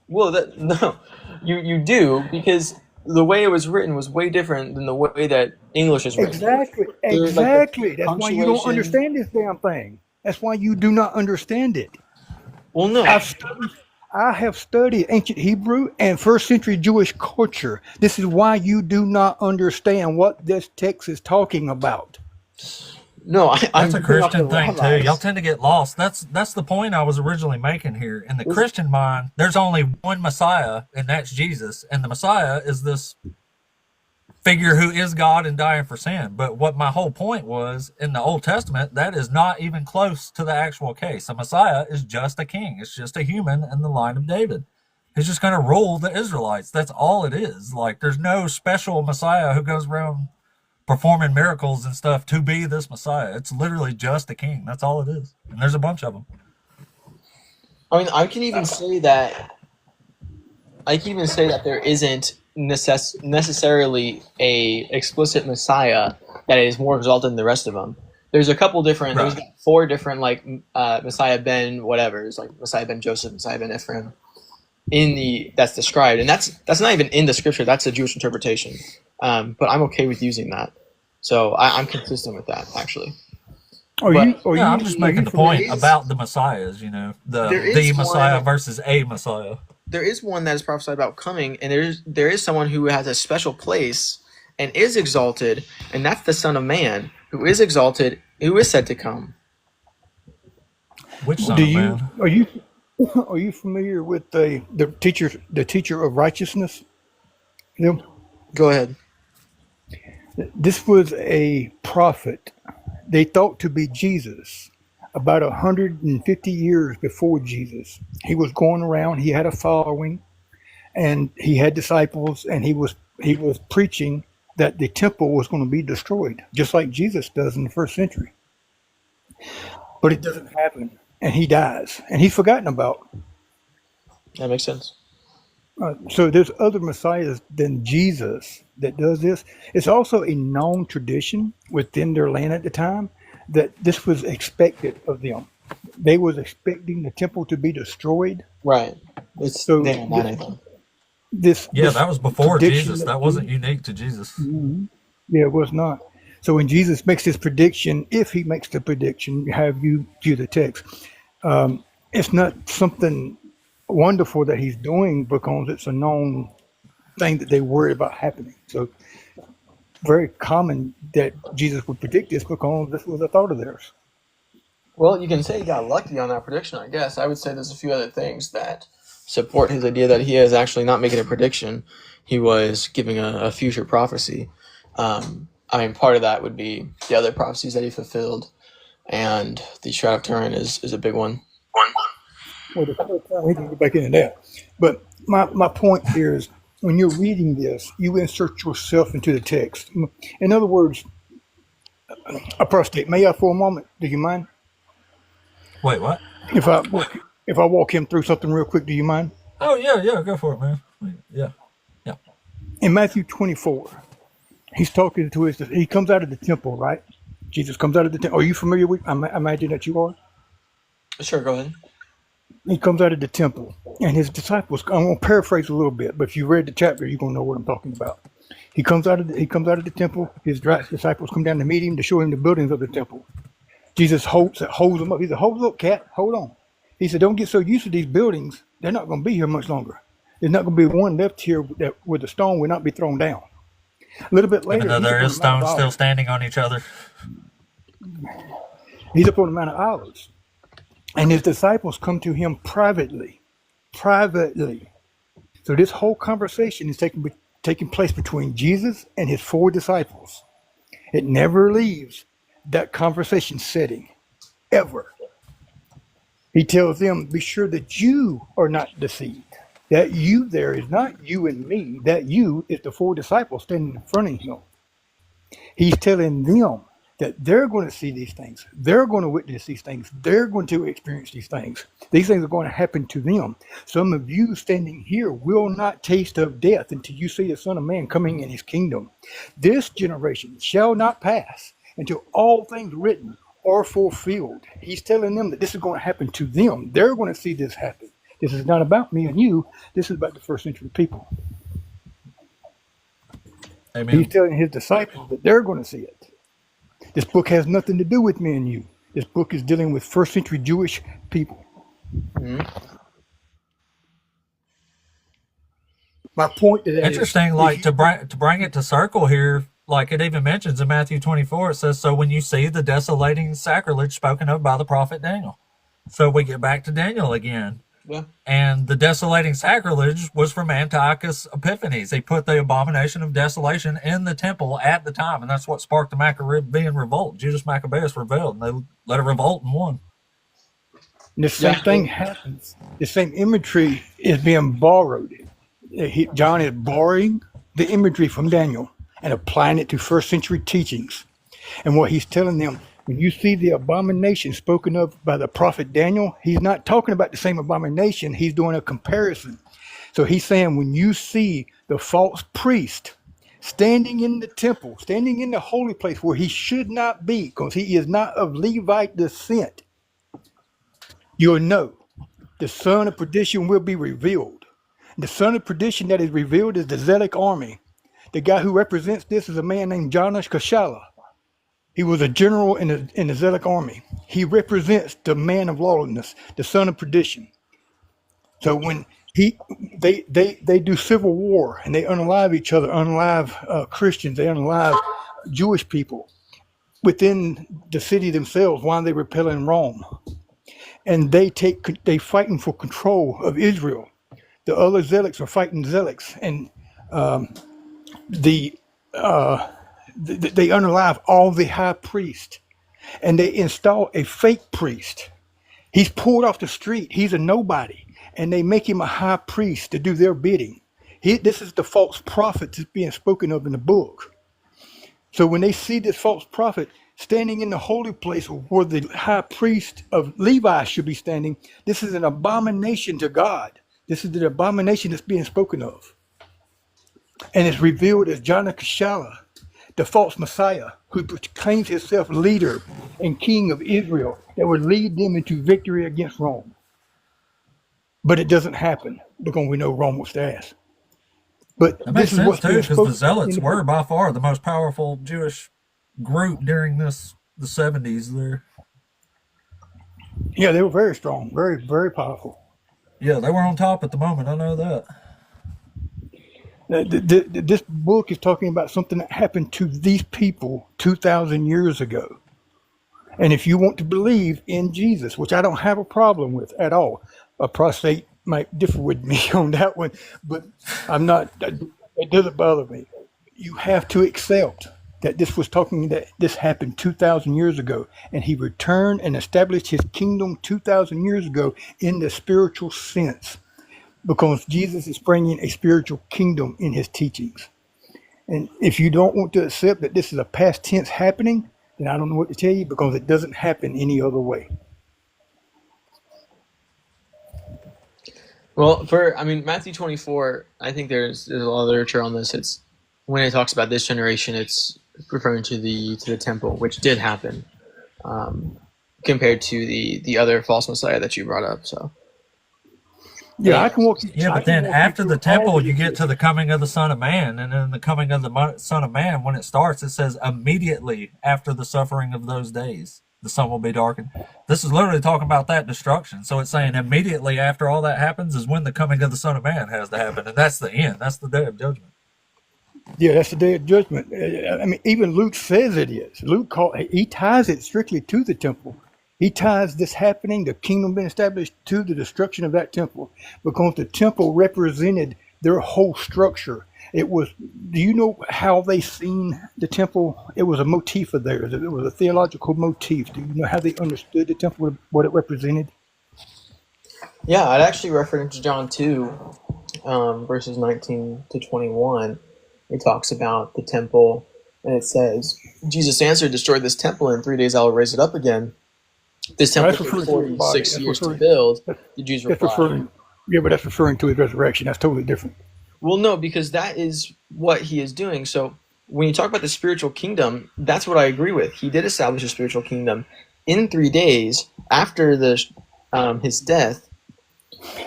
Well, no, you do, because the way it was written was way different than the way that English is written. Exactly. There's like the Exactly. That's why you don't punctuation. understand this damn thing. That's why you do not understand it. Well, no. I have studied ancient Hebrew and first century Jewish culture. This is why you do not understand what this text is talking about. No, I'm That's a going off Christian the thing too. rabbis. Y'all tend to get lost. That's the point I was originally making here. In the Christian mind, there's only one Messiah, and that's Jesus. And the Messiah is this figure who is God and dying for sin. But what my whole point was, in the Old Testament, that is not even close to the actual case. A Messiah is just a king. It's just a human in the line of David. He's just going to rule the Israelites. That's all it is. Like, there's no special Messiah who goes around performing miracles and stuff to be this Messiah. It's literally just a king. That's all it is. And there's a bunch of them. I mean, I can even say that there isn't necessarily a explicit Messiah that is more exalted than the rest of them. There's a couple different. Right. There's 4 different Messiah ben whatever. It's like Messiah ben Joseph, Messiah ben Ephraim. That's described, and that's not even in the scripture. That's a Jewish interpretation. But I'm okay with using that. So I'm consistent with that, actually. I'm just making the point familiar- about the Messiahs, There the is Messiah one- versus a Messiah. There is one that is prophesied about coming, and there is someone who has a special place and is exalted, and that's the Son of Man, who is exalted, who is said to come. Which son Do of you man? are you familiar with the teacher of righteousness? You know, Go ahead. this was a prophet. They thought to be Jesus about 150 years before Jesus. He was going around. He had a following, and he had disciples, and he was preaching that the temple was going to be destroyed, just like Jesus does in the first century. But it doesn't happen, and he dies, and he's forgotten about. That makes sense. So there's other messiahs than Jesus that does this. It's also a known tradition within their land at the time that this was expected of them. They was expecting the temple to be destroyed. Right. It's So damn that anything. This Yeah, that was before prediction Jesus. that That wasn't unique to Jesus. Yeah, it was not. So when Jesus makes his prediction, if he makes the prediction, have you view the text, it's not something wonderful that he's doing because it's a known thing that they worry about happening. So very common that Jesus would predict this because this was a thought of theirs. Well, you can say he got lucky on that prediction, I guess. I would say there's a few other things that support his idea that he is actually not making a prediction. He was giving a future prophecy. I mean, part of that would be the other prophecies that he fulfilled, and the Shroud of Turin is a big one. Well, we can get back into that. But my point here is when you're reading this, you insert yourself into the text. In other words, a prostate. May I for a moment? Do you mind? Wait, what? If I walk him through something real quick, do you mind? Oh yeah, go for it, man. Yeah. In Matthew 24, he's talking to his. He comes out of the temple, right? Jesus comes out of the temple. Are you familiar with? I imagine that you are. Sure, go ahead. He comes out of the temple, and his disciples. I'm going to paraphrase a little bit, but if you read the chapter, you're going to know what I'm talking about. He comes out of the temple. His disciples come down to meet him to show him the buildings of the temple. Jesus holds them up. He said, "Hold up, cat. Hold on." He said, "Don't get so used to these buildings. They're not going to be here much longer. There's not going to be one left here where the stone will not be thrown down." A little bit later, Even though there he's is up on the Mount stones of still Olives. standing on each other. He's up on the Mount of Olives, and his disciples come to him privately. So this whole conversation is taking place between Jesus and his four disciples. It never leaves that conversation setting, ever. He tells them, "Be sure that you are not deceived. That you there is not you and me. That you is the four disciples standing in front of him." He's telling them that they're going to see these things. They're going to witness these things. They're going to experience these things. These things are going to happen to them. Some of you standing here will not taste of death until you see the Son of Man coming in his kingdom. This generation shall not pass until all things written are fulfilled. He's telling them that this is going to happen to them. They're going to see this happen. This is not about me and you. This is about the first century people. Amen. He's telling his disciples that they're going to see it. This book has nothing to do with me and you. This book is dealing with first century Jewish people. My point to that Interesting, like to bring it to circle here, like it even mentions in Matthew 24, it says, "So when you see the desolating sacrilege spoken of by the prophet Daniel." So we get back to Daniel again. Yeah. And the desolating sacrilege was from Antiochus Epiphanes. He put the abomination of desolation in the temple at the time, and that's what sparked the Maccabean revolt. Judas Maccabeus rebelled, and they led a revolt and won. And the same thing happens. The same imagery is being borrowed. John is borrowing the imagery from Daniel and applying it to first century teachings. And what he's telling them, when you see the abomination spoken of by the prophet Daniel, he's not talking about the same abomination. He's doing a comparison. So he's saying when you see the false priest standing in the temple, standing in the holy place where he should not be, because he is not of Levite descent, you'll know the son of perdition will be revealed. The son of perdition that is revealed is the Zealot army. The guy who represents this is a man named Jonash Kashala. He was a general in the Zealot army. He represents the man of lawlessness, the son of perdition. So when they do civil war and they unalive each other, unalive Christians, they unalive Jewish people within the city themselves while they repelling Rome, and they fighting for control of Israel. The other zealots are fighting zealots, and they unalive all the high priest, and they install a fake priest. He's pulled off the street. He's a nobody, and they make him a high priest to do their bidding. This is the false prophet that's being spoken of in the book. So when they see this false prophet standing in the holy place where the high priest of Levi should be standing, this is an abomination to God. This is the abomination that's being spoken of. And it's revealed as Jonash Kashala, the false Messiah, who proclaims himself leader and king of Israel that would lead them into victory against Rome. But it doesn't happen because we know Rome was their ass. But That makes this is sense what's too, being because the spoken Zealots in the were book. by far the most powerful Jewish group during the 70s there. Yeah, they were very strong, very, very powerful. Yeah, they were on top at the moment. I know that. This book is talking about something that happened to these people 2,000 years ago. And if you want to believe in Jesus, which I don't have a problem with at all, a prostate might differ with me on that one, but I'm not, it doesn't bother me. You have to accept that this happened 2,000 years ago, and he returned and established his kingdom 2,000 years ago in the spiritual sense, because Jesus is bringing a spiritual kingdom in his teachings. And if you don't want to accept that this is a past tense happening, then I don't know what to tell you, because it doesn't happen any other way. Well, Matthew 24, I think there's a lot of literature on this. It's when it talks about this generation, it's referring to the temple, which did happen, compared to the other false messiah that you brought up. So Yeah, I can walk you. Yeah, I but can then walk you after the through all temple, of you this. get to the coming of the Son of Man, and then the coming of the Son of Man. When it starts, it says immediately after the suffering of those days, the sun will be darkened. This is literally talking about that destruction. So it's saying immediately after all that happens is when the coming of the Son of Man has to happen, and that's the end. That's the day of judgment. Yeah, that's the day of judgment. I mean, even Luke says it is. He ties it strictly to the temple. He ties this happening, the kingdom being established, to the destruction of that temple, because the temple represented their whole structure. It was. Do you know how they seen the temple? It was a motif of theirs. It was a theological motif. Do you know how they understood the temple, what it represented? yeah, I'd actually reference John 2, verses 19 to 21. It talks about the temple, and it says, Jesus answered, destroy this temple, and in 3 days I will raise it up again. This temple That's took referring to his body. 46 years to build. The Jews That's replied. referring. Yeah, but that's referring to his resurrection. That's totally different. Well, no, because that is what he is doing. So when you talk about the spiritual kingdom, that's what I agree with. He did establish a spiritual kingdom in 3 days after his death,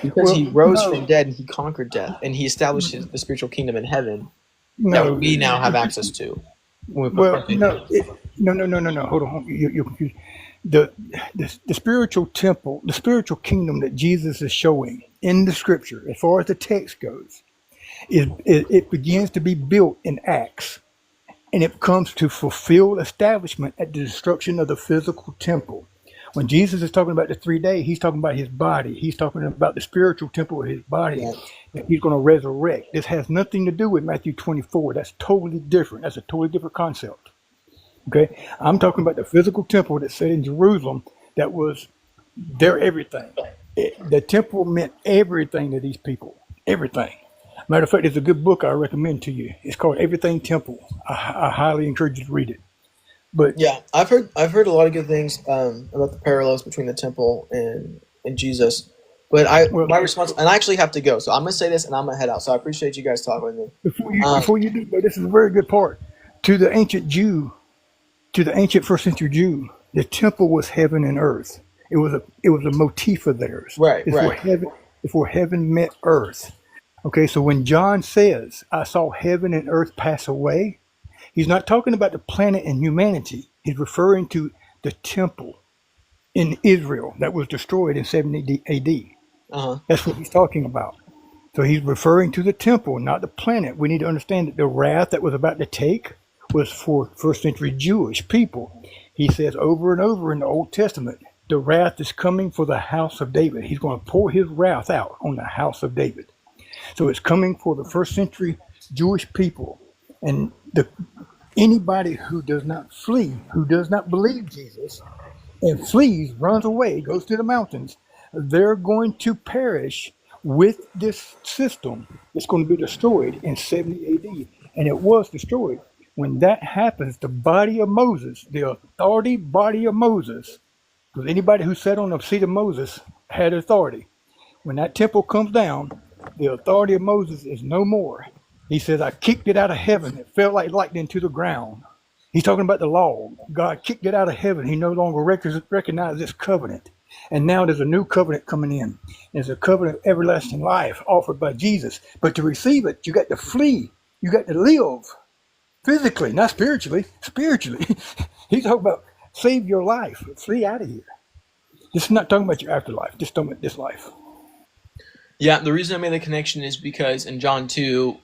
because he rose from dead and he conquered death, and he established the spiritual kingdom in heaven that we now have access to. Well, no. Hold on, you're confused. The spiritual temple, the spiritual kingdom that Jesus is showing in the scripture, as far as the text goes, it begins to be built in Acts, and it comes to fulfill establishment at the destruction of the physical temple. When Jesus is talking about the 3 day, he's talking about his body. He's talking about the spiritual temple of his body that he's going to resurrect. This has nothing to do with Matthew 24. That's totally different. That's a totally different concept. Okay, I'm talking about the physical temple that's set in Jerusalem. That was their everything. The temple meant everything to these people. Everything. Matter of fact, there's a good book I recommend to you. It's called Everything Temple. I highly encourage you to read it. But Yeah, I've heard a lot of good things about the parallels between the temple and Jesus. But well, my response, and I actually have to go, so I'm gonna say this and I'm gonna head out. So I appreciate you guys talking with me. before you do, but this is a very good part. To the ancient Jew, to the ancient first century Jew, the temple was heaven and earth. It was a motif of theirs. Right, It's where right. heaven met earth. Okay, so when John says, "I saw heaven and earth pass away," he's not talking about the planet and humanity. He's referring to the temple in Israel that was destroyed in 70 AD. Uh-huh. That's what he's talking about. So he's referring to the temple, not the planet. We need to understand that the wrath that was about to take was for first century Jewish people. He says over and over in the Old Testament, the wrath is coming for the house of David. He's going to pour his wrath out on the house of David. So it's coming for the first century Jewish people. And anybody who does not flee, who does not believe Jesus, and flees, runs away, goes to the mountains, they're going to perish with this system. It's going to be destroyed in 70 AD. And it was destroyed. When that happens, the body of Moses, the authority body of Moses, because anybody who sat on the seat of Moses had authority. When that temple comes down, the authority of Moses is no more. He says, I kicked it out of heaven. It fell like lightning to the ground. He's talking about the law. God kicked it out of heaven. He no longer recognizes this covenant. And now there's a new covenant coming in. There's a covenant of everlasting life offered by Jesus. But to receive it, you got to flee. You got to live. physically, not spiritually. Spiritually, he's talking about save your life, flee out of here. This is not talking about your afterlife. Just talking about this life. Yeah, the reason I made the connection is because in John 2,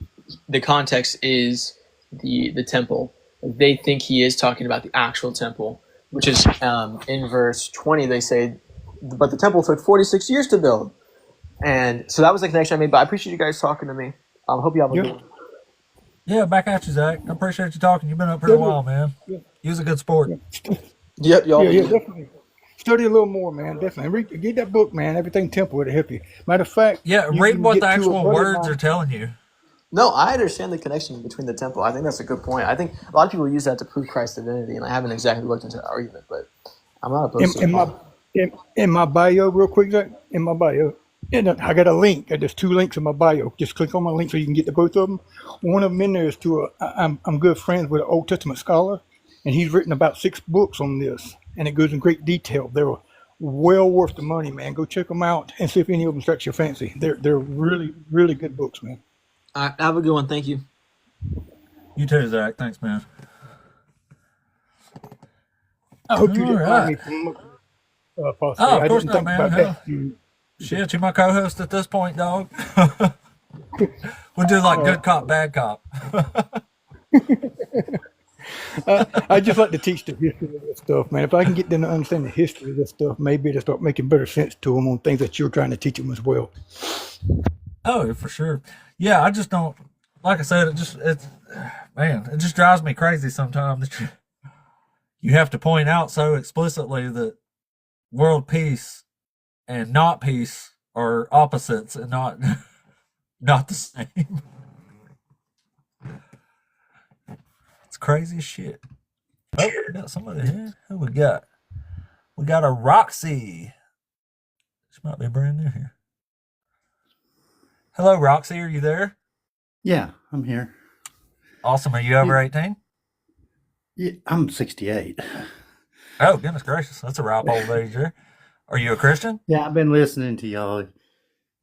the context is the temple. They think he is talking about the actual temple, which is in verse 20, they say, but the temple took 46 years to build. And so that was the connection I made, but I appreciate you guys talking to me. I hope you have a good one. Yeah, back at you, Zach. I appreciate you talking. You've been up here a while, man. Yeah. You was a good sport. Yep, y'all. Yeah, definitely. Study a little more, man. Definitely. Get that book, man. Everything Temple, it'll help you. Matter of fact, Yeah, you read can what get the to a actual buddy of words mine. are telling you. No, I understand the connection between the temple. I think that's a good point. I think a lot of people use that to prove Christ's divinity, and I haven't exactly looked into that argument, but I'm not opposed to In my bio, real quick, Zach, in my bio, and I got a link. There's 2 links in my bio. Just click on my link so you can get to both of them. One of them in there is to I'm good friends with an Old Testament scholar, and he's written about 6 books on this, and it goes in great detail. They're well worth the money, man. Go check them out and see if any of them strikes your fancy. They're really, really good books, man. All right, have a good one. Thank you. You too, Zach. Thanks, man. I hope you All didn't right. mind me from Apostle. Oh, of I course didn't not, think man. about Hell, that. shit, you my co-host at this point, dog. We do like good cop, bad cop. I just like to teach the history of this stuff, man. If I can get them to understand the history of this stuff, maybe it'll start making better sense to them on things that you're trying to teach them as well. Oh, for sure. Yeah, I just don't. Like I said, it just drives me crazy sometimes that you have to point out so explicitly that world peace and not peace are opposites and not not the same. It's crazy as shit. Oh, we got somebody here. Who we got? We got a Roxy. She might be brand new here. Hello, Roxy. Are you there? Yeah, I'm here. Awesome. Are you over 18? Yeah, I'm 68. Oh, goodness gracious. That's a ripe old age there. Are you a Christian? Yeah, I've been listening to y'all.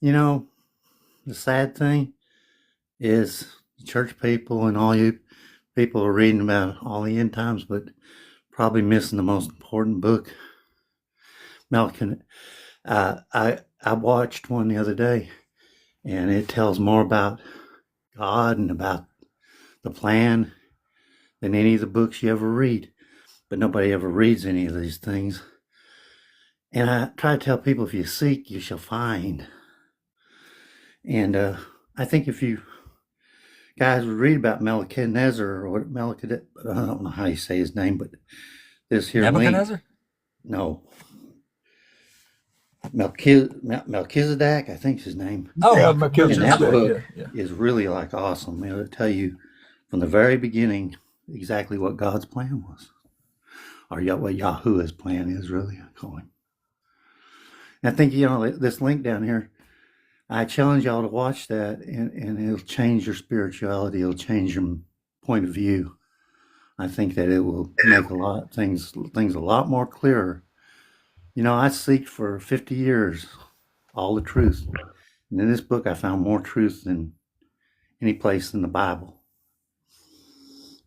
You know, the sad thing is church people and all you people are reading about all the end times, but probably missing the most important book. Malcolm, I watched one the other day, and it tells more about God and about the plan than any of the books you ever read. But nobody ever reads any of these things. And I try to tell people, if you seek, you shall find. And I think if you guys would read about Nebuchadnezzar, or what Melchizedek, I don't know how you say his name, but this here link, Nebuchadnezzar? no, Melchizedek, I think is his name. Oh, Yeah, okay. Melchizedek. And that book Yeah. is really like awesome. It'll tell you from the very beginning exactly what God's plan was, or what Yahuwah's plan is, really, I call him. And I think, this link down here, I challenge y'all to watch that, and it'll change your spirituality. It'll change your point of view. I think that it will make a lot things a lot more clearer. I seek for 50 years all the truth. And in this book, I found more truth than any place in the Bible.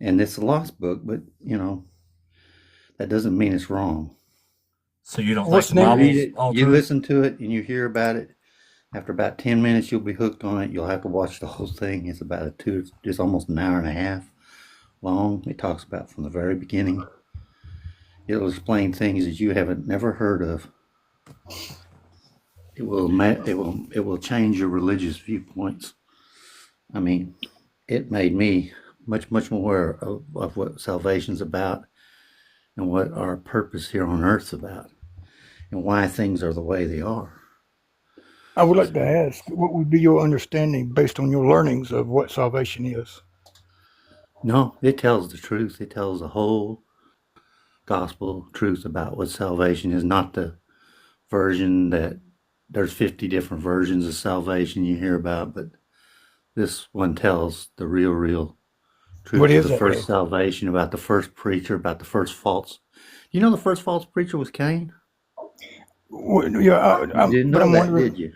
And it's a lost book, but, that doesn't mean it's wrong. So you don't What's think the the name? Bible's Read it, all you true? listen to it, and you hear about it. After about 10 minutes, you'll be hooked on it. You'll have to watch the whole thing. It's about just almost an hour and a half long. It talks about from the very beginning. It'll explain things that you haven't never heard of. It will change your religious viewpoints. I mean, it made me much more aware of what salvation's about, and what our purpose here on earth's about, and why things are the way they are. I would like to ask, what would be your understanding based on your learnings of what salvation is? No, it tells the truth. It tells the whole gospel truth about what salvation is, not the version that there's 50 different versions of salvation you hear about, but this one tells the real truth What of is the that? first salvation, about the first preacher, about the first false. You know the first false preacher was Cain? Yeah, You didn't know I'm that, wondering. did you?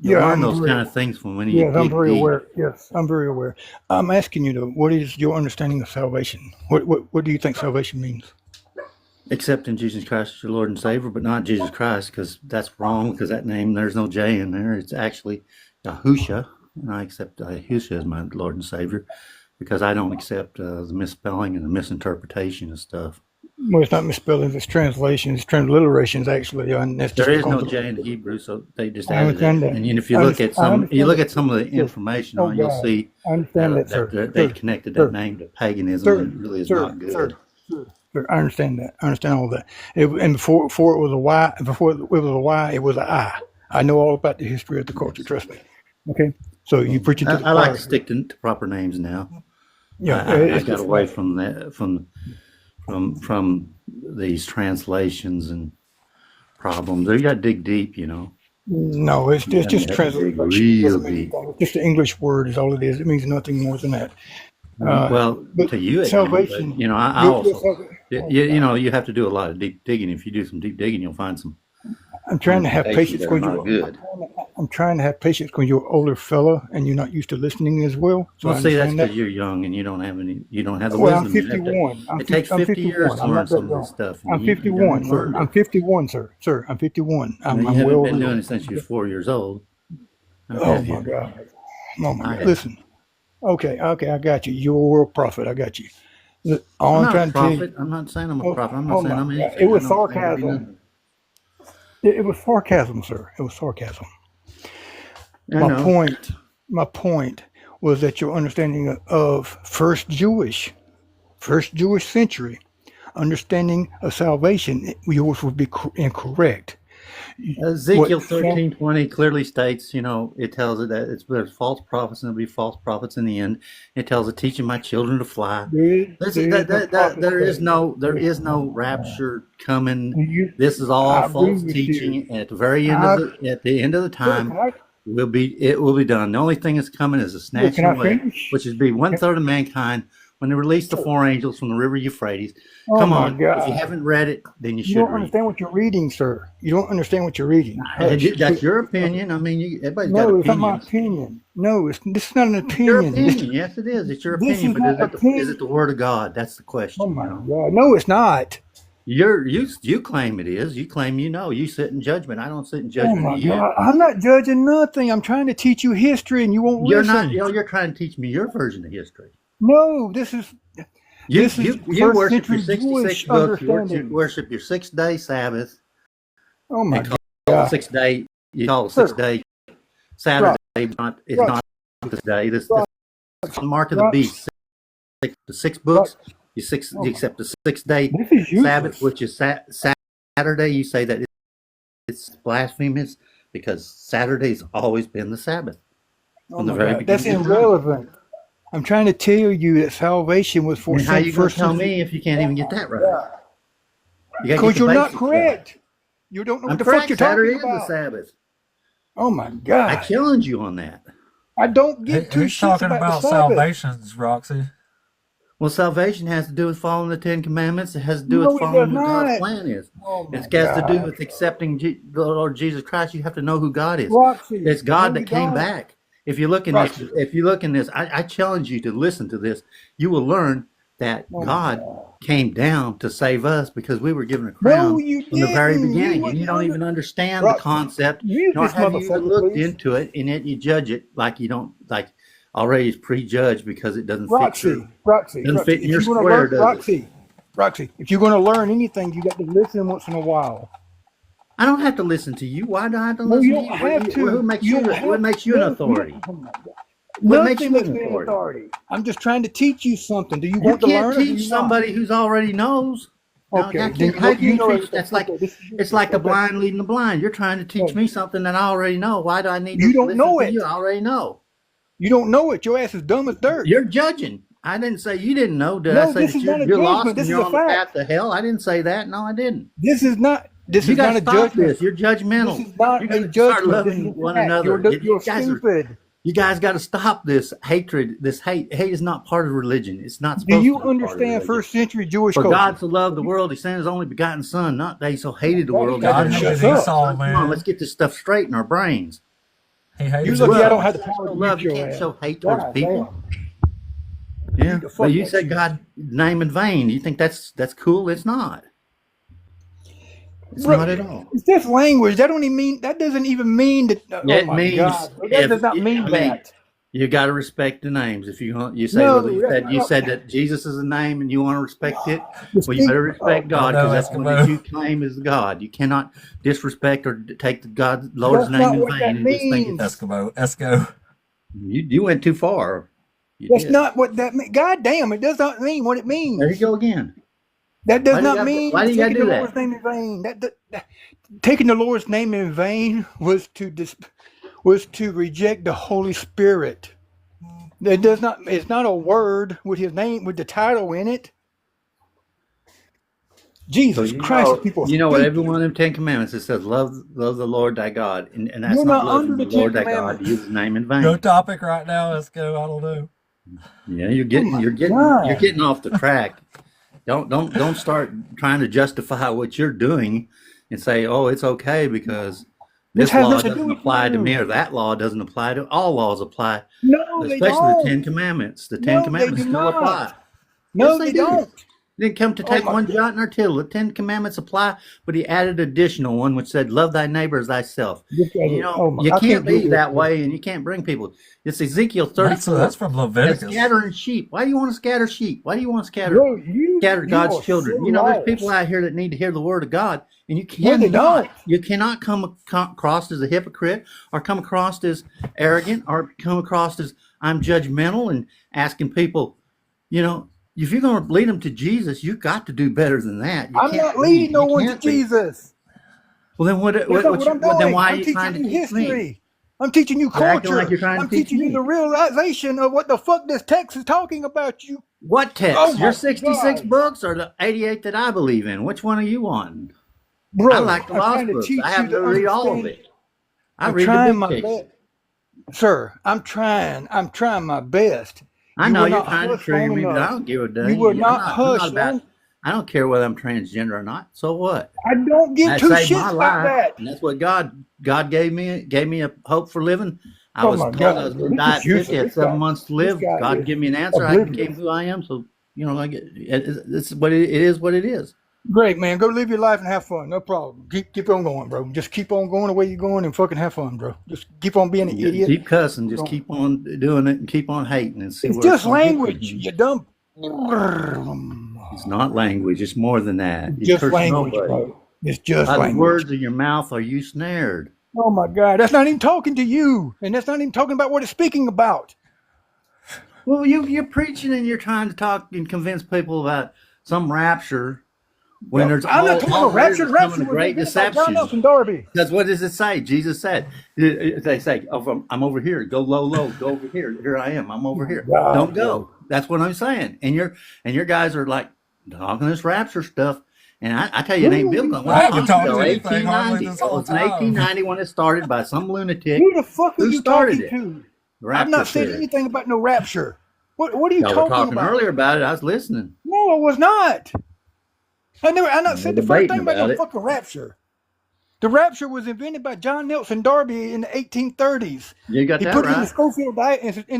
You Yeah, learn I'm those very, kind of things from when you yes, I'm dig very deep. aware. Yes, I'm very aware. I'm asking you though, what is your understanding of salvation? What do you think salvation means? Accepting Jesus Christ as your Lord and Savior, but not Jesus Christ, because that's wrong, because that name, there's no J in there. It's actually Yahusha, and I accept Yahusha as my Lord and Savior because I don't accept the misspelling and the misinterpretation of stuff. Well, it's not misspellings, it's translations, transliterations actually, and that's There just is because no of, J in Hebrew, so they just I added it. understand that. And then if you look at I some, you understand look that. at some of the Sir. information Oh on, you'll God. see I understand that, that sir. they Sir. connected that Sir. name to paganism, Sir. and it really is Sir. not Sir. good. Sir. I understand that. I understand all that. And before it was a Y, before it was a Y, it was an I. I know all about the history of the culture. Yes. Trust me. Okay. So you preaching to the I like choir to here. stick to proper names now. Yeah. I It's got just away like from that from these translations and problems. You got to dig deep, you know. no. It's You just have to dig translation. It real doesn't mean deep. anything. It's just an English word. Is all it is. It means nothing more than that. Well, But to you it may, but salvation. you know, I Your also, salvation. Oh you God. know, you have to do a lot of deep digging. If you do some deep digging, you'll find some I'm trying to have implementations patience that are because not good. I'm trying to have patience because you're an older fella and you're not used to listening as well. So Well, I see, that's understand that. because you're young and you don't have the Well, I'm wisdom. You have to. 51. It takes I'm 50 years 51. to I'm learn not that some of this young. stuff, and I'm you done 51, sir. learned I'm it. 51, sir. Sir, I'm 51. Now, you I'm haven't well been over. doing it since you're 4 years old. Now, Oh have my you? God. Oh my I God. have. Listen. Okay. Okay. I got you. You're a world prophet. I got you. Look, all I'm I'm not a trying to tell you. prophet. I'm not saying I'm a Oh, prophet. I'm not oh saying my I'm God. It anything. I was don't claim to be sarcasm. nothing. It was sarcasm, sir. It was sarcasm. I My know. point. My point was that your understanding of first Jewish century, understanding of salvation, yours would be incorrect. Ezekiel What? 13:20 clearly states, you know, it tells it that there's false prophets and there'll be false prophets in the end. It tells it teaching my children to fly. There is no prophet say. There is no rapture coming. You, This is all I agree false with you. teaching. At the very end of I, the sir, time, it will be done. The only thing that's coming is a can snatching I away, finish? which is be one third of mankind when they release the Sir, four angels from the river Euphrates. oh Come my on, if you God. haven't read it, then you You should don't read. understand what you're reading, sir. You don't understand what you're reading. Hush. That's your opinion. I mean, everybody's got No, it's not my opinions. opinion. No, this is not an It's your opinion. opinion. Yes, it is. It's your This opinion. is But not is opinion. it the word of God? That's the Oh question. my You know, God. No, it's not. you claim it is. You claim you know. You sit in judgment. I don't sit in Oh judgment of my you. God. I'm not judging nothing. I'm trying to teach you history and you won't You're not. listen. You know, you're trying to teach me your version of history. No, You this is you first worship your century 66 Jewish books. You understanding. worship your 6 day Sabbath Oh my and call it God. 6 day. You call it Sir, 6 day Saturday. Rock, But it's Rock, not this day. This Rock, is the mark of the Rock, beast. The six Rock. books. Oh You my, accept the 6 day this is Sabbath, useless. which is Saturday. You say that it's blasphemous because Saturday's always been the Sabbath Oh from the my very God. That's beginning of time. irrelevant. I'm trying to tell you that salvation was for And how you gonna first tell century. me if you can't even get that right? Yeah. You gotta get Because the you're not basics right. correct. You don't know I'm what the fuck correct. you're Saturday talking is the about. Sabbath. Oh my I God. challenge you on that. I don't give two He's shits talking about the about Sabbath. salvations, Roxy. Well, salvation has to do with following the Ten Commandments. It has to do with No, it does following what God's not. plan is. Oh It my has to do God. with accepting the Lord Jesus Christ. You have to know who God is. Roxy, It's no, God you that came don't. back. If you look in this, Roxy. I challenge you to listen to this. You will learn that Oh my God God. came down to save us because we were given a No, crown you from the very didn't. You beginning, and you wouldn't don't under even understand the Roxy. concept, Mute nor this have you even motherfucker, looked please. into it, and yet you judge it like you don't like already is prejudged because it doesn't fit Roxy, Roxy, doesn't Roxy. fit in If your you're gonna square, learn does it? Roxy, if you're gonna learn anything, you got to listen once in a while. I don't have to listen to you. Why do I have to No, you listen to don't you? have Who to. makes You you? don't What have makes you an no, authority? oh my God. What makes Nothing you makes an me an authority? authority. I'm just trying to teach you something. Do you You want to can't learn or do teach you not? somebody who's already knows. Now, I Okay, then can't. How can you you know teach? everything. Okay, this is It's useless. like the Okay, blind leading the blind. You're trying to teach okay. me something that I already know. Why do I need You to don't listen know to you? it. I already know. You don't know it. Your ass is dumb as dirt. You're judging. I didn't say you didn't know. Did I No, say this that is not a you're judgment. lost and This is you're a on the path fact. to hell? I didn't say that. No, I didn't. This is not. This You is got not to a stop judgment. this. You're This judgmental. is not You got a to start judgment. This is loving a one fact. another. You're stupid. You guys got to stop this hatred, this hate. Hate is not part of religion. It's not Do supposed to you be part of understand religion. first century Jewish For God culture? so loved the world, He sent His only begotten Son. Not that He so hated the God, you world, He got God to didn't hated shut His up. Esau, Son. Come on, man. let's get this stuff straight in our brains. He You hates lucky I himself. don't have the power to Love, mute you your can't ass. show hate towards God people. damn. Yeah, the but fuck you out said you. God's name in vain. You think that's cool? It's not. It's Bro, not at all. it's just language. That doesn't even mean that. Oh It my means God. That does not mean that. you got to respect the names. If you say, No, well, you said that Jesus is a name and you want to respect it. Well, you better respect God I know, because that's one Eskimo. that you claim is God. You cannot disrespect or take the Lord's That's name not in what vain that and just think means. it's, Esco. you went too far. You That's did. not what that means. God damn, it does not mean what it means. There you go again. That does Why do you not gotta- mean why do you gotta taking do the that? Lord's name in vain. Taking the Lord's name in vain was to reject the Holy Spirit. It does not. It's not a word with His name with the title in it. Jesus Christ, people. You know what? stupid. Every one of them 10 Commandments it says, love the Lord thy God, and that's You're not not loving under the the Lord 10 thy God. Commandments. Use His name in vain. No topic right now, Esco. I don't know. Yeah, you're getting God. off the track. Don't start trying to justify what you're doing and say, oh, it's okay because This this has law nothing to do doesn't with apply to you. me or that law doesn't apply to all laws apply, No, they especially the don't. 10 Commandments. The 10 No, they Commandments do still not. apply. No, Yes, they do. don't. Didn't come to Oh take my one God. jot nor tittle. The 10 Commandments apply, but he added additional one which said, love thy neighbor as thyself. This guy And, is- oh my, you I can't do be this. that way and you can't bring people. It's Ezekiel 34. That's from That's Leviticus. scattering sheep. Why do you want to scatter sheep? Why do you want to scatter Bro, you God's are children? so You know, there's lost. people out here that need to hear the word of God, and you No, they cannot. don't. You cannot come across as a hypocrite, or come across as arrogant, or come across as I'm judgmental and asking people. You know, if you're going to lead them to Jesus, you've got to do better than that. You I'm can't not leading no you one to can't be. Jesus. Well, then That's not what I'm doing. then why are I'm you teaching trying to you teach me? history. I'm teaching you You're acting like culture. you're trying to I'm teach teaching you me. the realization of what the fuck this text is talking about. You. What text? Oh Your my 66 God. books or the 88 that I believe in? Which one are you on? Bro, I like the I'm lost trying to books. teach I you have to to read all of understand. it. I I'm read the trying big my picture. best. Sir, I'm trying my best. I You know will you're not trying to hush trigger long me, but I enough. don't give a damn. You will I'm not not hush about. long. I don't care whether I'm transgender or not. So what? I don't give That two saved shits my about life, that. and that's what God gave me a hope for living. I Oh was my told God, I was bro, going to this die is at 50. I useless. had 7 months to This live. guy God is gave me an answer. I became oblivious. who I am. So like it's what it is. What it is. Great, man. Go live your life and have fun. No problem. Keep on going, bro. Just keep on going the way you're going and fucking have fun, bro. Just keep on being an idiot. Keep cussing. Just Don't- keep on doing it and keep on hating and see It's where just gonna get language, you. you dumb. It's not language. It's more than that. You Just curse language, nobody. bro. It's just By the language. words of your mouth are you snared. Oh my God, that's not even talking to you, and that's not even talking about what it's speaking about. Well, you're preaching and you're trying to talk and convince people about some rapture when there's I'm not talking about rapture. coming Rapture a was great invented by John deception. Nelson Darby. Because what does it say? Jesus said, they say, oh, I'm over here. Go low. Go over here. Here I am. I'm over here. God, Don't go. That's what I'm saying. And your guys are like talking this rapture stuff. And I tell you, it ain't built on. I haven't talked Until anything hardly 1890. this It whole was in time. 1890 when it started by some lunatic. Who the fuck are Who you started talking it? to? The I've rapture not said theory. anything about no rapture. What are you Y'all were talking talking about? earlier about it. I was listening. No, I was not. I not said the first debating thing about about no it. fucking rapture. The rapture was invented by John Nelson Darby in the 1830s. You got He that put it in the right.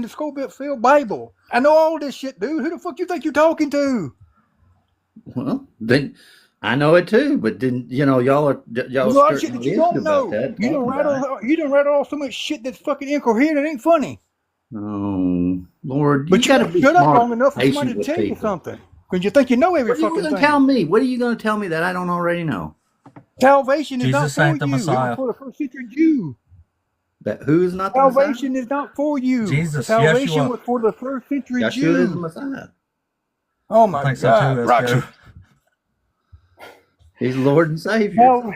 Schofield Bible. I know all this shit, dude. Who the fuck you think you're talking to? Well, then I know it too, but then y'all are There's a lot of shit skirting that the you issue don't about know. that. You don't write all so much shit that's fucking incoherent. It ain't funny. Oh, Lord, But you you got to don't be shut up smart, long enough for somebody patient to with tell you people. something. Because you think you know every What are you fucking going to thing. tell me? What are you going to tell me that I don't already know? Salvation is not Jesus for ain't the you. It was Messiah. for the first century Jew. That who is not the Messiah? Salvation is not for you. Jesus, Salvation Yeshua. was for the first century Yeshua is the Jew. Messiah. Oh I my think so God, too. Roger. Esco. He's Lord and Savior. Sal-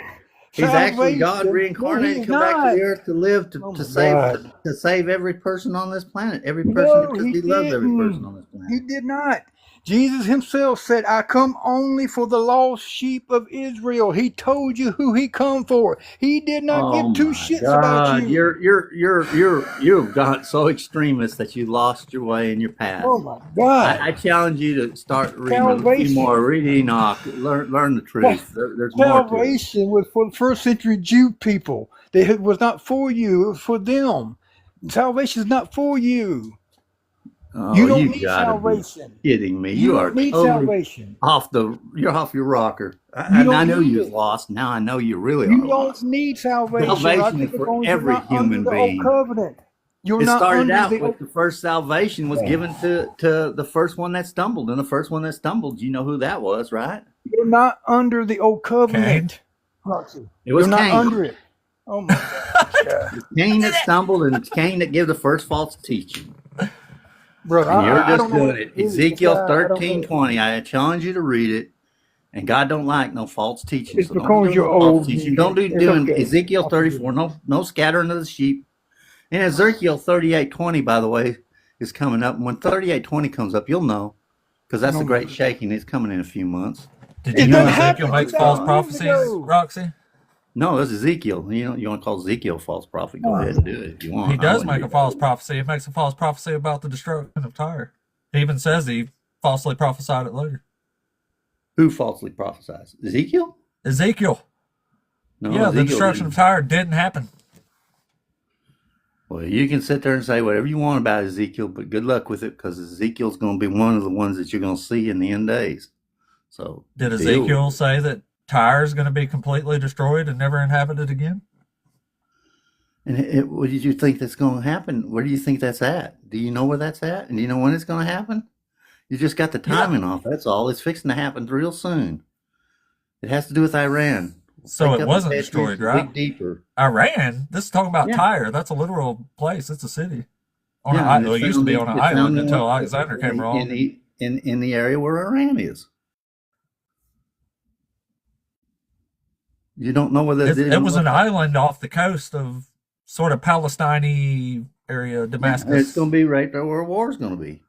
He's actually God salvation- reincarnated, No, he come is back to not. the earth to live Oh my to save God. to save every person on this planet. Every person No, because he he loves every person didn't. on this He planet. did not. Jesus himself said, I come only for the lost sheep of Israel. He told you who he come for. He did not Oh give two my shits about God, you. you've got so extremist that you lost your way in your path. Oh my God. I challenge you to start reading a few more. Read Enoch. Learn the truth. There's more to it. Salvation was for the first century Jew people. It was not for you, it was for them. Salvation is not for you. Oh, You don't you need gotta salvation. be kidding me. You You are don't need totally salvation. you're off your rocker. You And I don't know need you was it. lost. Now I know you really are You don't lost. need salvation. Salvation is Because for you're every not under human the old being. covenant. You're It not started under out the with old. the first salvation was given to the first one that stumbled. And the first one that stumbled, you know who that was, right? You're not under the old covenant. Roxy. It was You're not Cain. under it. Oh my God. It's Cain that stumbled, and it's Cain that gave the first false teaching. Bro, And you're I just don't know what doing it. to do. Ezekiel I don't know. 13:20. I challenge you to read it. And God don't like no false teaching. It's So don't because do you're no false old. teaching. Don't do It's doing okay. Ezekiel 34. No scattering of the sheep. And Ezekiel 38:20, by the way, is coming up. And when 38:20 comes up, you'll know, because that's the great shaking. It's coming in a few months. Did It you know done Ezekiel happened makes 2,000 false years prophecies, ago. Roxy? No, that's Ezekiel. You want to call Ezekiel a false prophet? Go ahead and do it if you want. He I does wouldn't make do a that. false prophecy. He makes a false prophecy about the destruction of Tyre. He even says he falsely prophesied it later. Who falsely prophesies? Ezekiel? Ezekiel. No, Yeah, the Ezekiel destruction of didn't. Tyre didn't happen. Well, you can sit there and say whatever you want about Ezekiel, but good luck with it, because Ezekiel's going to be one of the ones that you're going to see in the end days. So Did deal with Ezekiel it. say that Tyre is going to be completely destroyed and never inhabited again? And what did you think that's going to happen? Where do you think that's at? Do you know where that's at? And do you know when it's going to happen? You just got the Yeah. timing off. That's all. It's fixing to happen real soon. It has to do with Iran. So Wake it up and wasn't pay destroyed, attention, right? dig deeper. Iran. This is talking about Yeah. Tyre. That's a literal place. It's a city. On Yeah, and well, it used to be on an it's island found until Alexander came in along. in the area where Iran is. You don't know whether It was an island off the coast of sort of Palestine area, It's Damascus. going to be right there where war's going to be.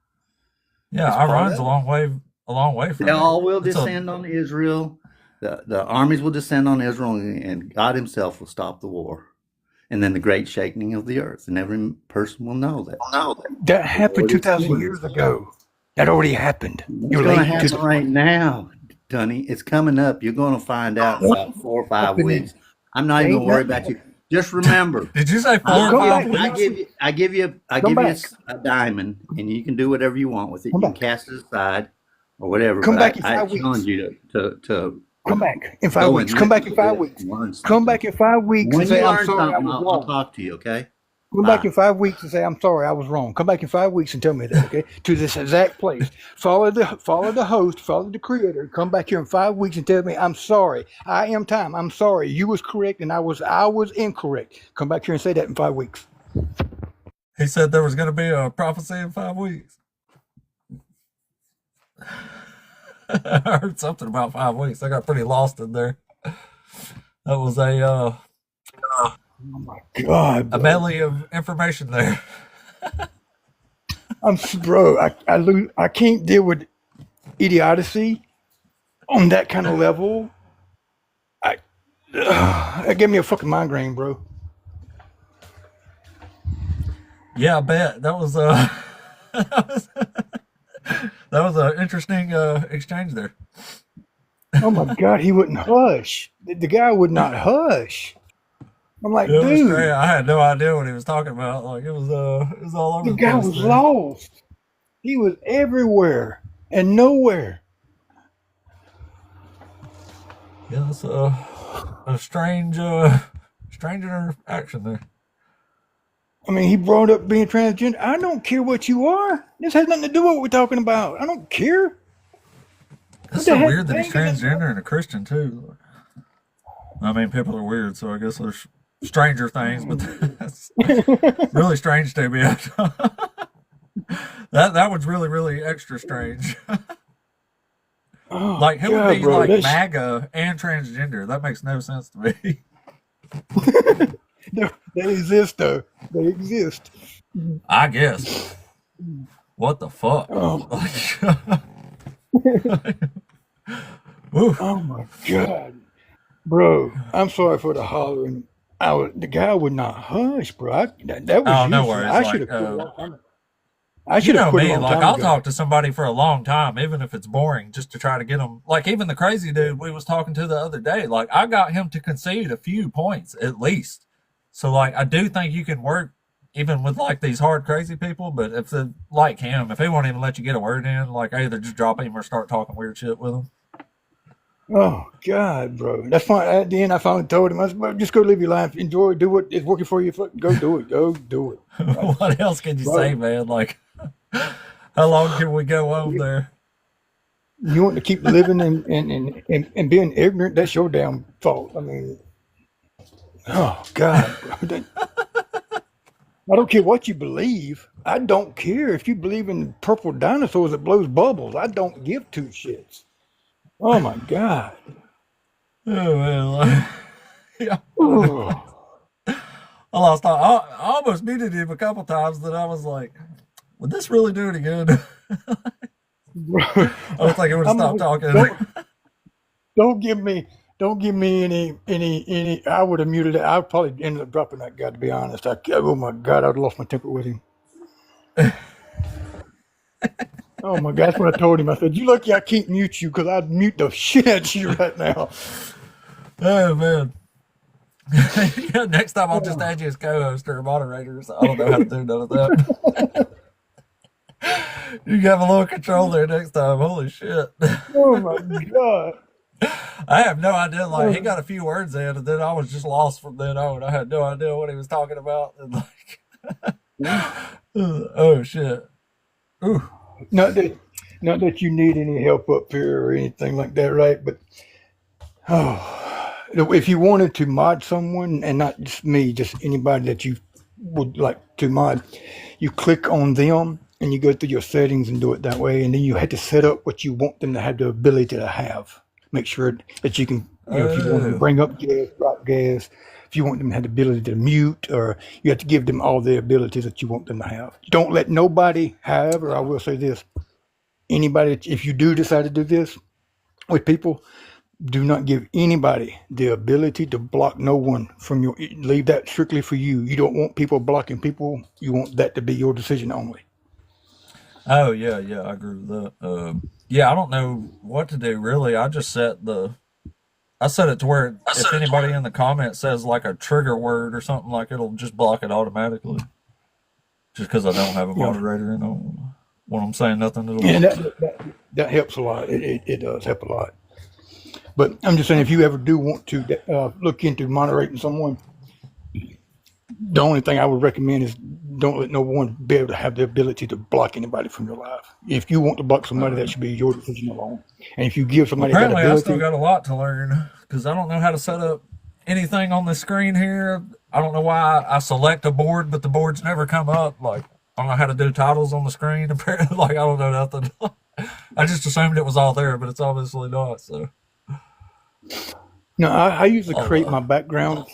Yeah, It's part Iran's of a it. long way from They it. all will It's a- descend on Israel. The armies will descend on Israel, and God Himself will stop the war. And then the great shaking of the earth, and every person will know that. That happened Lord is 2,000 doing years it. ago. That already happened. It's You're going to late to happen the right now, Dunny. It's coming up. You're going to find out in about 4 or 5 happening. weeks. I'm not even Ain't going to worry nothing. about you. Just remember, Did you say 4 or Come 5 back. weeks? I give you Come back. a diamond, and you can do whatever you want with it. Come You can back. cast it aside or whatever. Come but back in I 5 weeks. challenge you to Come back in 5 go weeks. and Come back in listen to 5 this weeks. and learn Come something. back in 5 weeks When and you say, I'm learn sorry, I something, was I'll wrong. talk to you. Okay. Come back Bye. in 5 weeks and say, I'm sorry, I was wrong. Come back in 5 weeks and tell me that, okay? To this exact place. Follow the host, follow the creator. Come back here in 5 weeks and tell me, I'm sorry. I am time. I'm sorry. You was correct and I was incorrect. Come back here and say that in 5 weeks. He said there was going to be a prophecy in 5 weeks. I heard something about 5 weeks. I got pretty lost in there. That was Oh my God, a bro. medley of information there. I can't deal with idiocy on that kind of level. That gave me a fucking migraine, bro. Yeah, I bet that was that was an interesting exchange there. Oh my God, he wouldn't hush. The guy would not hush. I'm like, It was dude, great. I had no idea what he was talking about. Like it was all over the the guy place was there. lost. He was everywhere and nowhere. Yeah, it's a strange interaction there. I mean, he brought up being transgender. I don't care what you are. This has nothing to do with what we're talking about. I don't care. It's the so heck, weird that he's dang it. transgender and a Christian too. I mean, people are weird, so I guess there's stranger things, but that's really strange to me. That one's really extra strange. Oh, Like who God, would be bro, like that's- MAGA and transgender? That makes no sense to me. They exist, though. They exist. I guess. What the fuck? Oh. Like, Woo. Oh my God, bro! I'm sorry for the hollering. The guy would not hush, bro. That was Oh, no useless. worries. I should Like, have quit a long time. I you should have know quit a me. long Like, time I'll ago. talk to somebody for a long time, even if it's boring, just to try to get them. Like, even the crazy dude we was talking to the other day. Like, I got him to concede a few points at least. So, like, I do think you can work even with like these hard crazy people. But if they like him, if he won't even let you get a word in, like, either just drop him or start talking weird shit with him. Oh God, bro. That's fine. At the end, I finally told him, I said, "Bro, just go live your life, enjoy, do what is working for you. Go do it. Go do it." Like, What else can you say, bro, man? Like, how long can we go on there? you want to keep living and being ignorant? That's your damn fault. I mean, oh God, bro. I don't care what you believe. I don't care if you believe in purple dinosaurs that blows bubbles. I don't give two shits. Oh my God. Oh, man. Yeah. Oh, I lost. I almost muted him a couple times. That I was like, "Would this really do any good?" bro. I don't think it would have I'm stopped like, talking. don't give me don't give me any. I would have muted it. I probably ended up dropping that guy, to be honest. Oh my God, I'd lost my temper with him. Oh my God, that's what I told him. I said, "You lucky I can't mute you because I'd mute the shit out of you right now." Oh man. Yeah, next time I'll just add you as co-host or a moderator. So I don't know how to do none of that. You have a little control there next time. Holy shit. Oh my God. I have no idea. Like, he got a few words in, and then I was just lost from then on. I had no idea what he was talking about. And like, oh shit. Ooh. Not that, not that you need any help up here or anything like that, right? But oh, if you wanted to mod someone, and not just me, just anybody that you would like to mod, you click on them and you go through your settings and do it that way, and then you had to set up what you want them to have the ability to have. Make sure that you can, if you want them to Oh. bring up gas, drop gas, if you want them to have the ability to mute, or you have to give them all the abilities that you want them to have. Don't let nobody, however, I will say this, anybody, if you do decide to do this with people, do not give anybody the ability to block no one from your, leave that strictly for you. You don't want people blocking people. You want that to be your decision only. Oh yeah, yeah, I agree with that. Yeah, I don't know what to do really. I set it to where if anybody in the comments says like a trigger word or something, like it'll just block it automatically. Just because I don't have a Yeah. moderator and when I'm saying nothing, And it'll. that helps a lot. It does help a lot. But I'm just saying, if you ever do want to look into moderating someone, the only thing I would recommend is don't let no one be able to have the ability to block anybody from your life. If you want to block somebody, that should be your decision alone. And if you give Well, somebody that apparently, I still ability, got a lot to learn because I don't know how to set up anything on the screen here. I don't know why I select a board, but the boards never come up. Like, I don't know how to do titles on the screen. Apparently, like, I don't know nothing. I just assumed it was all there, but it's obviously not. So, no, I usually I'll, create my background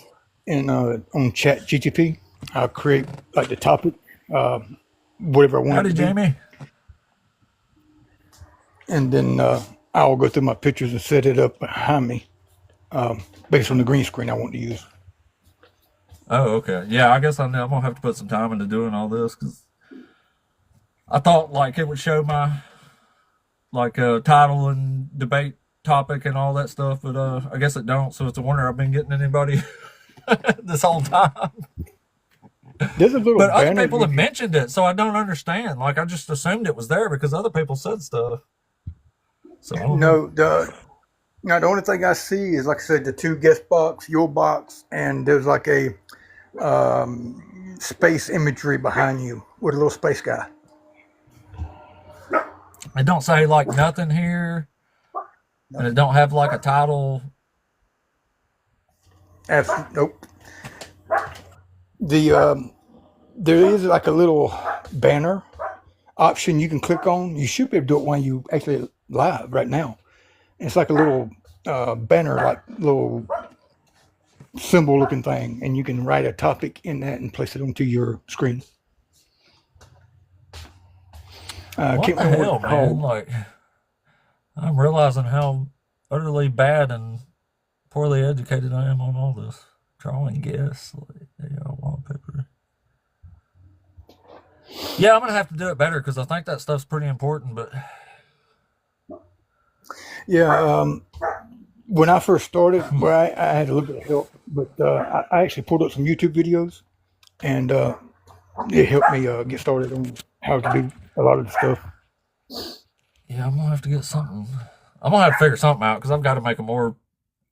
in on Chat GTP. I'll create like the topic, uh, whatever I want it howdy, to be, Jamie. and then I'll go through my pictures and set it up behind me based on the green screen I want to use. Oh, okay. Yeah, I guess I'm gonna have to put some time into doing all this because I thought like it would show my like title and debate topic and all that stuff, but I guess it don't. So it's a wonder I've been getting anybody this whole time. There's a little But other banner. people have mentioned it, so I don't understand. Like I just assumed it was there because other people said stuff. So I don't know. No, the only thing I see is, like I said, the two guest box, your box, and there's like a space imagery behind you with a little space guy. It don't say like nothing here, and it don't have like a title. Nope. There is like a little banner option you can click on. You should be able to do it while you actually live right now. It's like a little banner, like little symbol looking thing, and you can write a topic in that and place it onto your screen. What Can't the remember what hell, it's man? called. Like I'm realizing how utterly bad and poorly educated I am on all this. Drawing guess, like AI wallpaper. Yeah, I'm gonna have to do it better because I think that stuff's pretty important. But Yeah. When I first started, well, I had a little bit of help, but I actually pulled up some YouTube videos, and it helped me get started on how to do a lot of the stuff. yeah, I'm gonna have to get something. I'm gonna have to figure something out because I've got to make a more.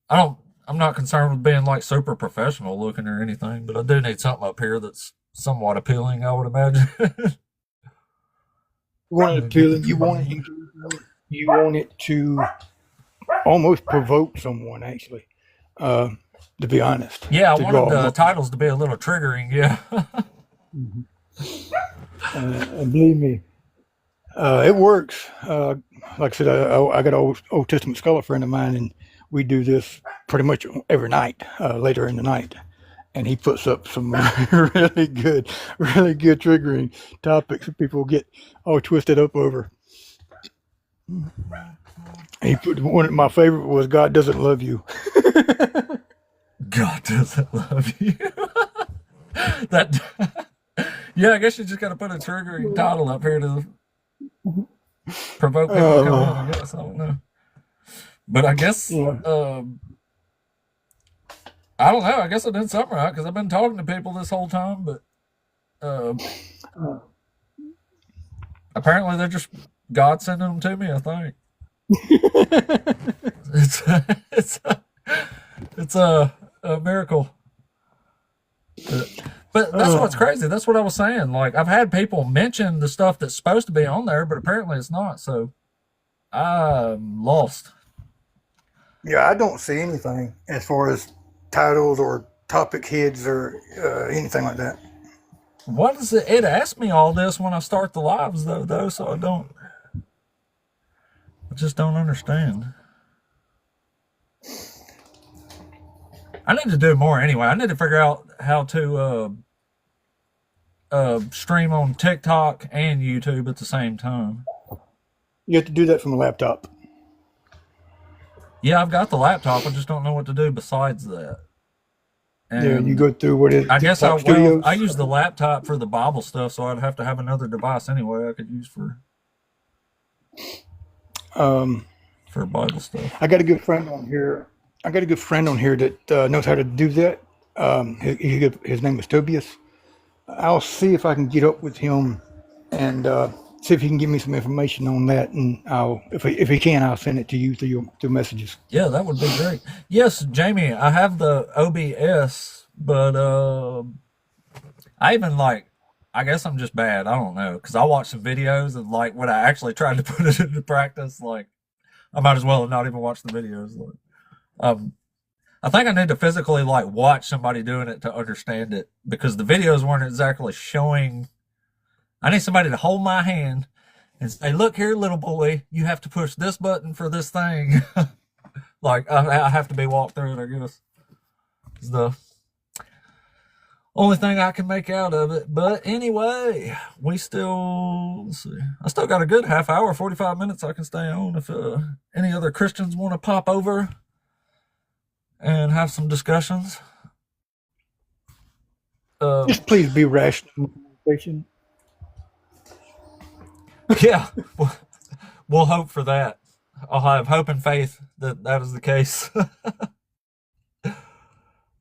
I don't. I'm not concerned with being like super professional looking or anything, but I do need something up here that's somewhat appealing. I would imagine. You want it To get the appealing. You want it to almost provoke someone, actually. Uh, to be honest, Yeah, I to draw wanted the more. titles to be a little triggering. Yeah. And believe me, it works. Like I said, I got an Old Testament scholar friend of mine, and we do this pretty much every night, later in the night. And he puts up some really good triggering topics that people get all twisted up over. He put one of my favorite was God doesn't love you. God doesn't love you. That. Yeah, I guess you just got to put a triggering title up here to provoke people to come in. I guess I don't know, but I guess Yeah. I don't know. I guess I did something right because I've been talking to people this whole time, but uh, apparently they're just God sending them to me. I think it's it's it's a miracle. But that's what's crazy. That's what I was saying. Like I've had people mention the stuff that's supposed to be on there, but apparently it's not. So I'm lost. Yeah, I don't see anything as far as titles or topic heads or anything like that. What is it? It asks me all this when I start the lives, though. So I don't. I just don't understand. I need to do more anyway. I need to figure out how to stream on TikTok and YouTube at the same time. You have to do that from a laptop. Yeah, I've got the laptop. I just don't know what to do besides that. Yeah, you And go through what is I guess I TikTok Studios. I use the laptop for the Bible stuff, so I'd have to have another device anyway. I could use Um, for Bible stuff. I got a good friend on here. I got a good friend on here that knows how to do that. His name is Tobias. I'll see if I can get up with him and see if he can give me some information on that. And if he can, I'll send it to you through messages. Yeah, that would be great. Yes, Jamie, I have the OBS, but I even like. I guess I'm just bad. I don't know because I watched some videos and like when I actually tried to put it into practice, like I might as well have not even watched the videos. Like, um, I think I need to physically like watch somebody doing it to understand it because the videos weren't exactly showing. I need somebody to hold my hand and say, "Look here, little boy, you have to push this button for this thing." Like I have to be walked through it. I guess is the only thing I can make out of it. But anyway, we still let's see. I still got a good half hour, 45 minutes I can stay on if any other Christians want to pop over and have some discussions. Just please be rational in communication. Yeah, we'll hope for that. I'll have hope and faith that that is the case.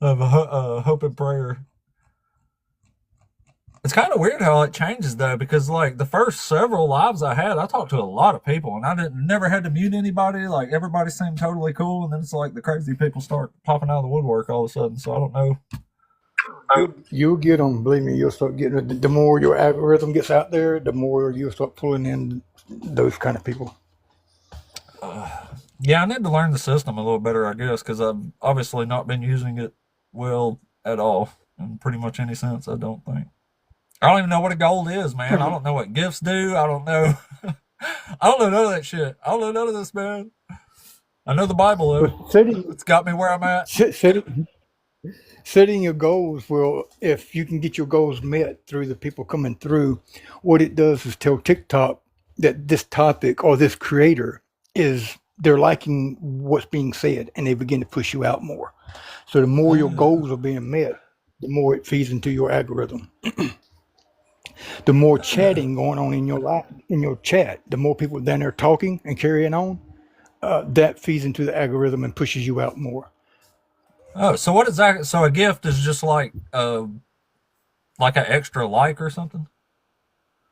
Of hope and prayer. It's kind of weird how it changes though, because like the first several lives I had, I talked to a lot of people, and I didn't never had to mute anybody. Like everybody seemed totally cool, and then it's like the crazy people start popping out of the woodwork all of a sudden. So I don't know. You'll get them. Believe me, you'll start getting it. The more your algorithm gets out there, the more you'll start pulling in those kind of people. Yeah, I need to learn the system a little better, I guess, because I've obviously not been using it well at all in pretty much any sense. I don't think. I don't even know what a gold is, man. I don't know what gifts do. I don't know. I don't know none of that shit. I don't know none of this, man. I know the Bible though. But setting It's got me where I'm at. set, setting setting your goals will, if you can get your goals met through the people coming through, what it does is tell TikTok that this topic or this creator is they're liking what's being said and they begin to push you out more. So the more your Oh, goals are being met, the more it feeds into your algorithm. The more chatting going on in your life, in your chat, the more people down there talking and carrying on, that feeds into the algorithm and pushes you out more. oh. So what is that? So a gift is just like an extra like or something.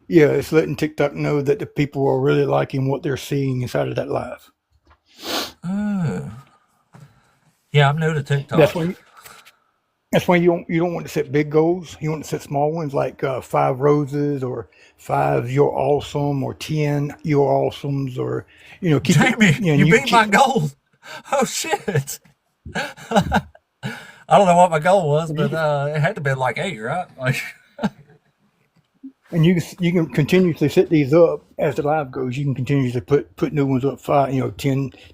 Yeah, it's letting TikTok know that the people are really liking what they're seeing inside of that live. Oh, yeah. I'm new to That's TikTok. when you don't want to set big goals. You want to set small ones like 5 roses or 5 you're awesome or 10 you're awesomes or keep it. Jamie, And you you beat my keep goal. Oh shit. I don't know what my goal was, and but you it had to be like 8, right? Like, and you can continuously set these up as the live goes. You can continuously put new ones up,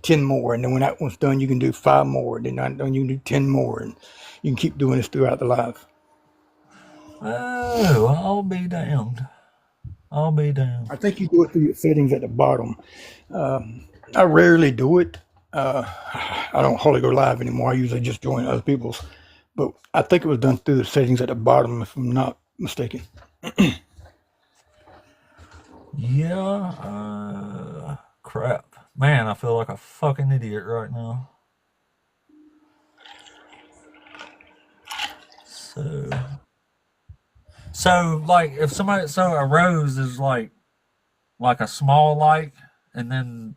10 more, and then when that one's done, you can do 5 more. And then that done, you can do 10 more, and you can keep doing this throughout the live. oh, I'll be damned. I'll be damned. I think you do it through your settings at the bottom. I rarely do it. I don't hardly go live anymore. I usually just join other people's. But I think it was done through the settings at the bottom, if I'm not mistaken. Yeah. Crap. Man, I feel like a fucking idiot right now. So, like, if somebody, so a rose is like a small like, and then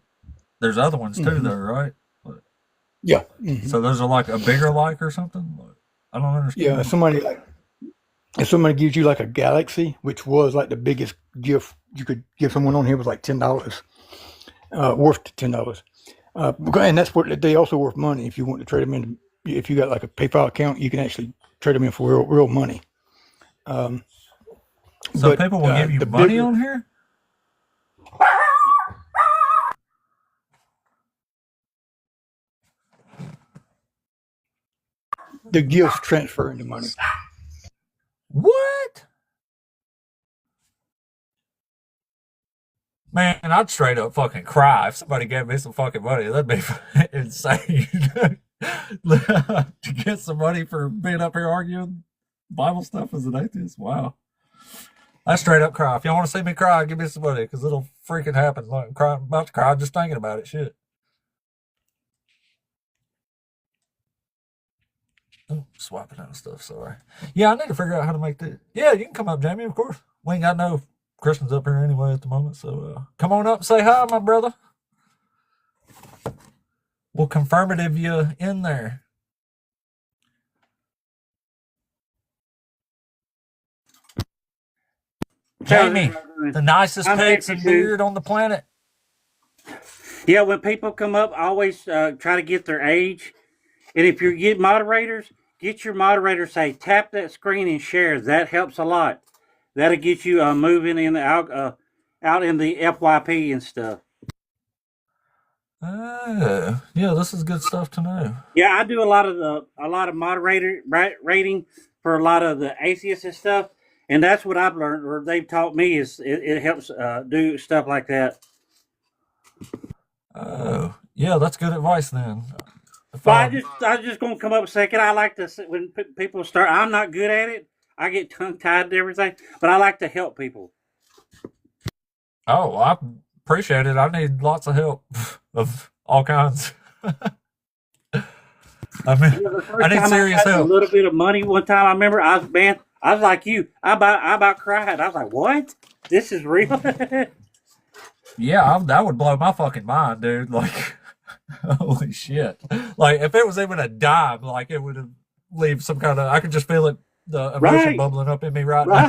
there's other ones too, Hmm. though, right? Like, Yeah. Hmm. so those are like a bigger like or something. Like, I don't Yeah. understand. If somebody gives you like a galaxy, which was like the biggest gift you could give someone on here was like $10, worth $10. And that's what they also worth money. If you want to trade them in, if you got like a PayPal account, you can actually trade them in for real money. Um, So but people will give you the money bigger on here. the gifts transfer into money. What? Man, I'd straight up fucking cry if somebody gave me some fucking money. That'd be insane. To get some money for being up here arguing Bible stuff as an atheist. Wow. I straight up cry. If y'all want to see me cry, give me some money because it'll freaking happen. Like, I'm about to cry just thinking about it. Shit. Oh, swiping out stuff. Sorry. Yeah, I need to figure out how to make that. Yeah, you can come up, Jamie, of course. We ain't got no Christians up here anyway at the moment. So come on up and say hi, my brother. We'll confirmative you in there. Jamie, the nicest I'm pecs happy and to. beard on the planet. Yeah, when people come up, I always try to get their age. And if you get moderators, get your moderator say tap that screen and share. That helps a lot. That'll get you moving in the out in the FYP and stuff. Oh, yeah, this is good stuff to know. Yeah, I do a lot of moderator rating for a lot of the atheists and stuff, and that's what I've learned or they've taught me is it helps do stuff like that. Oh, yeah, that's good advice then. If But I was just gonna come up a second. I like to when people start. I'm not good at it. I get tongue tied and everything, but I like to help people. oh, I appreciate it. I need lots of help of all kinds. I mean, You know, the I first need time I serious got a help. little bit of money one time, I remember I was like you. I about cried. I was like, "What? This is real?" Yeah, that would blow my fucking mind, dude. Like, holy shit. Like, if it was even a dime, like, it would have leave some kind of, I could just feel it, the emotion Right, bubbling up in me right right. now.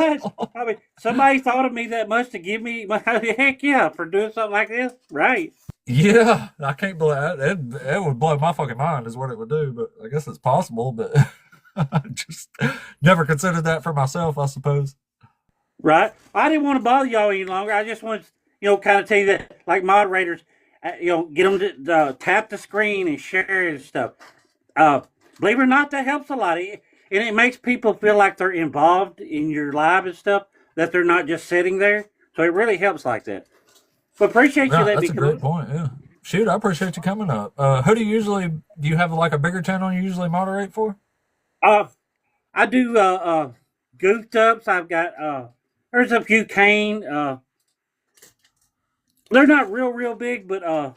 I mean, somebody thought of me that much to give me heck yeah for doing something like this, right? Yeah, I can't believe it would blow my fucking mind, is what it would do. But I guess it's possible, but I just never considered that for myself, I suppose. Right. I didn't want to bother y'all any longer. I just wanted to, kind of tell you that, like moderators, get them to tap the screen and share and stuff. Uh, Believe it or not, that helps a lot. And it makes people feel like they're involved in your live and stuff, that they're not just sitting there. So it really helps like that. But appreciate you Right, letting me that's a come great up. point. Yeah. shoot, I appreciate you coming up. Who do you have like a bigger channel you usually moderate for? Uh, I do goofed ups. I've got there's a few Kane. They're not real big, but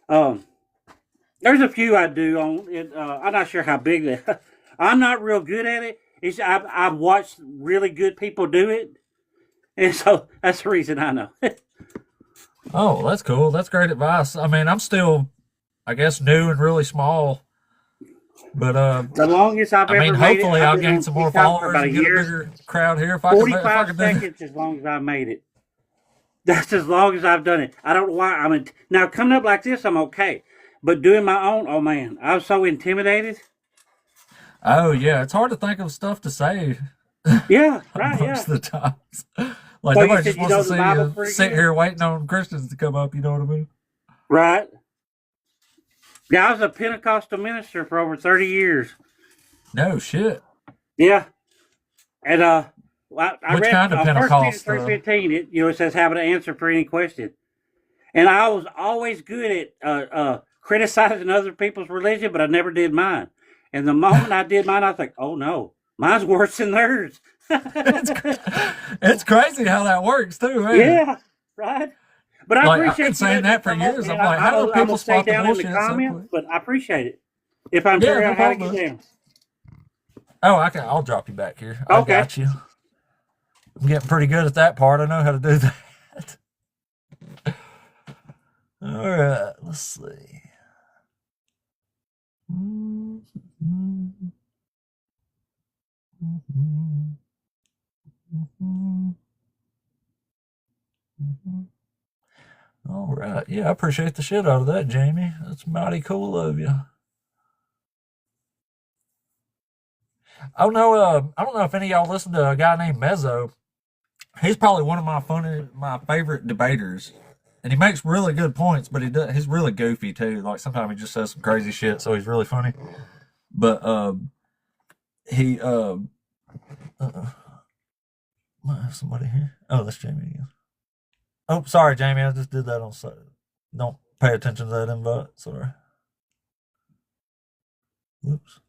um, there's a few I do on it. I'm not sure how big they. I'm not real good at it. I've watched really good people do it, and so that's the reason I know. Oh, that's cool. That's great advice. I mean, I'm still, I guess, new and really small, but The longest I've I mean, ever made it, hopefully I've I'll been gain on some more TikTok for followers about a and get a year. bigger crowd here. If I can, if I 45 can do it. seconds as long as I made it. That's as long as I've done it. I don't know why. I mean, now coming up like this, I'm okay. But doing my own, oh man, I was so intimidated. Oh yeah, it's hard to think of stuff to say Yeah, right, most yeah. of the times. Like So you nobody said just you wants know to the see Bible you pretty sit good? here waiting on Christians to come up. You know what I mean? Right. Yeah, I was a Pentecostal minister for over 30 years. No shit. Yeah. And I Which read kind of 1 Peter Pentecost? 3:15. It says have an answer for any question. And I was always good at criticizing other people's religion, but I never did mine. And the moment I did mine, I was like, oh no, mine's worse than theirs. it's it's crazy how that works too, man. Yeah, right. But I Like I've appreciate been you saying letting me that for come up, years. I'm man. like, how do I'm people gonna stay spot the down in the bullshit so comments, quick? but I appreciate it. If I'm Yeah, figuring no out how to problem. get down. Oh, I'll drop you back here. I Okay. got you. I'm getting pretty good at that part. I know how to do that. All right, let's see. All right. Yeah, I appreciate the shit out of that, Jamie. That's mighty cool of you. Oh no, I don't know if any of y'all listen to a guy named Mezzo. He's probably one of my favorite debaters, and he makes really good points. But he's really goofy too. Like sometimes he just says some crazy shit, so he's really funny. But he might have somebody here. Oh, that's Jamie again. Oh, sorry, Jamie. I just did that on site. Don't pay attention to that invite. Sorry. Whoops.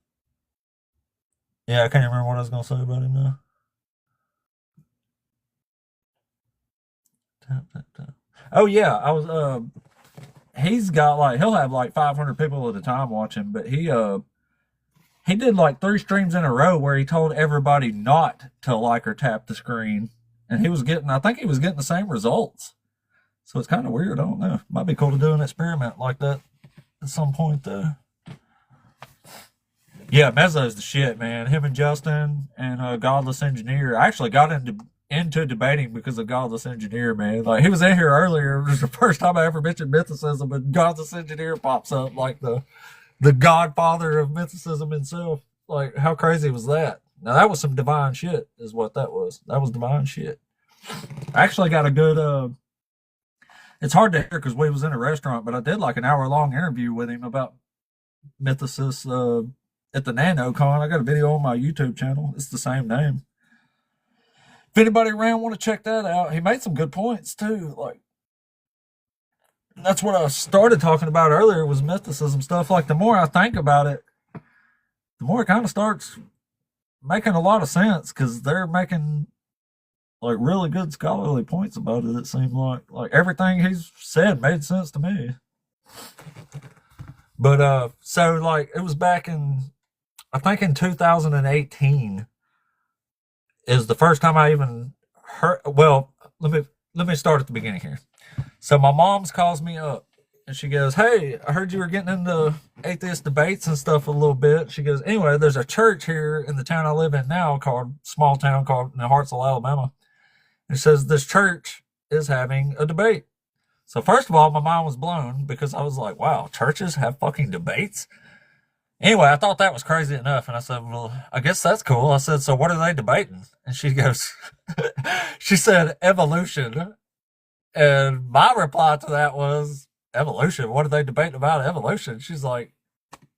Yeah, I can't remember what I was gonna say about him now. Tap, tap, tap. Oh yeah, I was he's got like he'll have like 500 people at a time watching, but he did like 3 streams in a row where he told everybody not to like or tap the screen, and I think he was getting the same results. So it's kind of weird. I don't know. Might be cool to do an experiment like that at some point though. Yeah, Mezzo's the shit, man. Him and Justin and Godless Engineer. I actually got into debating because of Godless Engineer, man. Like he was in here earlier. It was the first time I ever mentioned mythicism, and Godless Engineer pops up like the godfather of mythicism himself. Like how crazy was that? Now that was some divine shit, is what that was. That was divine shit. I actually got a good. It's hard to hear because we was in a restaurant, but I did like an hour-long interview with him about mythicists at the NanoCon. I got a video on my YouTube channel. It's the same name. If anybody around want to check that out, he made some good points too. Like that's what I started talking about earlier was mythicism stuff. Like the more I think about it, the more it kind of starts making a lot of sense because they're making like really good scholarly points about it. It seemed like everything he's said made sense to me. But so like it was back in I think in 2018 is the first time I even heard. Well, let me start at the beginning here. So my mom's calls me up and she goes, "Hey, I heard you were getting into atheist debates and stuff a little bit." She goes, "Anyway, there's a church here in the town I live in now small town called in Hartselle, Alabama." And it says this church is having a debate. So first of all, my mind was blown because I was like, "Wow, churches have fucking debates." Anyway, I thought that was crazy enough, and I said, "Well, I guess that's cool." I said, "So what are they debating?" And she goes, she said, "Evolution." And my reply to that was, "Evolution? What are they debating about evolution?" She's like,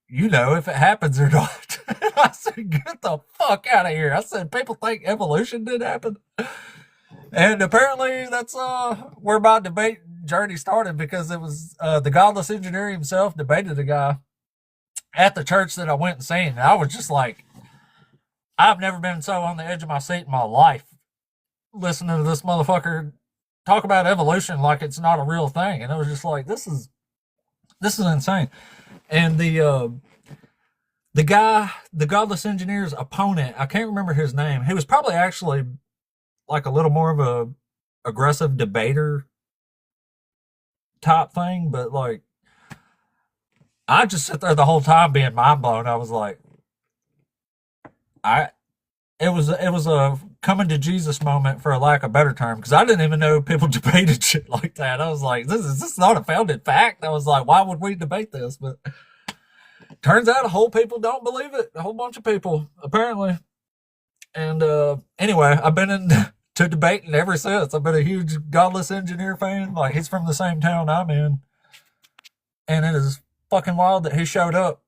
"You know if it happens or not." And I said, "Get the fuck out of here." I said, "People think evolution did happen?" And apparently that's where my debate journey started because it was the godless engineer himself debated a guy at the church that I went and seen. And I was just like, I've never been so on the edge of my seat in my life listening to this motherfucker talk about evolution like it's not a real thing. And I was just like, this is insane. And the guy, the godless engineer's opponent, I can't remember his name. He was probably actually like a little more of a aggressive debater type thing, but like I just sit there the whole time being mind blown. I was like, it was a coming to Jesus moment for a lack of a better term, because I didn't even know people debated shit like that. I was like, this is not a founded fact. I was like, why would we debate this? But turns out a whole people don't believe it. A whole bunch of people apparently. And anyway, I've been into debating ever since. I've been a huge godless engineer fan. Like, he's from the same town I'm in, and it is fucking wild that he showed up.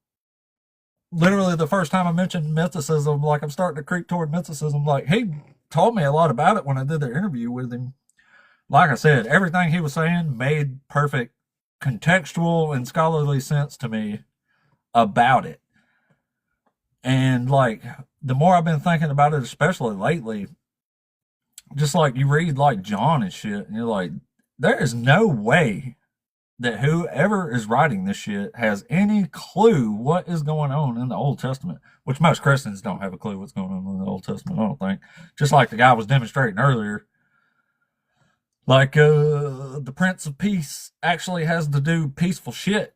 Literally the first time I mentioned mythicism, like I'm starting to creep toward mythicism. Like, he told me a lot about it when I did the interview with him. Like I said, everything he was saying made perfect contextual and scholarly sense to me about it. And like, the more I've been thinking about it, especially lately, just like you read like John and shit, and you're like, there is no way that whoever is writing this shit has any clue what is going on in the Old Testament, which most Christians don't have a clue what's going on in the Old Testament, I don't think. Just like the guy was demonstrating earlier. Like, the Prince of Peace actually has to do peaceful shit.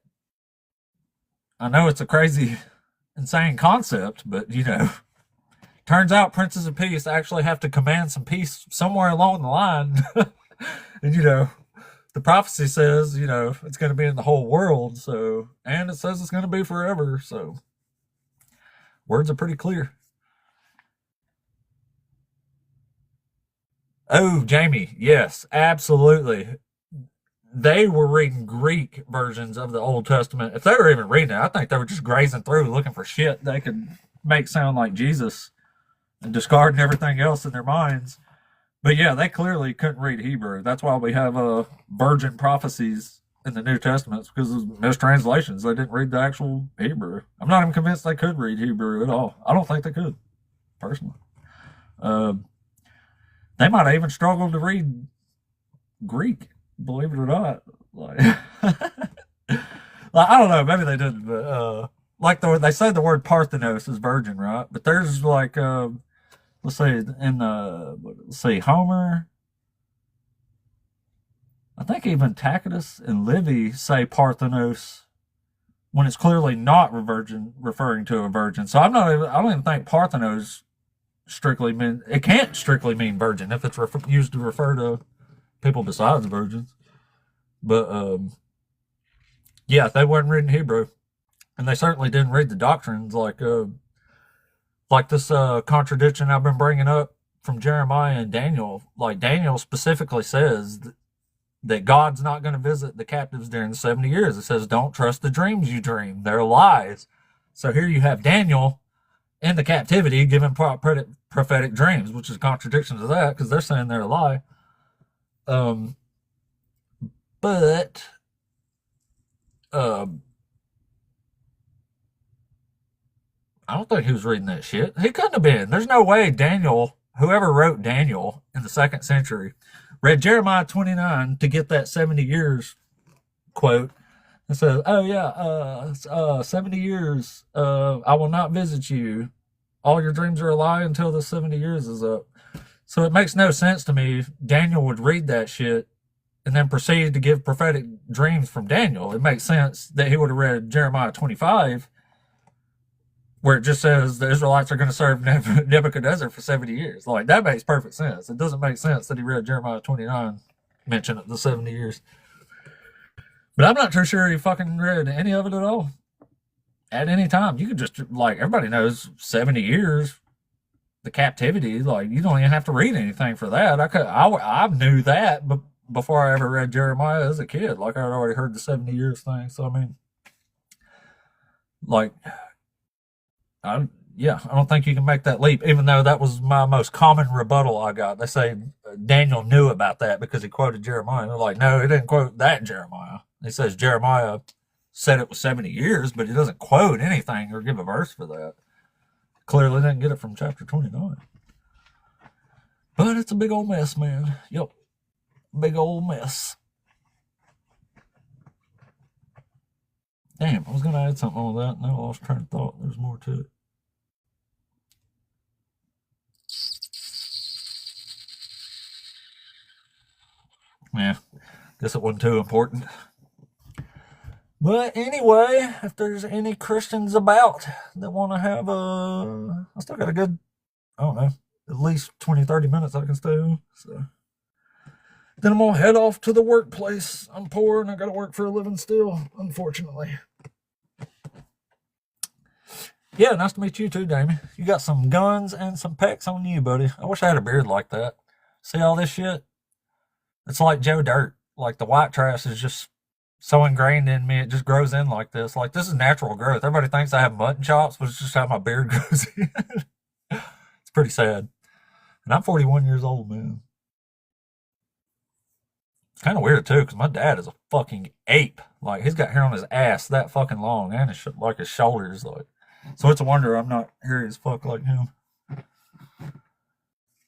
I know it's a crazy, insane concept, but, you know, turns out Princes of Peace actually have to command some peace somewhere along the line. And, you know, the prophecy says, you know, it's going to be in the whole world, so, and it says it's going to be forever, so words are pretty clear. Oh, Jamie, yes, absolutely. They were reading Greek versions of the Old Testament. If they were even reading it, I think they were just grazing through looking for shit they could make sound like Jesus and discarding everything else in their minds. But yeah, they clearly couldn't read Hebrew. That's why we have virgin prophecies in the New Testament, because of mistranslations. They didn't read the actual Hebrew. I'm not even convinced they could read Hebrew at all. I don't think they could, personally. They might have even struggled to read Greek, believe it or not. Like, I don't know, maybe they didn't, but like they say the word Parthenos is virgin, right? But there's like let's say Homer. I think even Tacitus and Livy say Parthenos when it's clearly not referring to a virgin. So I don't even think Parthenos strictly mean, it can't strictly mean virgin if it's used to refer to people besides virgins. But yeah, they weren't reading Hebrew, and they certainly didn't read the doctrines like this contradiction I've been bringing up from Jeremiah and Daniel. Like, Daniel specifically says that God's not going to visit the captives during the 70 years. It says, don't trust the dreams you dream. They're lies. So here you have Daniel in the captivity giving prophetic dreams, which is a contradiction to that, because they're saying they're a lie. But I don't think he was reading that shit. He couldn't have been. There's no way Daniel, whoever wrote Daniel in the 2nd century, read Jeremiah 29 to get that 70 years quote and says, oh yeah, 70 years, I will not visit you. All your dreams are a lie until the 70 years is up. So it makes no sense to me Daniel would read that shit and then proceed to give prophetic dreams from Daniel. It makes sense that he would have read Jeremiah 25, where it just says the Israelites are going to serve Nebuchadnezzar for 70 years. Like, that makes perfect sense. It doesn't make sense that he read Jeremiah 29, mentioning the 70 years. But I'm not too sure he fucking read any of it at all. At any time. You could just, like, everybody knows 70 years, the captivity, like, you don't even have to read anything for that. I knew that, but before I ever read Jeremiah as a kid, like, I'd already heard the 70 years thing. So, I mean, like, I don't think you can make that leap, even though that was my most common rebuttal I got. They say Daniel knew about that because he quoted Jeremiah. And they're like, no, he didn't quote that Jeremiah. He says Jeremiah said it was 70 years, but he doesn't quote anything or give a verse for that. Clearly didn't get it from chapter 29. But it's a big old mess, man. Yep. Big old mess. Damn, I was going to add something on that. Now I lost train of thought. There's more to it. Yeah, guess it wasn't too important. But anyway, if there's any Christians about that want to have I still got a good, I don't know, at least 20, 30 minutes I can stay on. So then I'm going to head off to the workplace. I'm poor and I got to work for a living still, unfortunately. Yeah, nice to meet you too, Damien. You got some guns and some pecs on you, buddy. I wish I had a beard like that. See all this shit? It's like Joe Dirt. Like the white trash is just so ingrained in me, it just grows in like this. Like this is natural growth. Everybody thinks I have mutton chops, but it's just how my beard grows in. It's pretty sad. And I'm 41 years old, man. It's kind of weird too, because my dad is a fucking ape. Like he's got hair on his ass that fucking long, and his like his shoulders, like. So it's a wonder I'm not hairy as fuck like him.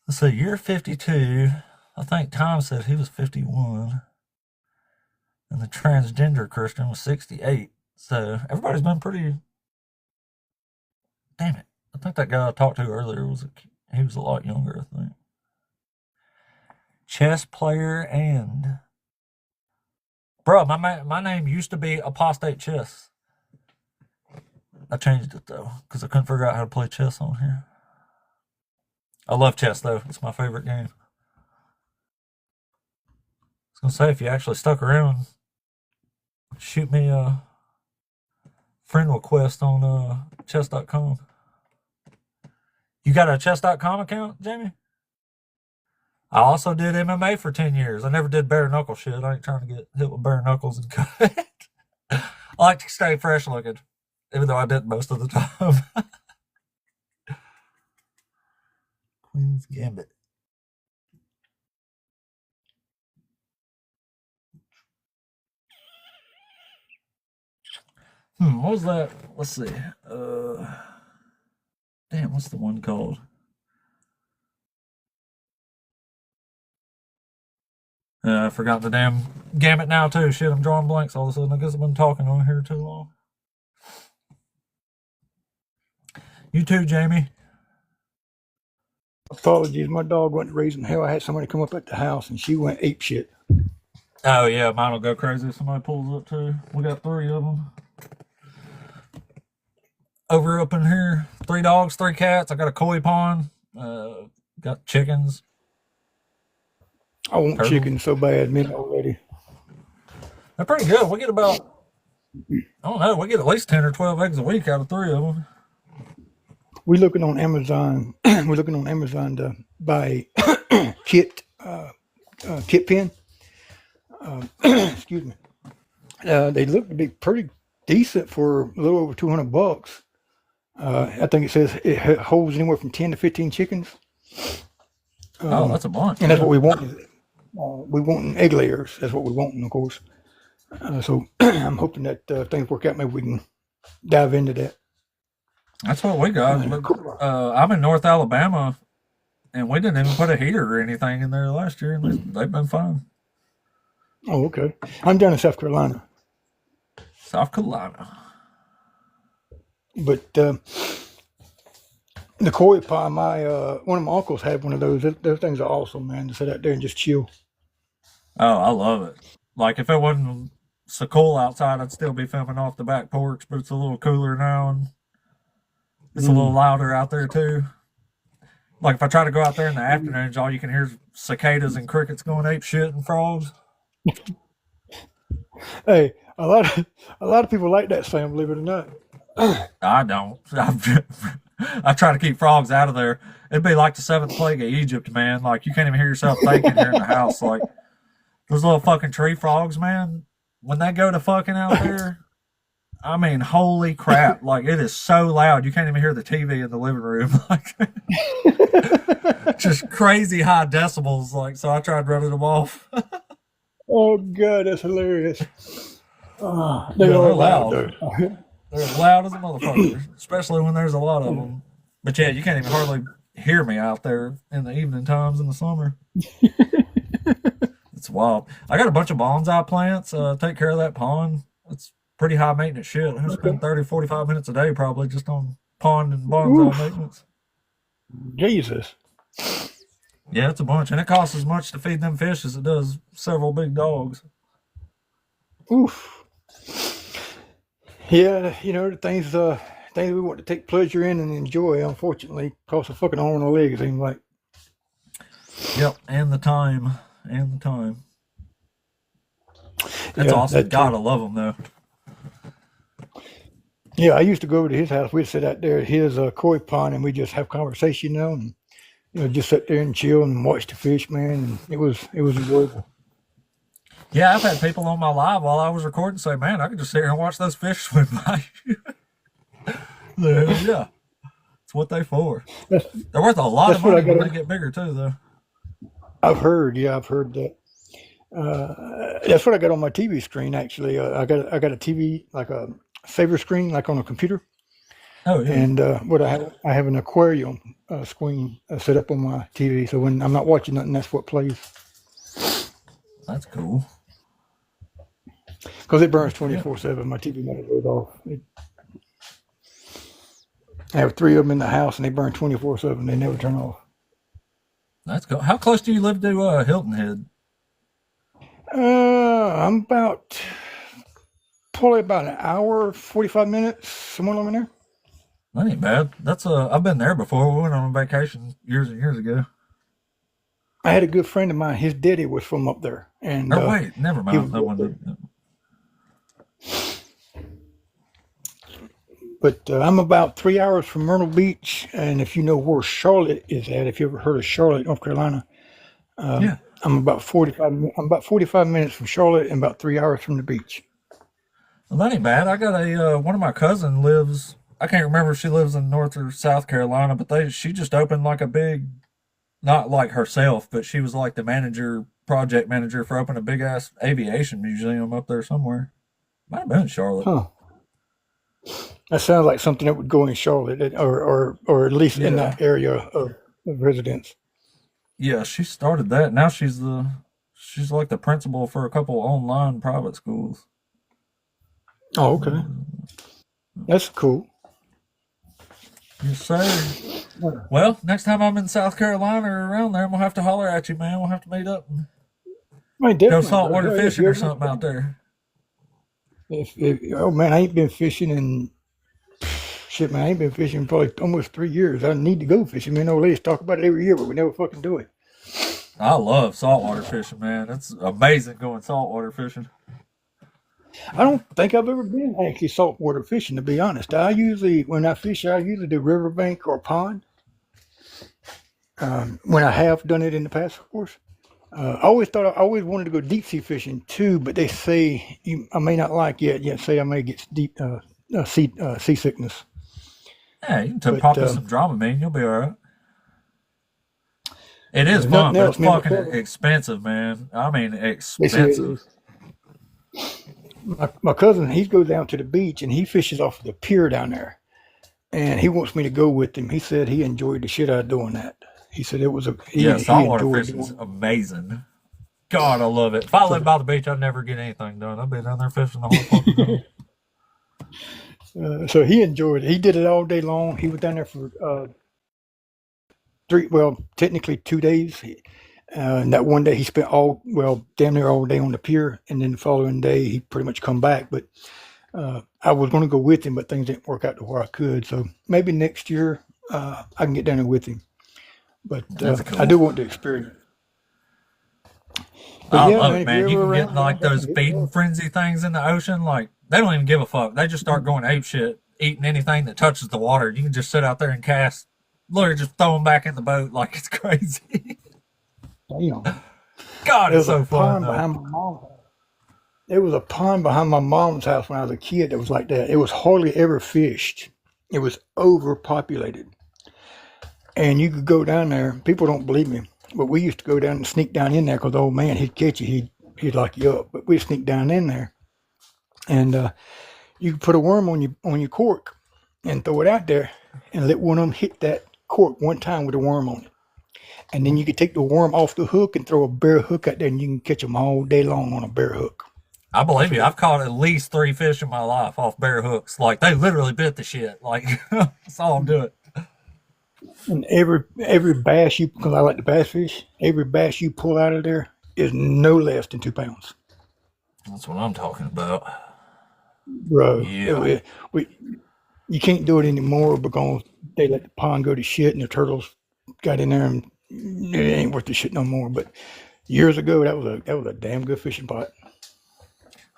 Let's see, you're 52. I think Tom said he was 51. And the transgender Christian was 68. So everybody's been pretty. Damn it. I think that guy I talked to earlier he was a lot younger, I think. Chess player and. Bro, my name used to be Apostate Chess. I changed it though, because I couldn't figure out how to play chess on here. I love chess though. It's my favorite game. I was going to say, if you actually stuck around, shoot me a friend request on chess.com. You got a chess.com account, Jamie? I also did MMA for 10 years. I never did bare knuckle shit. I ain't trying to get hit with bare knuckles and cut. I like to stay fresh looking, even though I didn't most of the time. Queen's Gambit. What was that? Let's see. Damn, what's the one called? I forgot the damn Gambit now too. Shit, I'm drawing blanks all of a sudden. I guess I've been talking on here too long. You too, Jamie. Apologies, my dog went raising hell. I had somebody come up at the house and she went ape shit. Oh yeah, mine will go crazy if somebody pulls up too. We got 3 of them. Over up in here, 3 dogs, 3 cats. I got a koi pond. Got chickens. I want chicken so bad, man, already. They're pretty good. We get about, I don't know, we get at least 10 or 12 eggs a week out of 3 of them. We're looking on Amazon. We're looking on Amazon to buy a kit pen. Excuse me. They look to be pretty decent for a little over $200. I think it says it holds anywhere from 10 to 15 chickens. Oh, that's a bunch. And that's what we want. We want egg layers. That's what we want, of course. So I'm hoping that things work out. Maybe we can dive into that. That's what we got. I'm in North Alabama, and we didn't even put a heater or anything in there last year, and they've been fine. Oh, okay. I'm down in South Carolina. South Carolina. But the koi pond, one of my uncles had one of those. Those things are awesome, man. To sit out there and just chill. Oh, I love it. Like, if it wasn't so cool outside, I'd still be filming off the back porch, but it's a little cooler now, and it's a little louder out there, too. Like, if I try to go out there in the afternoons, all you can hear is cicadas and crickets going ape shit and frogs. Hey, a lot of people like that sound, believe it or not. I don't. I try to keep frogs out of there. It'd be like the 7th plague of Egypt, man. Like, you can't even hear yourself thinking here in the house. Like, those little fucking tree frogs, man, when they go to fucking out there, I mean, holy crap! Like it is so loud you can't even hear the TV in the living room. Like just crazy high decibels. Like so, I tried running them off. Oh God, that's hilarious. They Yeah, are they're loud loud. though. They're loud as a motherfucker, especially when there's a lot of them. But yeah, you can't even hardly hear me out there in the evening times in the summer. It's wild. I got a bunch of bonsai plants. Take care of that pond. It's pretty high maintenance shit. I Okay. spend 30, 45 minutes a day probably just on pond and bonsai Oof, maintenance. Jesus. Yeah, it's a bunch. And it costs as much to feed them fish as it does several big dogs. Oof. Yeah, the things we want to take pleasure in and enjoy, unfortunately, cost a fucking arm and a leg. It seems like. Yep, and the time. And the time. That's Yeah, awesome. that too. Gotta love them, though. Yeah, I used to go over to his house. We'd sit out there at his koi pond and we just have conversation, and just sit there and chill and watch the fish, man. And it was enjoyable. Yeah, I've had people on my live while I was recording say, man, I could just sit here and watch those fish swim by you. Yeah, it's what they for. That's They're worth a lot of that's what I money got. when they get bigger, too, though. I've heard. Yeah, I've heard that. That's what I got on my TV screen. Actually, I got a TV, like a saver screen, like on a computer, Oh, yeah. and what I have an aquarium screen set up on my TV. So when I'm not watching nothing, that's what plays, That's cool. because it burns Yeah, 24/7. My TV never goes off. I have three of them in the house, and they burn 24/7. They never turn off. that's cool. How close do you live to Hilton Head? I'm probably about an hour, 45 minutes, somewhere along in there. That ain't bad. That's I've been there before. We went on a vacation years and years ago. I had a good friend of mine. His daddy was from up there, and Or wait, never he was mind. That one. But I'm about 3 hours from Myrtle Beach, and if you know where Charlotte is at, if you ever heard of Charlotte, North Carolina, Yeah. I'm about 45. I'm about 45 minutes from Charlotte, and about 3 hours from the beach. Well, that ain't bad. I got a one of my cousin lives. I can't remember if she lives in North or South Carolina, but she just opened like a big, not like herself, but she was like the manager, project manager for opening a big ass aviation museum up there somewhere. Might have been in Charlotte. Huh? That sounds like something that would go in Charlotte, or at least in Yeah. that area of residence. Yeah, she started that. Now she's like the principal for a couple online private schools. Oh, okay, that's cool. Yes, sir. Well, next time I'm in South Carolina or around there, I'm gonna have to holler at you, man. We'll have to meet up and I mean, go definitely, bro. saltwater Yeah, if fishing you or ever, something out there. oh man, I ain't been fishing in shit, man. I ain't been fishing in probably almost 3 years. I need to go fishing. Me and old ladies talk about it every year, but we never fucking do it. I love saltwater fishing, man. It's amazing going saltwater fishing. I don't think I've ever been actually saltwater fishing, to be honest. When I fish, I usually do riverbank or pond. When I have done it in the past, of course. I always wanted to go deep sea fishing too, but they say I may not like it. Yet say I may get seasickness. Yeah, you can But pop in some Dramamine, you'll be all right. It is if fun, nothing but else, it's me and my fucking cousin, expensive, man. I mean, they say it expensive. is. My cousin, he goes down to the beach and he fishes off the pier down there, and he wants me to go with him. He said he enjoyed the shit out of doing that. He said it was Yeah, he saltwater enjoyed fishing's doing amazing. God, I love it. If I lived it. by the beach, I'd never get anything done. I'd be down there fishing the whole fucking time. So he enjoyed it. He did it all day long. He was down there for technically 2 days. And that one day he spent damn near all day on the pier, and then the following day he pretty much come back. But I was going to go with him, but things didn't work out to where I could. So maybe next year I can get down there with him. But That's I do cool. want to experience. But I yeah, love man, it, if you're man. You ever can get around, man, like those definitely hit me feeding up. frenzy things in the ocean. Like they don't even give a fuck. They just start going ape shit, eating anything that touches the water. You can just sit out there and cast, literally just throw them back in the boat like it's crazy. Damn. God, it's There's a so fun pond though. behind my mom's house. there was a pond behind my mom's house when I was a kid that was like that. It was hardly ever fished. It was overpopulated. And you could go down there. People don't believe me, but we used to go down and sneak down in there because the old man, he'd catch you. He'd lock you up. But we'd sneak down in there. And you could put a worm on your cork and throw it out there and let one of them hit that cork one time with a worm on it. And then you could take the worm off the hook and throw a bare hook out there, and you can catch them all day long on a bare hook. I believe you. I've caught at least 3 fish in my life off bare hooks. Like, they literally bit the shit. Like, that's all I'm doing. And every bass because I like the bass fish, every bass you pull out of there is no less than 2 pounds. That's what I'm talking about. Bro, Yeah. you can't do it anymore because they let the pond go to shit and the turtles got in there and it ain't worth the shit no more. But years ago, that was a damn good fishing pot.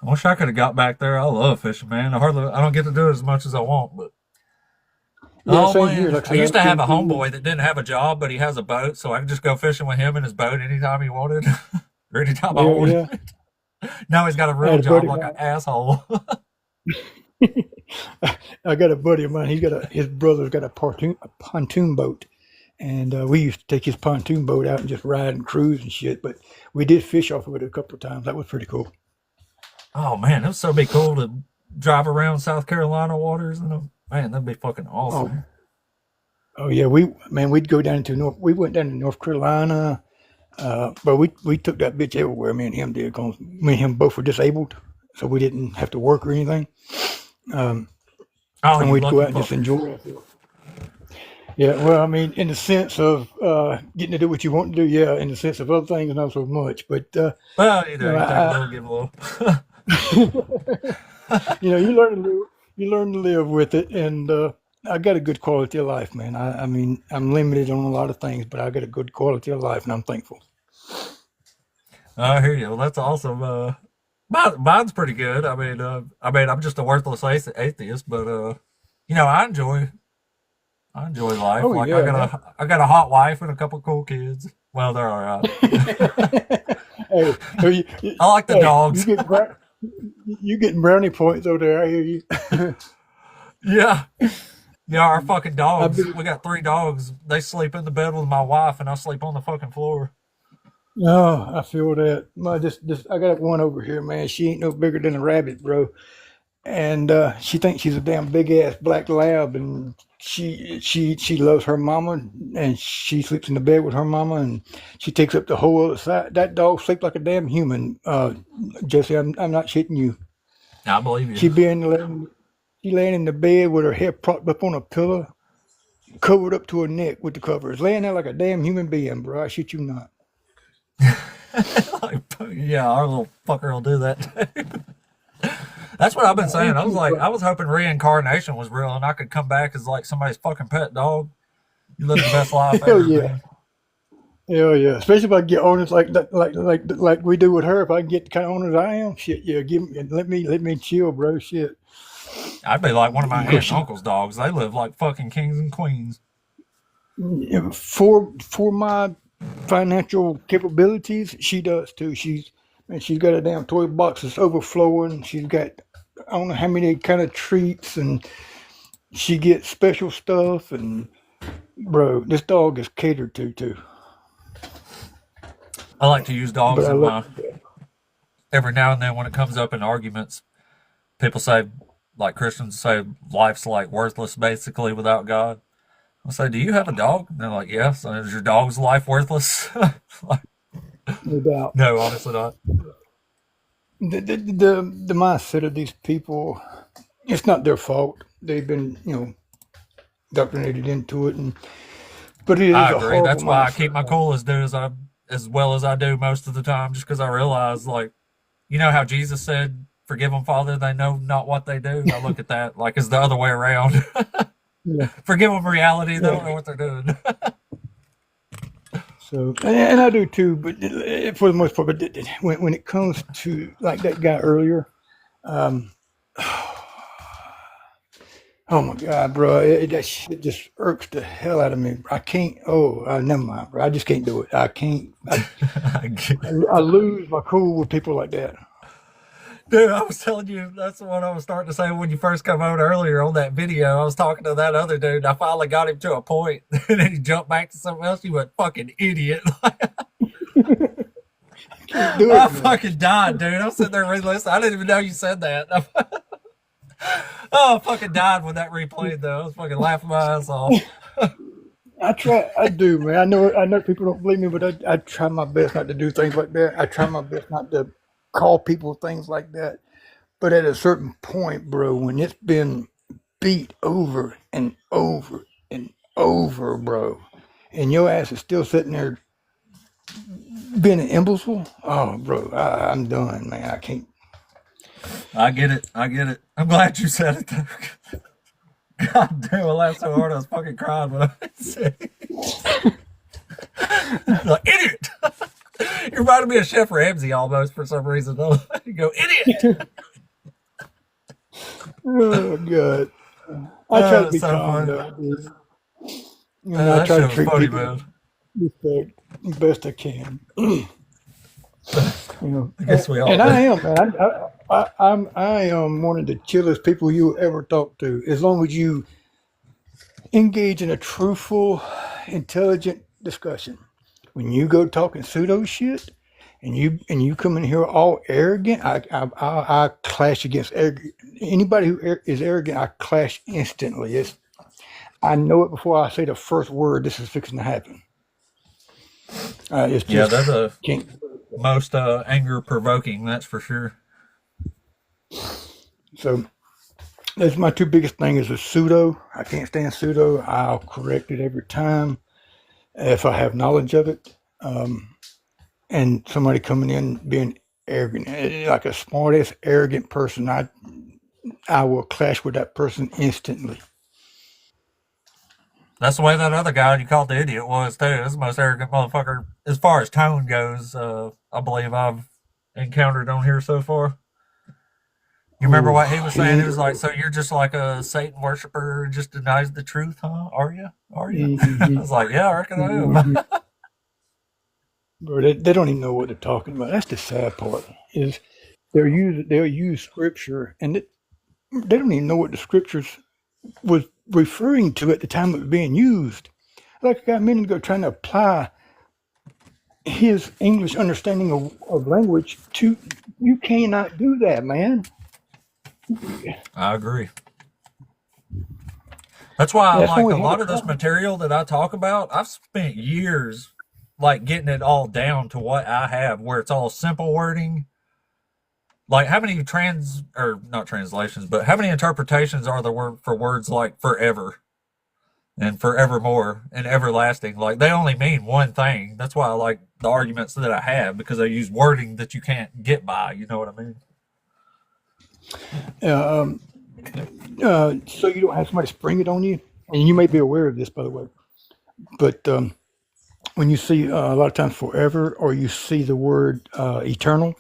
I wish I could have got back there. I love fishing, man. I don't get to do it as much as I want, but Yeah, oh same man, here. Like I used to have a couldn't do homeboy that didn't have a job, but he has a boat, so I could just go fishing with him in his boat anytime he wanted, or anytime I Yeah, wanted. yeah. Now he's got a I real had a job buddy of like mine. an asshole. I got a buddy of mine. His brother's got a pontoon boat, and we used to take his pontoon boat out and just ride and cruise and shit. But we did fish off of it a couple of times. That was pretty cool. Oh man, it would so be cool to drive around South Carolina waters, and man, that'd be fucking Oh, awesome. oh yeah. We'd go down to North. We went down to North Carolina, but we took that bitch everywhere. Me and him did. 'Cause me and him both were disabled, so we didn't have to work or anything. Um, Oh, and you we'd go lucky out and just fuck. enjoy ourselves. Yeah, well, I mean, in the sense of getting to do what you want to do, yeah. In the sense of other things, not so much. But Well, you know, you take a little, give a little. you learn to live with it, and I got a good quality of life, man. I mean, I'm limited on a lot of things, but I got a good quality of life, and I'm thankful. I hear you. Well, that's awesome. Mine's pretty good. I'm just a worthless atheist, but I enjoy life. Oh Like yeah. I got a hot wife and a couple cool kids. Well, they're all right. Hey, I like the hey, you dogs. get you getting brownie points over there. I hear you. Yeah, yeah. Our fucking I dogs. be, We got 3 dogs. They sleep in the bed with my wife, and I sleep on the fucking floor. no, I feel that. I got one over here, man. She ain't no bigger than a rabbit, bro. And she thinks she's a damn big ass black lab, and she loves her mama, and she sleeps in the bed with her mama, and she takes up the whole other side. That dog sleeps like a damn human. Jesse, I'm not shitting you. I believe you. She laying in the bed with her head propped up on a pillow, covered up to her neck with the covers, laying there like a damn human being, bro. I shit you not. Like, yeah, our little fucker will do that too. That's what I've been saying. Ain't I was you, like, bro? I was hoping reincarnation was real, and I could come back as like somebody's fucking pet dog. You live the best life Hell ever, yeah. man. Hell yeah. Especially if I get owners like that, like we do with her. If I can get the kind of owners I am, shit, yeah, let me chill, bro. Shit. I'd be like one of my Of aunt course, and uncle's dogs. They live like fucking kings and queens. for my financial capabilities, she does too. She's got a damn toy box that's overflowing. She's got I don't know how many kind of treats, and she gets special stuff. And bro, this dog is catered to too. I like to use But dogs I in love my every now and then when it comes up in arguments. People say, like Christians say, life's like worthless basically without God. I say, do you have a dog? And they're like, yes. And is your dog's life worthless? Like, no doubt. no, honestly not. The mindset of these people, it's not their fault. They've been indoctrinated into it, but it is I a agree. That's horrible why I keep my mindset. cool as well as I do most of the time, just because I realize, like, you know how Jesus said, "Forgive them, Father; they know not what they do." I look at that like it's the other way around. Yeah, Forgive them reality; they don't yeah. know what they're doing. So, and I do too, but for the most part. But when it comes to like that guy earlier, um, oh my God, bro, that shit just irks the hell out of me. I can't. Oh, never mind, bro. I just can't do it. I can't. I get- I lose my cool with people like that. Dude, I was telling you, that's what I was starting to say when you first come on earlier on that video. I was talking to that other dude. I finally got him to a point, and then he jumped back to something else. You went, fucking idiot. Can't do I it, man. fucking died, dude. I'm sitting there re-listening. I didn't even know you said that. Oh, I fucking died when that replayed, though. I was fucking laughing my ass off. I do, man. I know people don't believe me, but I try my best not to do things like that. I try my best not to call people things like that. But at a certain point, bro, when it's been beat over and over and over, bro, and your ass is still sitting there being an imbecile, oh, bro, I'm done, man. I can't. I get it. I get it. I'm glad you said it, though. God damn, I laughed so hard I was fucking crying when I said it. Like, idiot! You reminded me of Chef Ramsay almost for some reason. You go, idiot! Oh, God. I try to be So calm, funny. though, dude. I That try shit to was treat funny, people man. with respect the best I can. I guess we all And do. I am, man. I am one of the chillest people you ever talk to. As long as you engage in a truthful, intelligent discussion. When you go talking pseudo shit, and you come in here all arrogant, I clash against anybody who is arrogant. I clash instantly. I know it before I say the first word. This is fixing to happen. It's Yeah, just they're the can't. most anger provoking, that's for sure. So that's my two biggest things is pseudo. I can't stand pseudo. I'll correct it every time if I have knowledge of it. And somebody coming in being arrogant, like a smart ass arrogant person, I will clash with that person instantly. That's the way that other guy you called the idiot was, too. This is the most arrogant motherfucker, as far as tone goes, I believe I've encountered on here so far. You remember Ooh, what he was saying? He he, was like, so you're just like a Satan worshiper who just denies the truth, huh? Are you? Are you? I he, was like, yeah, I reckon I he, am. bro, they don't even know what they're talking about. That's the sad part. Is they'll use scripture and they don't even know what the scriptures was referring to at the time it was being used. Like a guy a minute ago trying to apply his English understanding of language to you cannot do that, man. I agree. That's why I That's when like we a have a lot of this problem. material that I talk about. I've spent years like getting it all down to what I have, where it's all simple wording. Like how many or not translations, but how many interpretations are there for words like forever and forevermore and everlasting? Like they only mean one thing. That's why I like the arguments that I have because they use wording that you can't get by. You know what I mean? Um, so you don't have somebody spring it on you, and you may be aware of this, by the way. But when you see a lot of times forever, or you see the word eternal,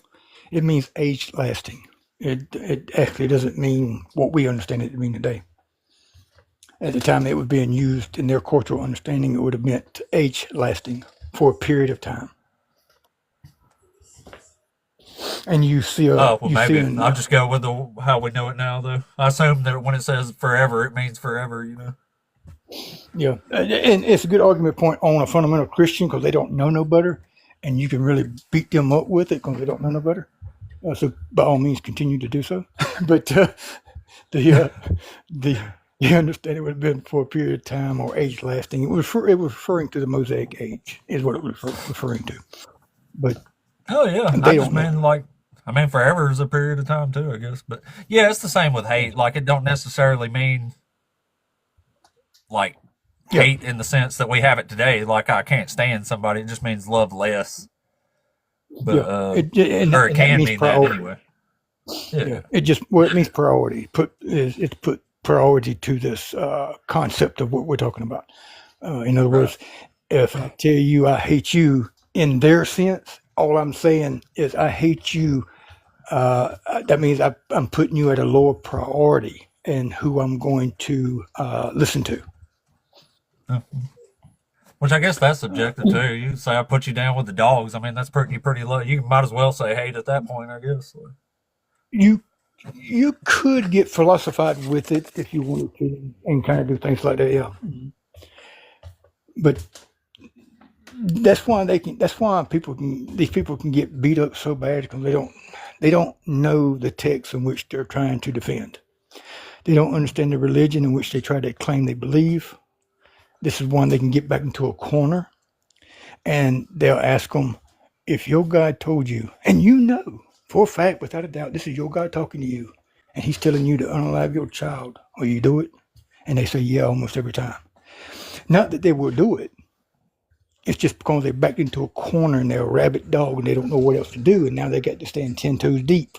it means age lasting. It actually doesn't mean what we understand it to mean today. At the time it was being used in their cultural understanding, it would have meant age lasting for a period of time. And you see Oh well, you see maybe in I'll just go with how we know it now. Though I assume that when it says forever, it means forever. You know? yeah, and it's a good argument point on a fundamental Christian because they don't know no better, and you can really beat them up with it because they don't know no better. So by all means, continue to do so. But the the you understand it would have been for a period of time or age lasting. It was referring to the Mosaic age is what it was referring to. But Oh yeah, I they just don't know. mean forever is a period of time too, I guess. But yeah, it's the same with hate. Like it don't necessarily mean like Yeah, hate in the sense that we have it today. Like I can't stand somebody. It just means love less. But yeah. or it And that can means mean that priority. anyway. Yeah, Yeah. it means priority. It's put priority to this concept of what we're talking about. In other Right. words, if I tell you I hate you in their sense, all I'm saying is I hate you. That means I'm putting you at a lower priority in who I'm going to listen to. Yeah. Which I guess that's subjective too. You say I put you down with the dogs. I mean that's pretty low. You might as well say hate at that point, I guess. you you could get philosophized with it if you wanted to, and kind of do things like that. Yeah, but that's why they can. That's why people can. These people can get beat up so bad because they don't know the text in which they're trying to defend. They don't understand the religion in which they try to claim they believe. This is one they can get back into a corner, and they'll ask them, if your God told you, and you know for a fact, without a doubt, this is your God talking to you, and he's telling you to unalive your child, will you do it? And they say, yeah, almost every time. Not that they will do it. It's just because they're backed into a corner and they're a rabid dog and they don't know what else to do, and now they got to stand 10 toes deep.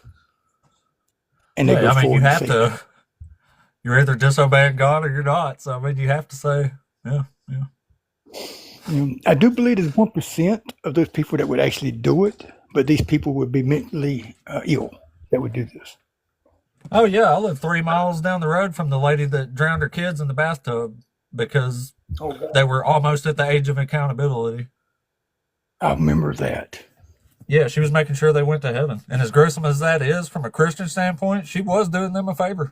And they Yeah, go I mean, you forward and have say, to. You're either disobeying God or you're not. So I mean, you have to say, yeah, yeah. I do believe there's 1% of those people that would actually do it, but these people would be mentally ill that would do this. Oh yeah, I live 3 miles down the road from the lady that drowned her kids in the bathtub because Oh, God. they were almost at the age of accountability. I remember that. Yeah, she was making sure they went to heaven. And as gruesome as that is from a Christian standpoint, she was doing them a favor.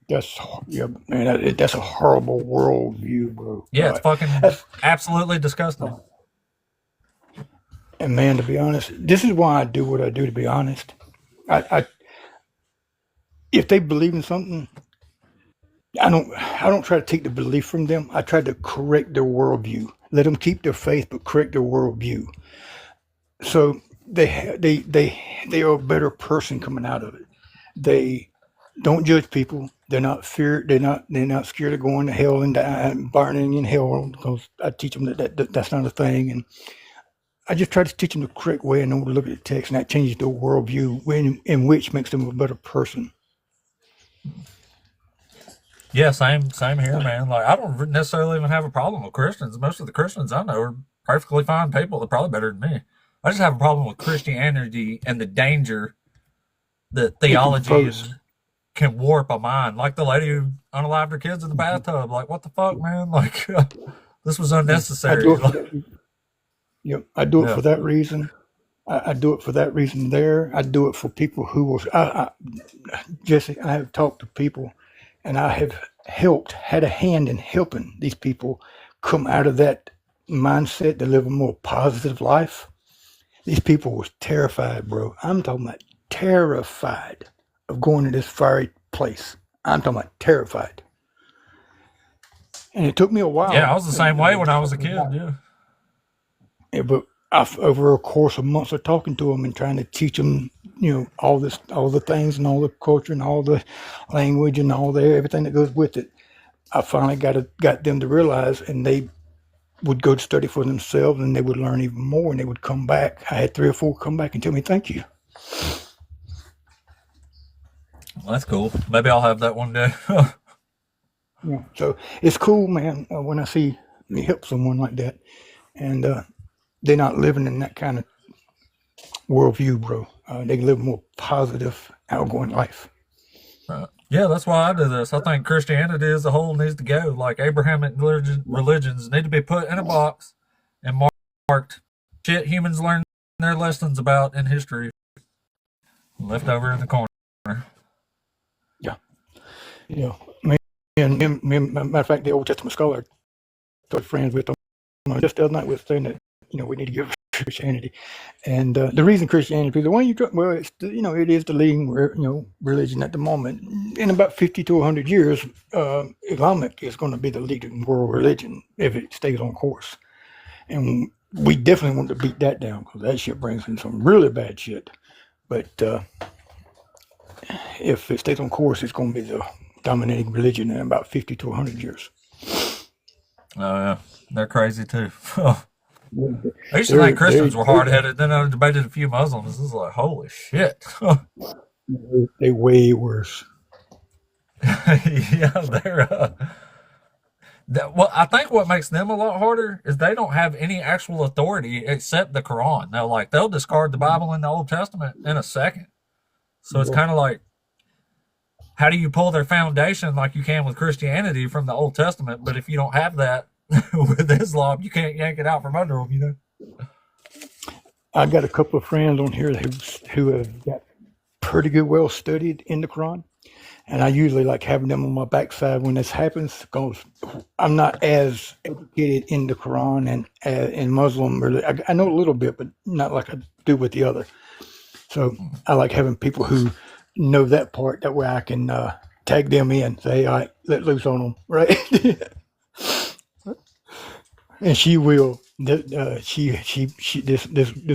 That's yeah, man. That's a horrible worldview, bro. Yeah, it's fucking That's, absolutely disgusting. and man, to be honest, this is why I do what I do. To be honest, I if they believe in something, I don't try to take the belief from them. I try to correct their worldview. Let them keep their faith, but correct their worldview. So they are a better person coming out of it. They don't judge people. They're not feared. They're not scared of going to hell and burning in hell, because I teach them that's not a thing. And I just try to teach them the correct way and know to look at the text, and that changes their worldview, in which makes them a better person. Yeah, same here, man. Like, I don't necessarily even have a problem with Christians. Most of the Christians I know are perfectly fine people. They're probably better than me. I just have a problem with Christianity and the danger that theology can warp a mind. Like the lady who unalived her kids in the bathtub. Like, what the fuck, man? Like, this was I unnecessary. do it for that. Yep, I do it Yeah. for that reason. I do it for that reason. There, I do it for people who will. Jesse, I have talked to people, and I have had a hand in helping these people come out of that mindset to live a more positive life. These people was terrified, bro. I'm talking about terrified of going to this fiery place. I'm talking about terrified. And it took me a while. Yeah, I was the same way when I was a kid. Yeah. Yeah, but over a course of months of talking to them and trying to teach them, all the things and all the culture and all the language and everything that goes with it, I finally got them to realize, and they would go to study for themselves, and they would learn even more, and they would come back. I had 3 or 4 come back and tell me thank you. Well, that's cool. Maybe I'll have that one day. So it's cool, man, when I see me help someone like that, and they're not living in that kind of worldview, bro. They live a more positive, outgoing life. Yeah, that's why I do this. I think Christianity as a whole needs to go. Like Abrahamic religions need to be put in a box and marked shit humans learn their lessons about in history. Left over in the corner. Yeah. Matter of fact, the Old Testament scholar I started friends with them just the other night was saying that, we need to give Christianity. And the reason Christianity, the one it's it is the leading religion at the moment. In about 50 to 100 years, Islamic is going to be the leading world religion if it stays on course. And we definitely want to beat that down, because that shit brings in some really bad shit. But if it stays on course, it's going to be the dominating religion in about 50 to 100 years. Oh, yeah. They're crazy too. I used to think Christians were hard headed. Then I debated a few Muslims. It's like, holy shit. They're way worse. Yeah, they're. Well, I think what makes them a lot harder is they don't have any actual authority except the Quran. They'll discard the Bible and the Old Testament in a second. So it's kind of like, how do you pull their foundation like you can with Christianity from the Old Testament? But if you don't have that with Islam, you can't yank it out from under them, I got a couple of friends on here who have got pretty good, well studied in the Quran. And I usually like having them on my backside when this happens because I'm not as educated in the Quran and in Muslim. Or I know a little bit, but not like I do with the other. So I like having people who know that part. That way I can tag them in, say, all right, let loose on them, right? And she will. This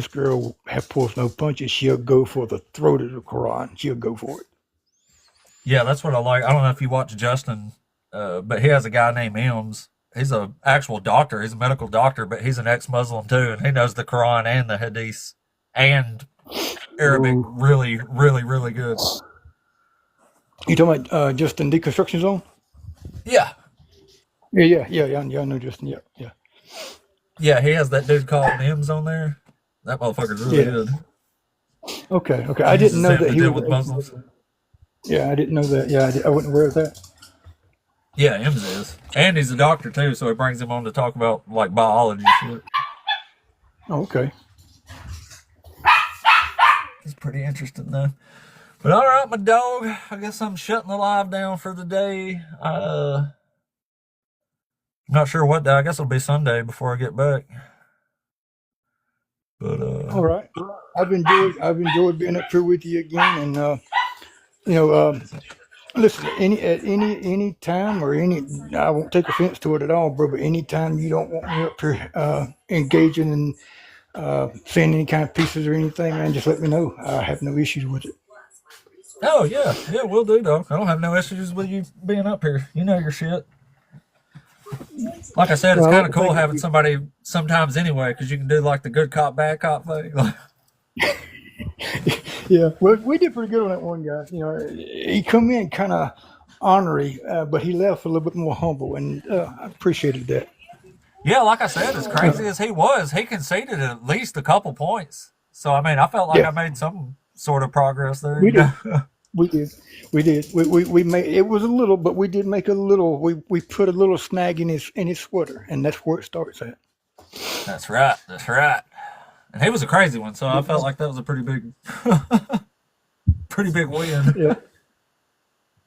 girl have pulls no punches. She'll go for the throat of the Quran. She'll go for it. Yeah, that's what I like. I don't know if you watch Justin, but he has a guy named Ems. He's a actual doctor. He's a medical doctor, but he's an ex-Muslim too, and he knows the Quran and the Hadith and Arabic Ooh. really, really, really good. You talking about Justin Deconstruction Zone? Yeah, Yeah. I know Justin. Yeah. yeah. He has that dude called Ems on there. That motherfucker's really Yeah. good. Okay. He I didn't uses know him that to he deal was. with Muslims. Yeah, I didn't know that. Yeah, I wasn't aware of that. Yeah, Ems is, and he's a doctor too, so he brings him on to talk about like biology shit. Oh, okay. It's pretty interesting though. But all right, my dog. I guess I'm shutting the live down for the day. I'm not sure what day. I guess it'll be Sunday before I get back. But All right. I've enjoyed being up here with you again, and listen, any time or I won't take offense to it at all, bro. But anytime you don't want me up here engaging and saying any kind of pieces or anything, man, just let me know. I have no issues with it. oh yeah, we'll do, dog. I don't have no issues with you being up here. You know your shit. Like I said, it's Well, kind of cool thank having you. somebody sometimes anyway, because you can do like the good cop, bad cop thing. Yeah, well, we did pretty good on that one guy. He come in kind of ornery, but he left a little bit more humble, and I appreciated that. Yeah, like I said, as crazy as he was, he conceded at least a couple points. So I mean, I felt like Yeah, I made some sort of progress there. we You did. know? We did. We did. We made it was a little, but we did make a little. We put a little snag in his sweater, and that's where it starts at. That's right. That's right. And he was a crazy one, so I felt like that was a pretty big, pretty big win. Yeah.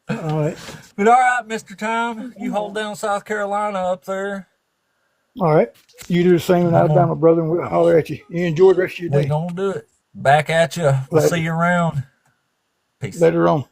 All right. But all right, Mister Time, you hold down South Carolina up there. All right. You do the same in And I'm gonna Alabama, brother, and we'll holler at you. You enjoy the rest of your we day. gonna do it. Back at you. We'll see Later. you around. Peace. Later on.